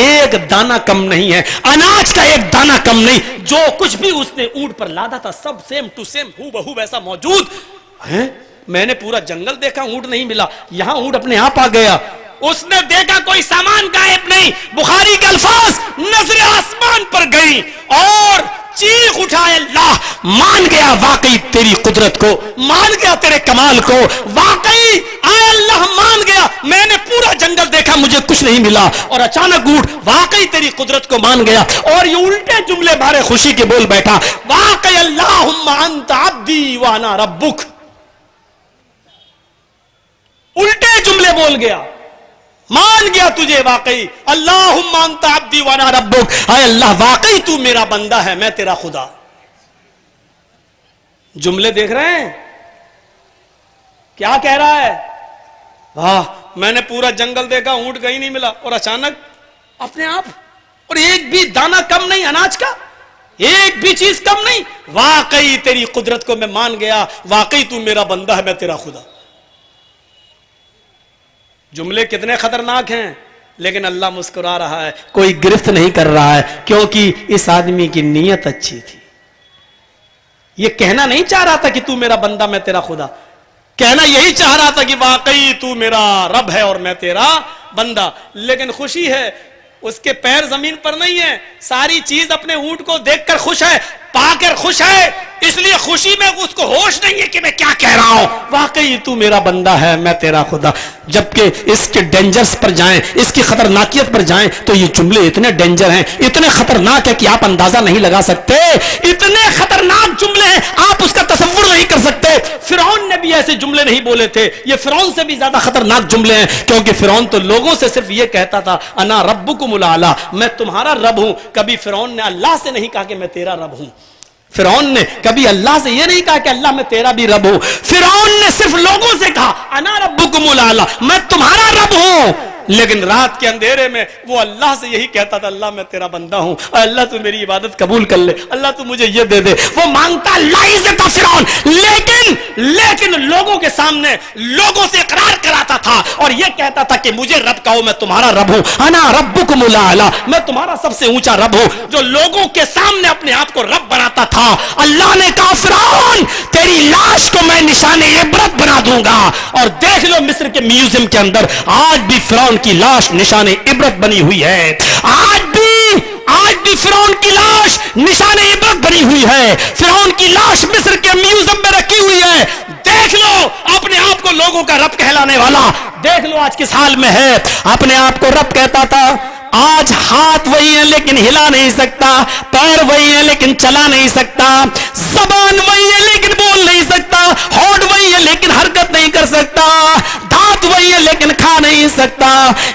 ایک دانہ کم نہیں ہے, اناج کا ایک دانہ کم نہیں. جو کچھ بھی اس نے اونٹ پر لادا تھا سب سیم ٹو سیم ہو بہو ویسا موجود ہے. میں نے پورا جنگل دیکھا, اونٹ نہیں ملا, یہاں اونٹ اپنے آپ آ گیا. اس نے دیکھا کوئی سامان غائب نہیں. بخاری کے الفاظ نظر آسمان پر گئی اور چیخ اٹھائے, اللہ مان گیا واقعی تیری قدرت کو, مان گیا تیرے کمال کو, واقعی اے اللہ مان گیا, میں نے پورا جنگل دیکھا مجھے کچھ نہیں ملا. اور اچانک اونٹ واقعی تیری قدرت کو مان گیا اور یہ الٹے جملے بھارے خوشی کے بول بیٹھا, واقعی اللہم انت عبدی وانا ربک. الٹے جملے بول گیا, مان گیا تجھے واقعی, اللہم انت عبدی وانا ربک, اے اللہ واقعی تو میرا بندہ ہے میں تیرا خدا. جملے دیکھ رہے ہیں کیا کہہ رہا ہے؟ واہ میں نے پورا جنگل دیکھا اونٹ کہیں نہیں ملا, اور اچانک اپنے آپ, اور ایک بھی دانہ کم نہیں اناج کا, ایک بھی چیز کم نہیں. واقعی تیری قدرت کو میں مان گیا, واقعی تو میرا بندہ ہے میں تیرا خدا. جملے کتنے خطرناک ہیں, لیکن اللہ مسکرا رہا ہے, کوئی گرفت نہیں کر رہا ہے, کیونکہ اس آدمی کی نیت اچھی تھی. یہ کہنا نہیں چاہ رہا تھا کہ تو میرا بندہ میں تیرا خدا, کہنا یہی چاہ رہا تھا کہ واقعی تو میرا رب ہے اور میں تیرا بندہ. لیکن خوشی ہے اس کے پیر زمین پر نہیں ہے, ساری چیز اپنے اونٹ کو دیکھ کر خوش ہے, پا کر خوش ہے, اس لیے خوشی میں اس کو ہوش نہیں ہے کہ میں کیا کہہ رہا ہوں, واقعی تو میرا بندہ ہے میں تیرا خدا. جبکہ اس کے ڈینجرز پر جائیں, اس کی خطرناکیت پر جائیں تو یہ جملے اتنے ڈینجر ہیں, اتنے خطرناک ہے کہ آپ اندازہ نہیں لگا سکتے. اتنے خطرناک جملے ہیں آپ اس کا تصور نہیں کر سکتے. فرعون نے بھی ایسے جملے نہیں بولے تھے, یہ فرعون سے بھی زیادہ خطرناک جملے ہیں, کیونکہ فرعون تو لوگوں سے صرف یہ کہتا تھا انا ربکم الاعلی, میں تمہارا رب ہوں. کبھی فرعون نے اللہ سے نہیں کہا کہ میں تیرا رب ہوں. فرعون نے کبھی اللہ سے یہ نہیں کہا کہ اللہ میں تیرا بھی رب ہوں. فرعون نے صرف لوگوں سے کہا انا ربکم الاعلی, میں تمہارا رب ہوں. لیکن رات کے اندھیرے میں وہ اللہ سے یہی کہتا تھا اللہ میں تیرا بندہ ہوں, اللہ تو میری عبادت قبول کر لے, اللہ تو مجھے یہ دے دے. وہ مانگتا اللہ ہی سے تھا فرعون, لیکن لوگوں کے سامنے لوگوں سے اقرار کراتا تھا اور یہ کہتا تھا کہ مجھے رب کہو میں تمہارا رب ہوں, انا ربکم الاعلی, میں تمہارا سب سے اونچا رب ہوں. جو لوگوں کے سامنے اپنے آپ کو رب بناتا تھا, اللہ نے کہا فرعون تیری لاش کو میں نشان عبرت بنا دوں گا. اور دیکھ لو مصر کے میوزیم کے اندر آج بھی فرعون کی لاش نشان عبرت بنی ہوئی ہے. آج بھی فرعون کی لاش نشان عبرت بنی ہوئی ہے. فرعون کی لاش مصر کے میوزیم میں رکھی ہوئی ہے. دیکھ لو اپنے آپ کو لوگوں کا رب کہلانے والا, دیکھ لو آج کس حال میں ہے. اپنے آپ کو رب کہتا تھا, آج ہاتھ وہی ہے لیکن ہلا نہیں سکتا, پیر وہی ہے لیکن چلا نہیں سکتا, زبان وہی ہے لیکن بول نہیں سکتا, ہونٹ وہی ہے لیکن حرکت نہیں کر سکتا, دانت وہی ہے لیکن کھا نہیں سکتا.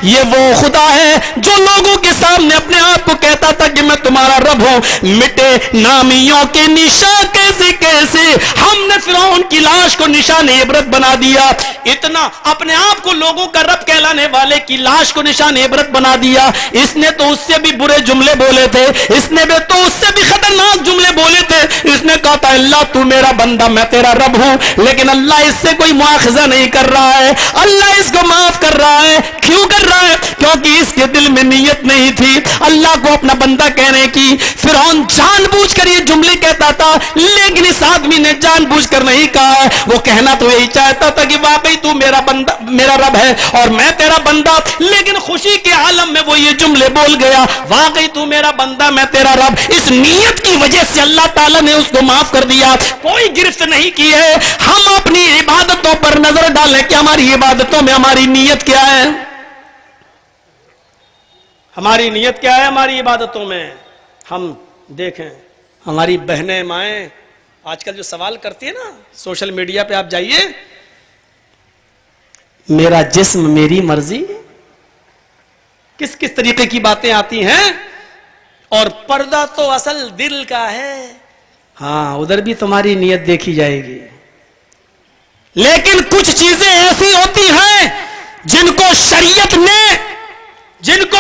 یہ وہ خدا ہے جو لوگوں کے سامنے اپنے آپ کو کہتا تھا کہ میں تمہارا رب ہوں. مٹے نامیوں کے نشان کیسے کیسے ہم نے فرعون کی لاش کو نشان عبرت بنا دیا. اتنا اپنے آپ کو لوگوں کا رب کہلانے والے کی لاش کو نشان عبرت بنا دیا. اس نے تو اس سے بھی برے جملے بولے تھے, اس نے بھی تو اس سے بھی خطرناک جملے بولے تھے. اس نے کہا تھا اللہ تو میرا بندہ میں تیرا رب ہوں, لیکن اللہ اس سے کوئی مواخذہ نہیں کر رہا ہے, اللہ اس کو معاف کر رہا ہے. کیوں کر رہا ہے؟ کیونکہ اس کے دل میں نیت نہیں تھی اللہ کو اپنا بندہ کہنے کی. فرعون جان بوجھ کر یہ جملے کہتا تھا, لیکن اس آدمی نے جان بوجھ کر نہیں کہا. وہ کہنا تو یہی چاہتا تھا کہ واقعی تو میرا بندہ میرا رب ہے اور میں تیرا بندہ, لیکن خوشی کے عالم میں وہ یہ جملے بول گیا واقعی تو میرا بندہ میں تیرا رب. اس نیت کی وجہ سے اللہ تعالیٰ نے اس کو معاف کر دیا, کوئی گرفت نہیں کی ہے. ہم اپنی عبادتوں پر نظر ڈالیں کہ ہماری عبادتوں میں ہماری نیت کیا ہے. ہماری نیت کیا ہے ہماری عبادتوں میں؟ ہم دیکھیں ہماری بہنیں مائیں آج کل جو سوال کرتی ہیں نا سوشل میڈیا پہ آپ جائیے، میرا جسم میری مرضی، کس کس طریقے کی باتیں آتی ہیں، اور پردہ تو اصل دل کا ہے۔ ہاں ادھر بھی تمہاری نیت دیکھی جائے گی، لیکن کچھ چیزیں ایسی ہوتی ہیں جن کو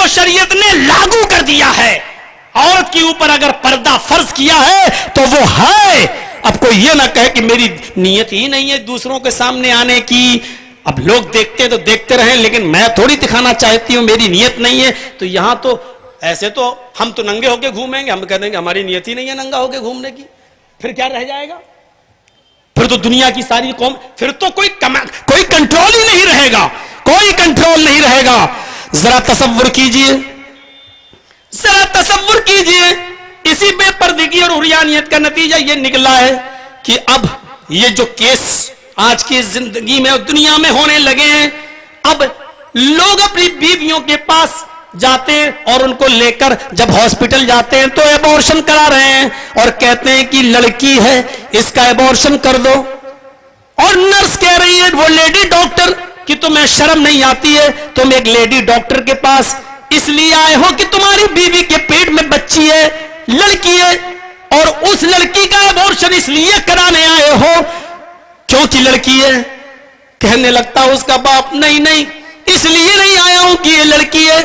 شریعت نے لاگو کر دیا ہے۔ عورت کے اوپر اگر پردہ فرض کیا ہے تو وہ ہے۔ اب کوئی یہ نہ کہے کہ میری نیت ہی نہیں ہے دوسروں کے سامنے آنے کی، اب لوگ دیکھتے تو دیکھتے رہیں لیکن میں تھوڑی دکھانا چاہتی ہوں میری نیت نہیں ہے۔ تو یہاں تو ایسے تو ہم تو ننگے ہو کے گھومیں گے، ہم کہہ دیں گے ہماری نیت ہی نہیں ہے ننگا ہو کے گھومنے کی، پھر کیا رہ جائے گا؟ پھر تو دنیا کی ساری قوم، پھر تو کوئی کنٹرول ہی نہیں رہے گا، کوئی کنٹرول نہیں رہے گا۔ ذرا تصور کیجئے اسی بے پردگی اور عریانیت کا نتیجہ یہ نکلا ہے کہ اب یہ جو کیس آج کی زندگی میں اور دنیا میں ہونے لگے ہیں، اب لوگ اپنی بیویوں کے پاس جاتے ہیں اور ان کو لے کر جب ہاسپٹل جاتے ہیں تو ایبورشن کرا رہے ہیں اور کہتے ہیں کہ لڑکی ہے اس کا ایبورشن کر دو، اور نرس کہہ رہی ہے وہ لیڈی ڈاکٹر کہ تمہیں شرم نہیں آتی ہے، تم ایک لیڈی ڈاکٹر کے پاس اس لیے آئے ہو کہ تمہاری بیوی کے پیٹ میں بچی ہے، لڑکی ہے، اور اس لڑکی کا ایبورشن اس لیے کرانے آئے ہو کیونکہ لڑکی ہے۔ کہنے لگتا اس کا باپ نہیں اس لیے نہیں آیا ہوں کہ یہ لڑکی ہے،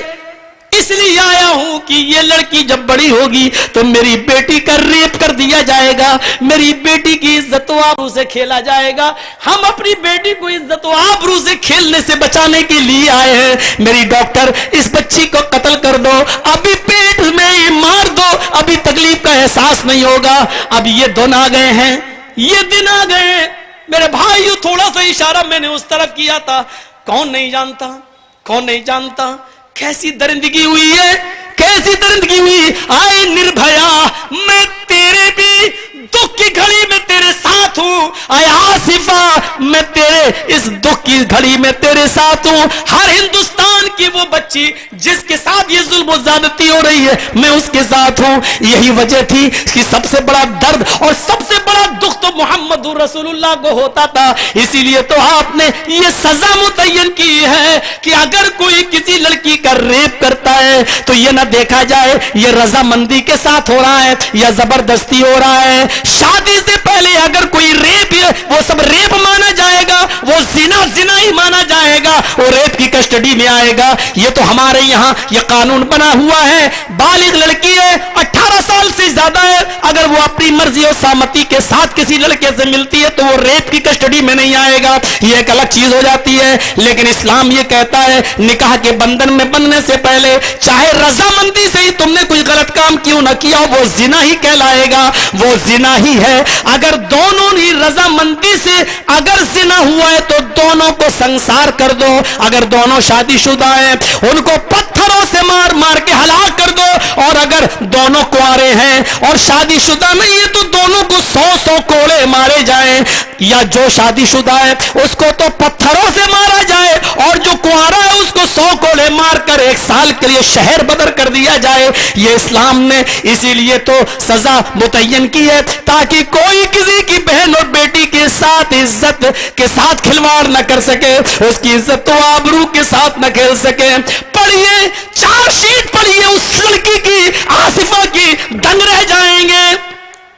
اس لیے آیا ہوں کہ یہ لڑکی جب بڑی ہوگی تو میری بیٹی کا ریپ کر دیا جائے گا، میری بیٹی کی عزت و آبرو سے کھیلا جائے گا، ہم اپنی بیٹی کو عزت و آبرو سے کھیلنے سے بچانے کے لیے آئے ہیں۔ میری ڈاکٹر اس بچی کو قتل کر دو، ابھی پیٹ میں ہی مار دو، ابھی تکلیف کا احساس نہیں ہوگا۔ اب یہ دن آ گئے ہیں، یہ دن آ گئے ہیں میرے بھائیو، تھوڑا سا اشارہ میں نے اس طرف کیا تھا، کون نہیں جانتا کیسی درندگی ہوئی ہے، کیسی درندگی ہوئی۔ آئے نربھیا میں تیرے بھی دکھ کی گھڑی میں تیرے ساتھ ہوں، آئے آصفہ میں تیرے اس دکھ کی گھڑی میں تیرے ساتھ ہوں۔ ہر ہندوستان کی وہ بچی جس کے ساتھ یہ ظلم و زیادتی ہو رہی ہے میں اس کے ساتھ ہوں۔ یہی وجہ تھی کہ سب سے بڑا درد اور سب سے بڑا دکھ تو محمد رسول اللہ کو ہوتا تھا، اسی لیے تو آپ نے یہ سزا متعین کی ہے کہ اگر کوئی کسی لڑکی کا ریپ کرتا ہے تو یہ نہ دیکھا جائے یہ رضامندی کے ساتھ ہو رہا ہے یا زبردستی ہو رہا ہے۔ شادی سے پہلے اگر کوئی ریپ ہے وہ سب ریپ مانا جائے گا، وہ زنا ہی مانا جائے گا، وہ ریپ کی کسٹڈی میں آئے گا۔ یہ تو ہمارے یہاں یہ قانون بنا ہوا ہے، بالغ لڑکی ہے 18 سال سے زیادہ ہے، اگر وہ اپنی مرضی اور سہمتی کے ساتھ کسی لڑکے سے ملتی ہے تو وہ ریپ کی کسٹڈی میں نہیں آئے گا، یہ ایک الگ چیز ہو جاتی ہے۔ لیکن اسلام یہ کہتا ہے نکاح کے بندھن میں بندھنے سے پہلے چاہے رضامندی سے ہی تم نے کوئی غلط کام کیوں نہ کیا وہ زنا ہی کہلائے گا، وہ زنا ہی ہے۔ اگر دونوں ہی رضامندی سے اگر زنا ہوا ہے تو دونوں کو سنسار کر دو، اگر دونوں شادی شدہ ہیں ان کو پتھروں سے مار مار کے ہلاک کر دو، اور اگر دونوں کنوارے ہیں اور شادی شدہ نہیں ہے تو دونوں کو 100 کوڑے مارے جائیں، یا جو شادی شدہ ہے اس کو تو پتھروں سے مارا جائے اور جو کنوارا ہے اس کو 100 کوڑے مار کر 1 سال کے لیے شہر بدر کر دیا جائے۔ یہ اسلام نے اسی لیے تو سزا متعین کی ہے تاکہ کوئی کسی کی بہن اور بیٹی کے ساتھ عزت کے ساتھ کھلواڑ نہ کر سکے، اس کی عزت و آبرو کے ساتھ نہ کھیل سکے۔ پڑھیے 4 شیٹ پڑھیے اس لڑکی کی، آصفہ کی، دنگ رہ جائیں گے۔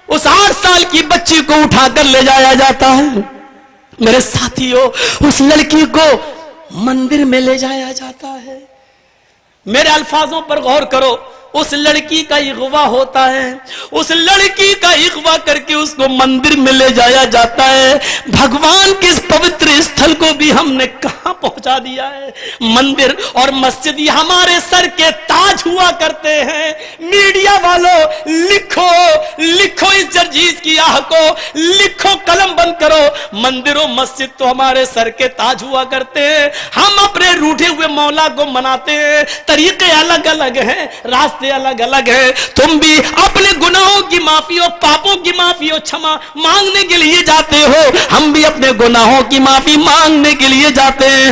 اس 8 سال کی بچی کو اٹھا کر لے جایا جاتا ہے میرے ساتھیوں، اس لڑکی کو مندر میں لے جایا جاتا ہے۔ میرے الفاظوں پر غور کرو، اس لڑکی کا اغوا ہوتا ہے، اس لڑکی کا اغوا کر کے اس کو مندر میں لے جایا جاتا ہے۔ بھگوان کے اس پوتر استھل کو بھی ہم نے کہاں پہنچا دیا ہے؟ مندر اور مسجد یہ ہمارے سر کے تاج ہوا کرتے ہیں۔ میڈیا والوں لکھو اس جرجیز کی آہ کو، لکھو، قلم بند کرو۔ مندر و مسجد تو ہمارے سر کے تاج ہوا کرتے ہیں، ہم اپنے روٹھے ہوئے مولا کو مناتے ہیں، طریقے الگ الگ ہیں، راستے الگ الگ ہے۔ تم بھی اپنے گناہوں کی معافی اور پاپوں کی معافی اور چھما مانگنے کے لیے جاتے ہو، ہم بھی اپنے گناہوں کی معافی مانگنے کے لیے جاتے ہیں۔